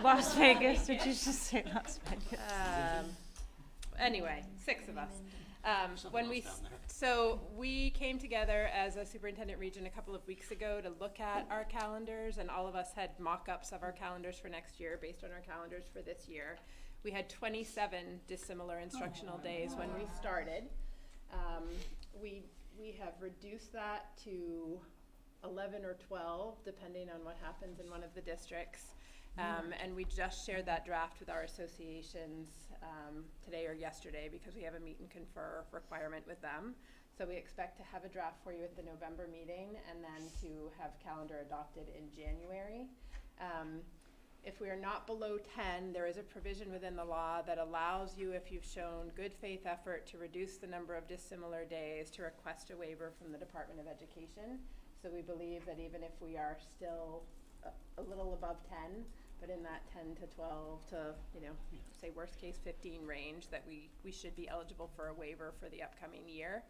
Las Vegas, did you just say Las Vegas? Anyway, 6 of us. So we came together as a superintendent region a couple of weeks ago to look at our calendars, and all of us had mock-ups of our calendars for next year based on our calendars for this year. We had 27 dissimilar instructional days when we started. We have reduced that to 11 or 12, depending on what happens in one of the districts. And we just shared that draft with our associations today or yesterday, because we have a meet and confer requirement with them. So we expect to have a draft for you at the November meeting, and then to have calendar adopted in January. If we are not below 10, there is a provision within the law that allows you, if you've shown good faith effort to reduce the number of dissimilar days, to request a waiver from the Department of Education. So we believe that even if we are still a little above 10, but in that 10 to 12 to, say worst case 15 range, that we should be eligible for a waiver for the upcoming year.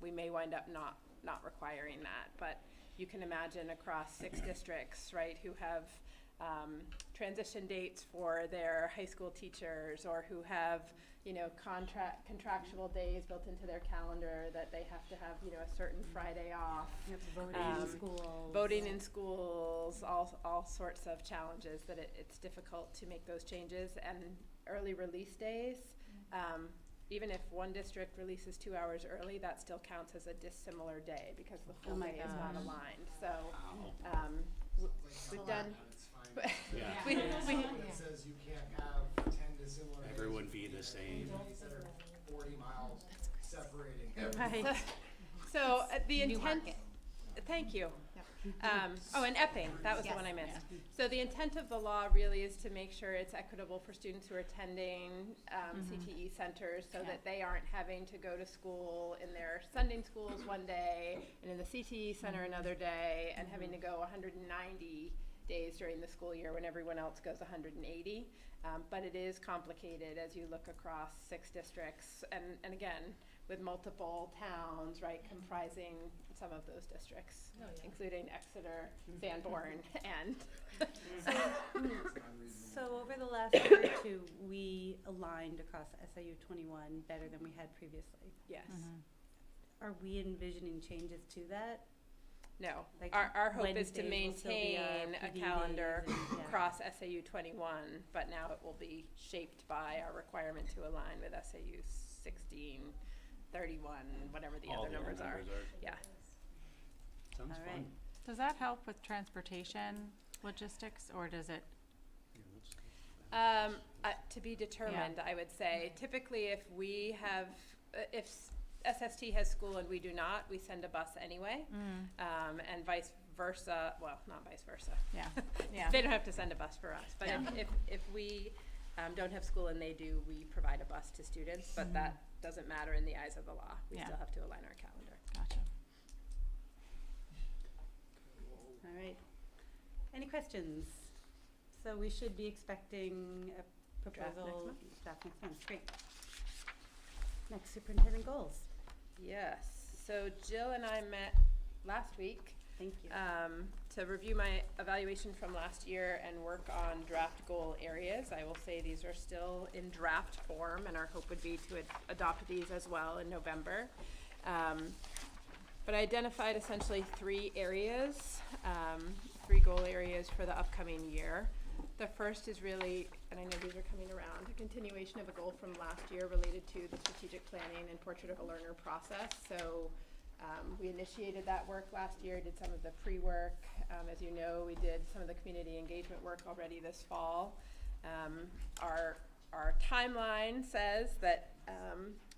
We may wind up not not requiring that. But you can imagine across 6 districts, right, who have transition dates for their high school teachers, or who have, you know, contractual days built into their calendar that they have to have, you know, a certain Friday off. Voting in schools. Voting in schools, all sorts of challenges that it's difficult to make those changes. And early release days, even if one district releases 2 hours early, that still counts as a dissimilar day because the full day is not aligned. So we've done. It says you can't have 10 dissimilar. Everyone be the same. That are 40 miles separating. Right. So the intent. Thank you. Oh, and Epping, that was the one I missed. So the intent of the law really is to make sure it's equitable for students who are attending CTE centers, so that they aren't having to go to school in their Sunday schools one day and in the CTE center another day, and having to go 190 days during the school year when everyone else goes 180. But it is complicated as you look across 6 districts, and again, with multiple towns, right, comprising some of those districts, including Exeter, Sanborn, and. So over the last year or two, we aligned across SAU 21 better than we had previously. Yes. Are we envisioning changes to that? No, Like our hope is to Wednesdays will still be our maintain a PD calendar days and- across SAU 21, but now it will be shaped by our requirement to align with SAU 16, 31, whatever the All other numbers are. Yeah. Sounds All fun. right. Does that help with transportation logistics, or does it? To be determined, I would say. Typically, if we have, if SST has school and we do not, we send a bus anyway, and vice versa. Well, not vice versa. Yeah. Yeah. They don't have to send a bus for us. But if we don't have school and they do, we provide a bus to students. But that doesn't matter in the eyes of the law. We still have to align our calendar. Gotcha. All right. Any questions? So we should be expecting a proposal. Draft next month. Great. Next, superintendent goals. Yes. So Jill and I met last week. Thank you. To review my evaluation from last year and work on draft goal areas. I will say these are still in draft form, and our hope would be to adopt these as well in November. But I identified essentially 3 areas, 3 goal areas for the upcoming year. The first is really, and I know these are coming around, a continuation of a goal from last year related to the strategic planning and portrait of a learner process. So we initiated that work last year, did some of the pre-work. As you know, we did some of the community engagement work already this fall. Our timeline says that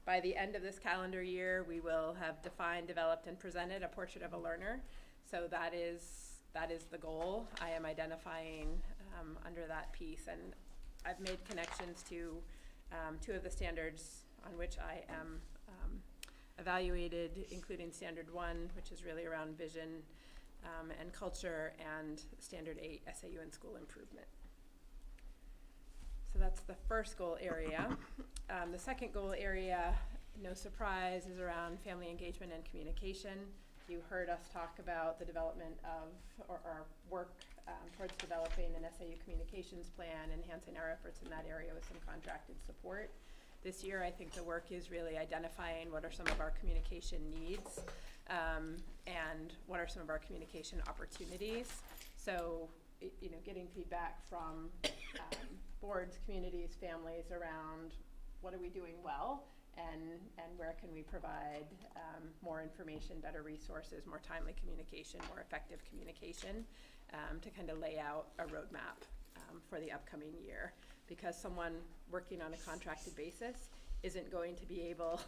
by the end of this calendar year, we will have defined, developed, and presented a portrait of a learner. So that is the goal. I am identifying under that piece, and I've made connections to 2 of the standards on which I am evaluated, including Standard 1, which is really around vision and culture, and Standard 8, SAU and school improvement. So that's the first goal area. The second goal area, no surprise, is around family engagement and communication. You heard us talk about the development of, or our work towards developing an SAU communications plan, enhancing our efforts in that area with some contracted support. This year, I think the work is really identifying what are some of our communication needs and what are some of our communication opportunities. So, getting feedback from boards, communities, families around what are we doing well, and where can we provide more information, better resources, more timely communication, more effective communication, to kind of lay out a roadmap for the upcoming year. Because someone working on a contracted basis isn't going to be able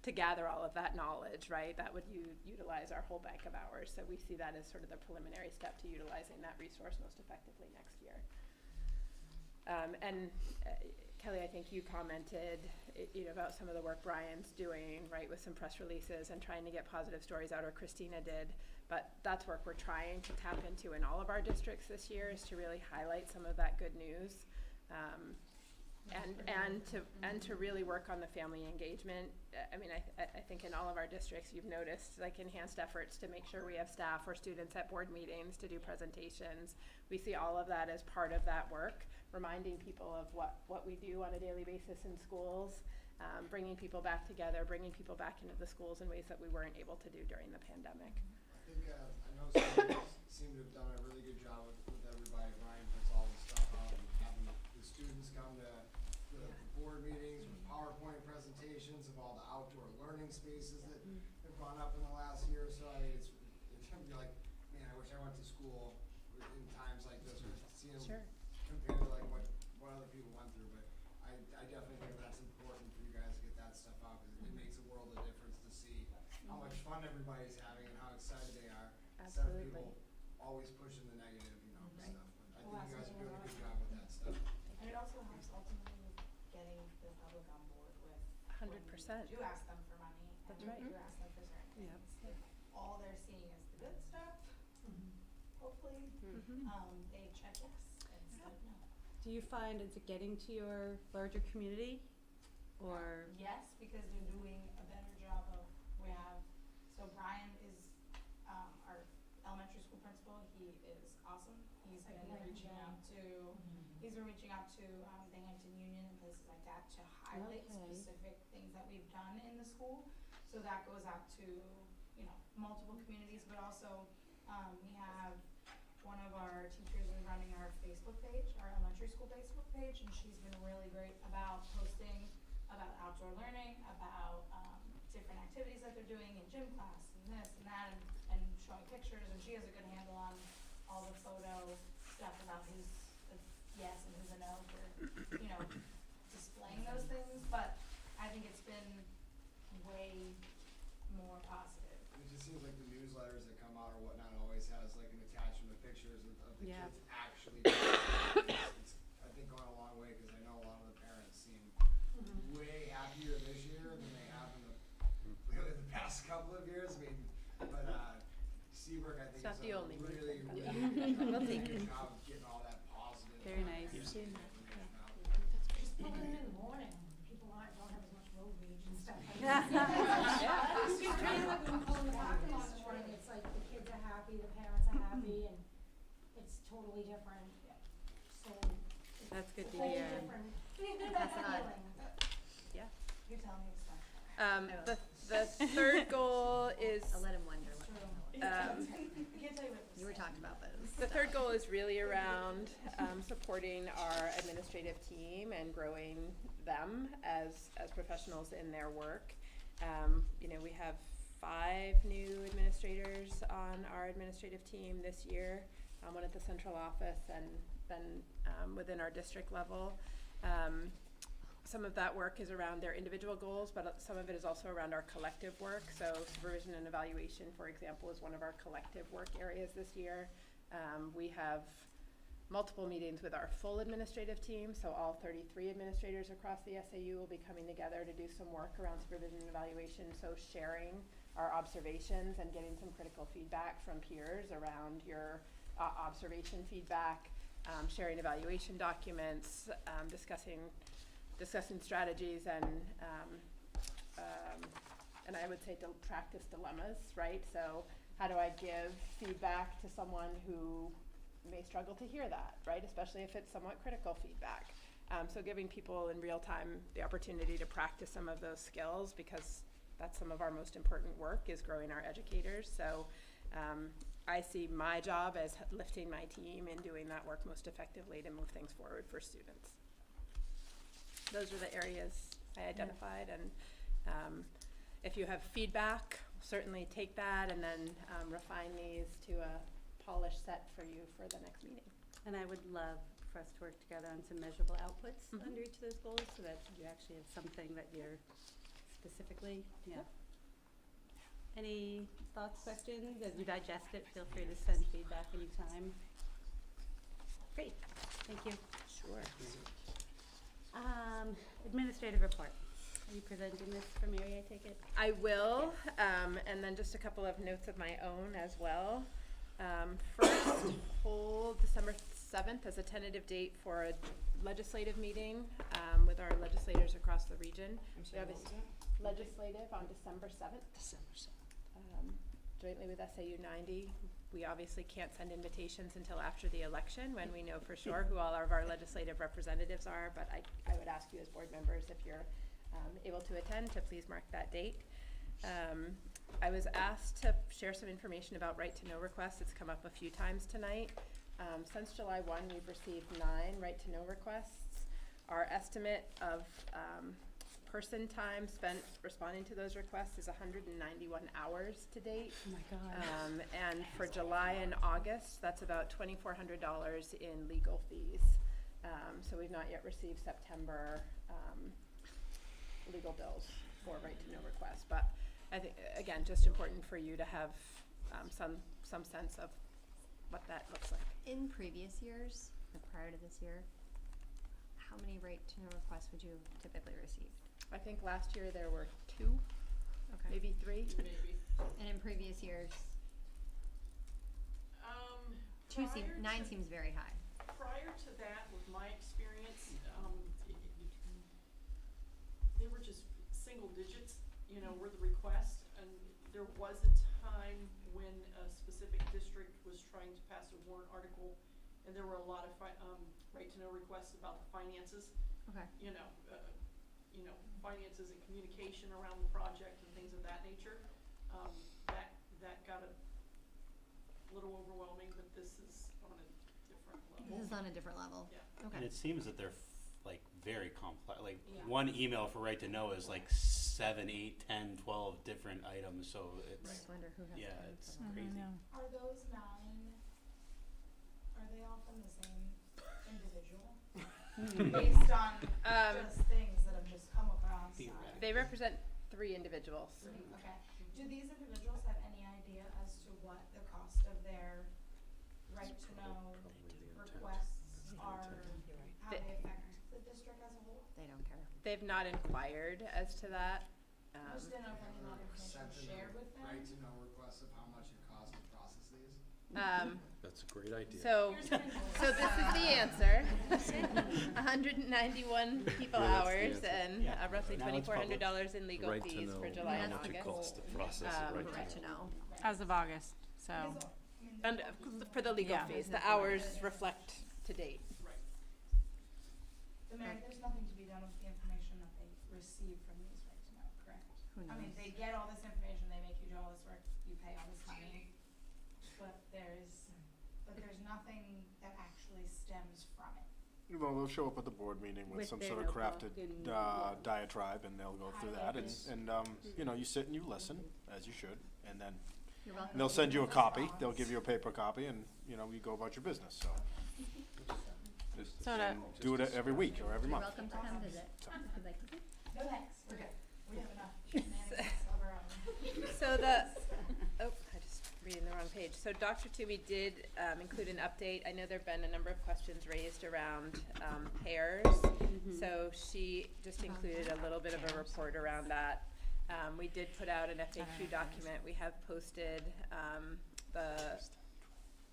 to gather all of that knowledge, right? That would utilize our whole bank of hours. So we see that as sort of the preliminary step to utilizing that resource most effectively next year. Kelly, I think you commented about some of the work Brian's doing, right, with some press releases and trying to get positive stories out, or Christina did. But that's work we're trying to tap into in all of our districts this year, is to really highlight some of that good news. And to really work on the family engagement. I mean, I think in all of our districts, you've noticed like enhanced efforts to make sure we have staff or students at board meetings to do presentations. We see all of that as part of that work, reminding people of what we do on a daily basis in schools, bringing people back together, bringing people back into the schools in ways that we weren't able to do during the pandemic. I think, I know schools seem to have done a really good job with everybody. Ryan puts all this stuff out and having the students come to the board meetings with PowerPoint presentations of all the outdoor learning spaces that have gone up in the last year or so. I mean, it's you're like, man, I wish I went to school in times like this, or see them compared to like what other people went through. But I definitely think that's important for you guys to get that stuff out, because it makes a world of difference to see how much fun everybody's having and how excited they are. Instead of people always pushing the negative, stuff. But I think you guys are doing a good job with that stuff. And it also helps ultimately with getting the public on board with. 100%. You ask them for money. That's and right. You ask them for certain things. If all they're seeing is the good stuff, hopefully, they check yes instead of no. Do you find it's getting to your larger community, or? Yes, because they're doing a better job of, so Brian is our elementary school principal. He is awesome. He's been reaching out to, the Hampton Union and places like that to highlight specific things that we've done in the school. So that goes out to, multiple communities, but also, we have one of our teachers is running our Facebook page, our elementary school Facebook page, and she's been really great about posting about outdoor learning, about different activities that they're doing in gym class and this and that, and showing pictures, and she has a good handle on all the photo stuff about who's a yes and who's a no for, displaying those things, but I think it's been way more positive. It just seems like the newsletters that come out or whatnot always has like an attachment of pictures of the kids actually doing it. It's, I think, gone a long way, because I know a lot of the parents seem way happier this year than they have in the past couple of years. I mean, but Seabrook, I think, It's not the only really, we'll take good it. job of getting all that positive. Very nice. information out. Just pulling it in the morning, people don't have as much road rage and stuff like Yeah. that. It's just kind of like when you pull in the parking lot in the morning, it's like the kids are happy, the parents are happy, and it's totally different. So it's That's good a to whole hear. different That's odd. feeling. Yeah. You're telling me to stop. The third goal is, I'll let him wonder what. I can't tell you what You were talking about this. the third goal is really around supporting our administrative team and growing them as professionals in their work. We have 5 new administrators on our administrative team this year, one at the central office and then within our district level. Some of that work is around their individual goals, but some of it is also around our collective work. So supervision and evaluation, for example, is one of our collective work areas this year. We have multiple meetings with our full administrative team, so all 33 administrators across the SAU will be coming together to do some work around supervision and evaluation, so sharing our observations and getting some critical feedback from peers around your observation feedback, sharing evaluation documents, discussing strategies and I would say practice dilemmas, right? So how do I give feedback to someone who may struggle to hear that, right? Especially if it's somewhat critical feedback. So giving people in real time the opportunity to practice some of those skills, because that's some of our most important work, is growing our educators. So I see my job as lifting my team and doing that work most effectively to move things forward for students. Those are the areas I identified, and if you have feedback, certainly take that and then refine these to a polished set for you for the next meeting. And I would love for us to work together on some measurable outputs under each of those goals, so that you actually have something that you're specifically, Any thoughts, questions? As you digest it, feel free to send feedback anytime. Great, thank you. Sure. Administrative report. Are you presenting this for Mary, I take it? I will, and then just a couple of notes of my own as well. First, hold December 7th as a tentative date for a legislative meeting with our legislators across the region. We have a legislative on December 7th. Jointly with SAU 90. We obviously can't send invitations until after the election when we know for sure who all of our legislative representatives are, but I would ask you as board members, if you're able to attend, to please mark that date. I was asked to share some information about right to know requests. It's come up a few times tonight. Since July 1, we've received 9 right to know requests. Our estimate of person time spent responding to those requests is 191 hours to date. Oh my God. And for July and August, that's about $2,400 in legal fees. So we've not yet received September legal bills for right to know requests. But I think, again, just important for you to have some sense of what that looks like. In previous years, or prior to this year, how many right to know requests would you typically receive? I think last year there were 2, Okay. maybe 3. Maybe. And in previous years, 9 seems very high. Prior to that, with my experience, they were just single digits, you know, were the requests. And there was a time when a specific district was trying to pass a warrant article, and there were a lot of right to know requests about the finances. Okay. You know, finances and communication around the project and things of that nature. That got a little overwhelming, but this is on a different level. This is on a different level. Yeah. Okay. And it seems that they're like very complex, like Yeah. one email for right to know is like 7, 8, 10, 12 different items, so it's, I just wonder who has yeah, time it's for that. crazy. Are those 9, are they all from the same individual? Based on just things that have just come across? They represent 3 individuals. Okay. Do these individuals have any idea as to what the cost of their right to know requests are, how they affect the district as a whole? They don't care. They've not inquired as to that. Just didn't know if any other information was shared with them? Right to know requests of how much it costs to process these? That's a great idea. So this is the answer. 191 people Yeah, that's the hours answer. and Yeah. roughly Now it's $2,400 in legal Right to fees for know July how and much it August. costs to process it, Right to know. As of August, so. And for the legal Yeah. fees, the hours reflect to date. The mayor, there's nothing to be done with the information that they receive from these right to know, correct? Who I mean, knows? they get all this information, they make you do all this work, you pay all this money, but there's nothing that actually stems from it. Well, they'll show up at the board meeting with With some their sort of notebook crafted and- diatribe, and they'll go through that, and you know, you sit and you listen, as you should, and then You're welcome. they'll send you a copy, they'll give you a paper copy, and, you know, you go about your business, so. So to- And do it every week or every You're month. welcome to come visit if you'd like to. No thanks, we're good. We have enough shenanigans of our own. So I just reading the wrong page. So Dr. Toomey did include an update. I know there've been a number of questions raised around pairs. So she just included a little bit of a report around that. We did put out an FAQ document. We have posted the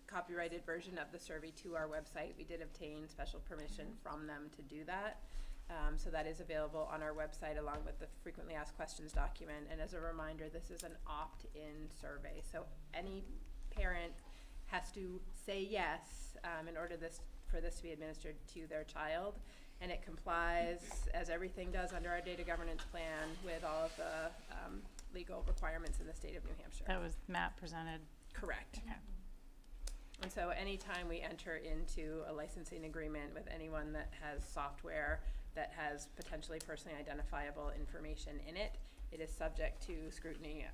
copyrighted version of the survey to our website. We did obtain special permission from them to do that. So that is available on our website along with the frequently asked questions document. And as a reminder, this is an opt-in survey. So any parent has to say yes in order for this to be administered to their child. And it complies, as everything does under our data governance plan, with all of the legal requirements in the state of New Hampshire. That was Matt presented. Correct. Okay. And so anytime we enter into a licensing agreement with anyone that has software that has potentially personally identifiable information in it, it is subject to scrutiny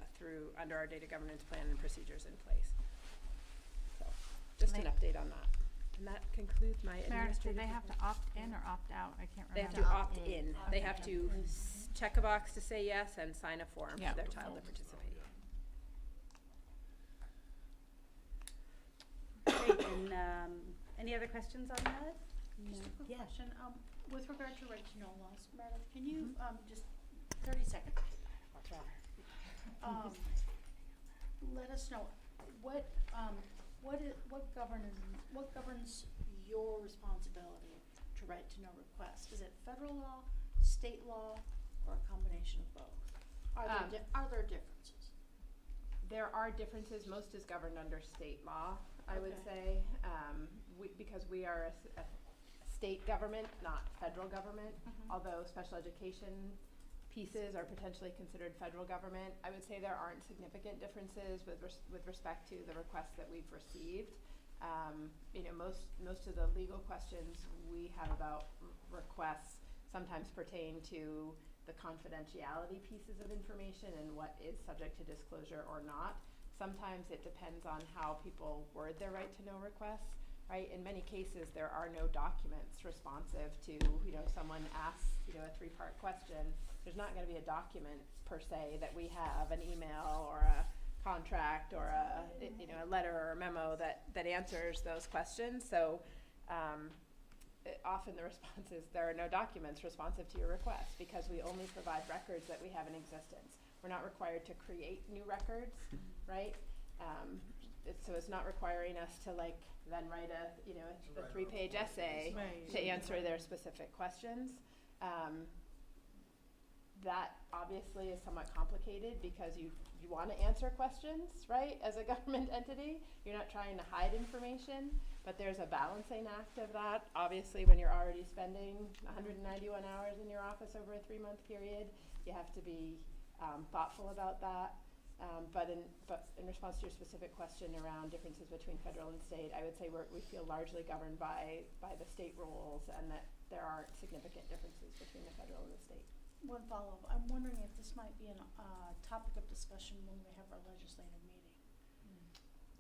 under our data governance plan and procedures in place. So just an update on that. And that concludes my Meredith, do administrative. they have to opt in or opt out? I can't They have remember. to opt in. They have to check a box to say yes and sign a form Yeah. for their child to participate. Great, and any other questions on that? Just a quick Yeah. question, with regard to right to know laws, Meredith, can you, just 30 seconds? Let us know, what governs your responsibility to right to know requests? Is it federal law, state law, or a combination of both? Are there differences? There are differences. Most is governed under state law, I would say, because we are a state government, not federal government, although special education pieces are potentially considered federal government. I would say there aren't significant differences with respect to the requests that we've received. Most of the legal questions we have about requests sometimes pertain to the confidentiality pieces of information and what is subject to disclosure or not. Sometimes it depends on how people word their right to know requests, right? In many cases, there are no documents responsive to, someone asks, a 3-part question. There's not going to be a document per se that we have, an email or a contract or a letter or a memo that answers those questions. So often the response is there are no documents responsive to your request because we only provide records that we have in existence. We're not required to create new records, right? So it's not requiring us to then write a 3-page essay to answer their specific questions. That obviously is somewhat complicated because you want to answer questions, right, as a government entity. You're not trying to hide information, but there's a balancing act of that. Obviously, when you're already spending 191 hours in your office over a 3-month period, you have to be thoughtful about that. But in response to your specific question around differences between federal and state, I would say we feel largely governed by the state rules and that there aren't significant differences between the federal and the state. One follow-up. I'm wondering if this might be a topic of discussion when we have our legislative meeting.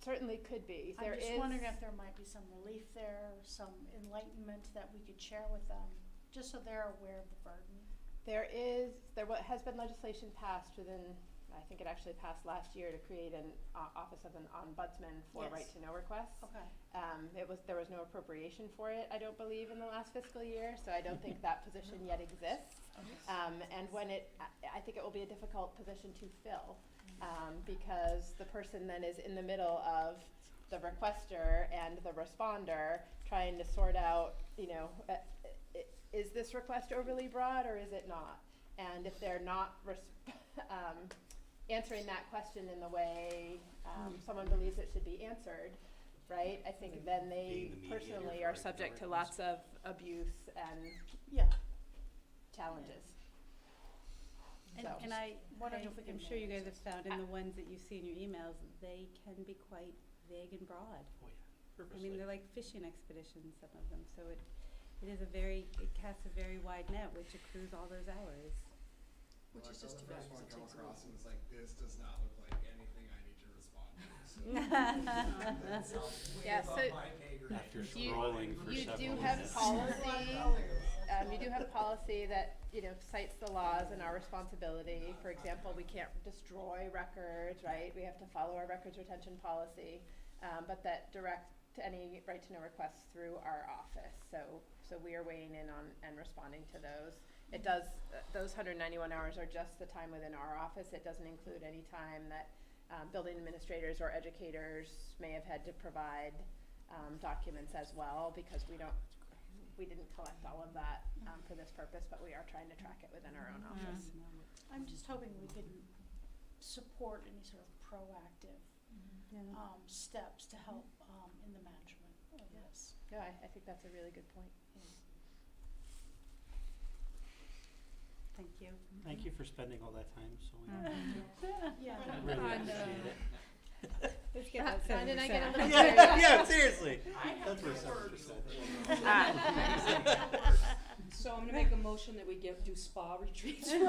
Certainly could be. I'm just wondering if there might be some relief there, some enlightenment that we could share with them, just so they're aware of the burden. There has been legislation passed within, I think it actually passed last year, to create an office of an ombudsman for right to know requests. Okay. There was no appropriation for it, I don't believe, in the last fiscal year, so I don't think that position yet exists. And I think it will be a difficult position to fill because the person then is in the middle of the requester and the responder trying to sort out, is this request overly broad or is it not? And if they're not answering that question in the way someone believes it should be answered, right? I think then they personally are subject to lots of abuse and challenges. And I'm sure you guys have found in the ones that you see in your emails, they can be quite vague and broad. I mean, they're like fishing expeditions, some of them. So it casts a very wide net, which accrues all those hours. Which is just too bad. The first one come across and was like, this does not look like anything I need to respond to. So that's my pay grade. After scrolling for you several do have minutes. policy. You do have policy that cites the laws and our responsibility. For example, we can't destroy records, right? We have to follow our records retention policy, but that direct any right to know requests through our office. So we are weighing in on and responding to those. It does, those 191 hours are just the time within our office. It doesn't include any time that building administrators or educators may have had to provide documents as well, because we didn't collect all of that for this purpose, but we are trying to track it within our own office. I'm just hoping we can support any sort of proactive steps to help in the management of this. No, I think that's a really good point. Thank you. Thank you for spending all that time, so we Yeah. I really appreciate it. Let's get that 7%. Did I get a little yeah, seriously. That's where 7%. So I'm gonna make a motion that we do spa retreats for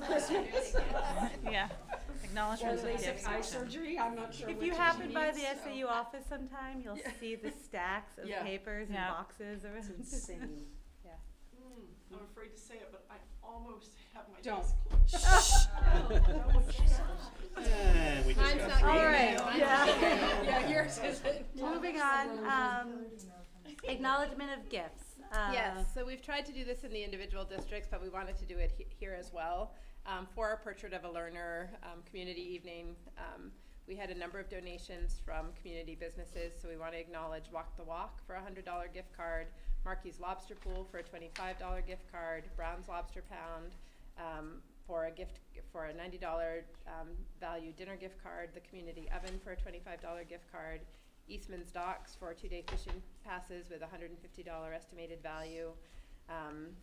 Christmas. Yeah. Acknowledgements of Or gifts. LASIK eye surgery, I'm not sure If which you she happen by needs, the so. SAU office sometime, you'll see the stacks of papers and boxes around. It's insane. I'm afraid to say it, but I almost have my Don't. desk closed. We just Mine's got not three. all right. Yeah, yours isn't. Moving on, acknowledgement of gifts. Yes, so we've tried to do this in the individual districts, but we wanted to do it here as well. For our Portrait of a Learner community evening, We had a number of donations from community businesses, so we want to acknowledge Walk the Walk for a $100 gift card, Marky's Lobster Pool for a $25 gift card, Brown's Lobster Pound for a $90 value dinner gift card, the Community Oven for a $25 gift card, Eastman's Docks for 2-day fishing passes with $150 estimated value,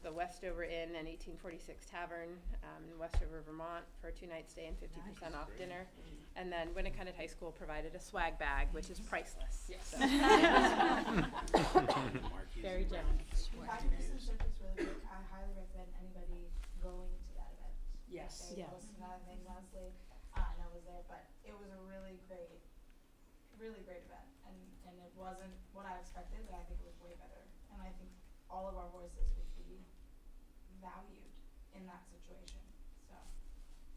the Westover Inn and 1846 Tavern in Westover, Vermont for a 2-night stay and 50% off dinner. And then Winnicott High School provided a swag bag, which is priceless. Yes. So. Very generous. Bipartisan Circuit's really big. I highly recommend anybody going to that event. Yes. They Yeah. hosted that thing, honestly. I know I was there, but it was a really great event. And it wasn't what I expected, but I think it was way better. And I think all of our voices would be valued in that situation, so.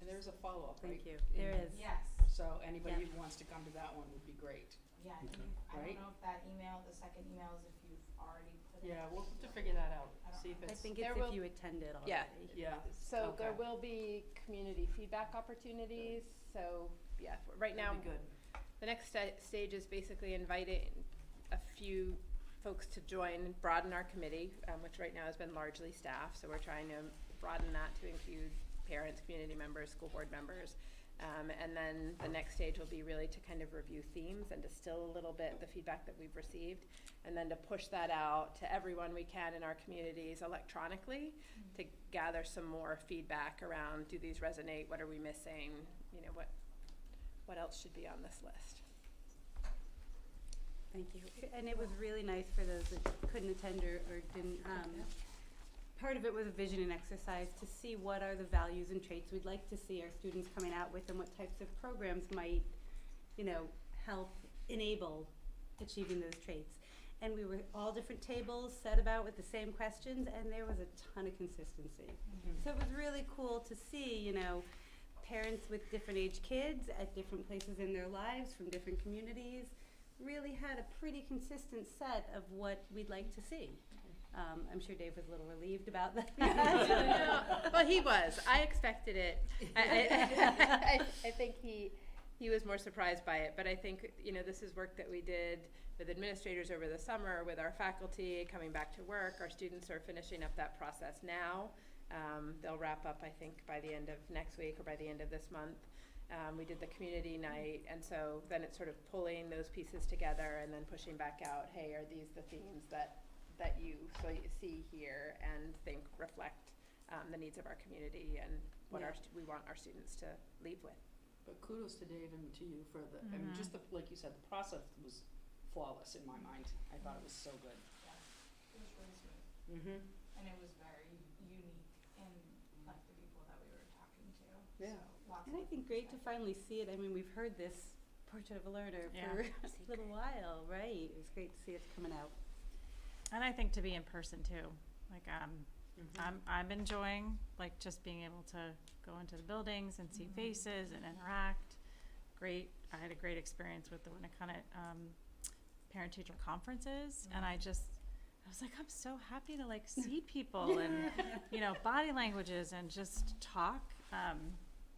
And there's a follow-up, right? Thank you. In- There is. Yes, So anybody Yeah. who wants to come to that one would be great. yeah, Okay. I Right. don't know if that email, the second email is if you've already put it. Yeah, we'll have to figure that out, I don't see if know. I it's, think There it's will- if you attended already. Yeah. yeah. So there Okay. will be community feedback opportunities. So yeah, right now, That'd be good. the next stage is basically inviting a few folks to join and broaden our committee, which right now has been largely staff. So we're trying to broaden that to include parents, community members, school board members. And then the next stage will be really to kind of review themes and distill a little bit the feedback that we've received, and then to push that out to everyone we can in our communities electronically to gather some more feedback around, do these resonate, what are we missing, you know, what else should be on this list. Thank you. And it was really nice for those that couldn't attend or didn't, part of it was a visioning exercise to see what are the values and traits we'd like to see our students coming out with and what types of programs might, you know, help enable achieving those traits. And we were all different tables set about with the same questions, and there was a ton of consistency. So it was really cool to see, you know, parents with different age kids at different places in their lives from different communities really had a pretty consistent set of what we'd like to see. I'm sure Dave was a little relieved about that. Well, he was. I expected it. I think he was more surprised by it. But I think, you know, this is work that we did with administrators over the summer, with our faculty coming back to work. Our students are finishing up that process now. They'll wrap up, I think, by the end of next week or by the end of this month. We did the community night, and so then it's sort of pulling those pieces together and then pushing back out, hey, are these the themes that you see here and think reflect the needs of our community and what we want our students to leave with. But kudos to Dave and to you for the, I mean, just the, like you said, the process was flawless in my mind. I thought it was so good. It was really smooth. Mm-hmm. And it was very unique in like the people that we were talking to. Yeah. So lots And of I think great to finally see it. I mean, we've heard this Portrait of a Learner Yeah. for a little while, right? It was great to see it coming out. And I think to be in person too, like, I'm enjoying, like, just being able to go into the buildings and see faces and interact. I had a great experience with the Winnicott parent-teacher conferences, and I was like, I'm so happy to, like, see people and, you know, body languages and just talk.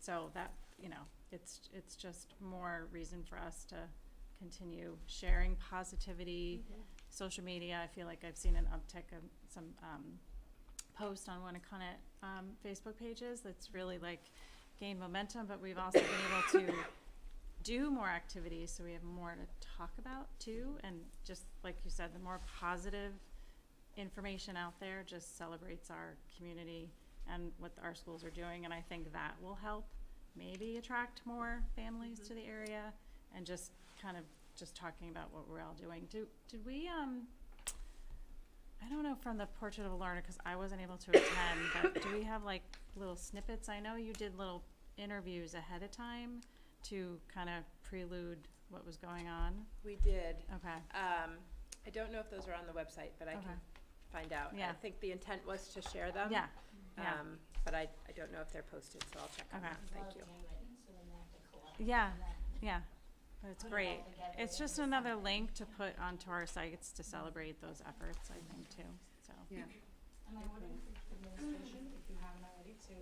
So that, you know, it's just more reason for us to continue sharing positivity. Social media, I feel like I've seen an uptick of some posts on Winnicott Facebook pages that's really, like, gained momentum, but we've also been able to do more activities, so we have more to talk about too. And just like you said, the more positive information out there just celebrates our community and what our schools are doing, and I think that will help maybe attract more families to the area. And just kind of just talking about what we're all doing. Did we I don't know from the Portrait of a Learner, because I wasn't able to attend, but do we have like little snippets? I know you did little interviews ahead of time to kind of prelude what was going on. We did. Okay. I don't know if those are on the website, but I can find out. Yeah. I think the intent was to share them. Yeah. Yeah. But I don't know if they're posted, so I'll check on Okay. that. Thank you. Yeah, yeah, but it's great. It's just another link to put onto our sites to celebrate those efforts, I think, too, so. Yeah. And I would encourage administration, if you haven't already, to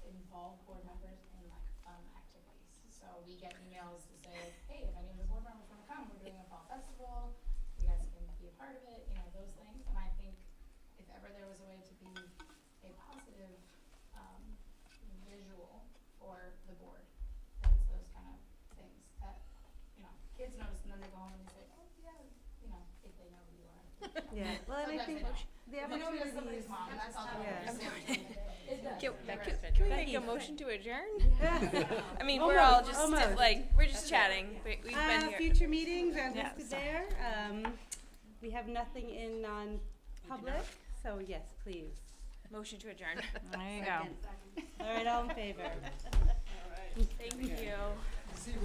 involve board members in like fun activities. So we get emails emails to say, hey, if any of the board members wanna come, we're doing a fall festival, you guys can be a part of it, you know, those things. And I think if ever there was a way to be a positive, visual for the board, that it's those kind of things that, you know, kids notice and then they go home and they say, oh, yeah, you know, if they know who you are. Yeah, well, and I think the If they know you're somebody's opportunities. mom, that's all. Yeah. It does. Can we make a motion to adjourn? I mean, we're all just, Almost. we're just chatting. We've been here. Future meetings are Yeah, listed so- there. We have nothing in non-public, so yes, please. Motion to adjourn. There you go. All right, all in favor? All right. Thank you. See you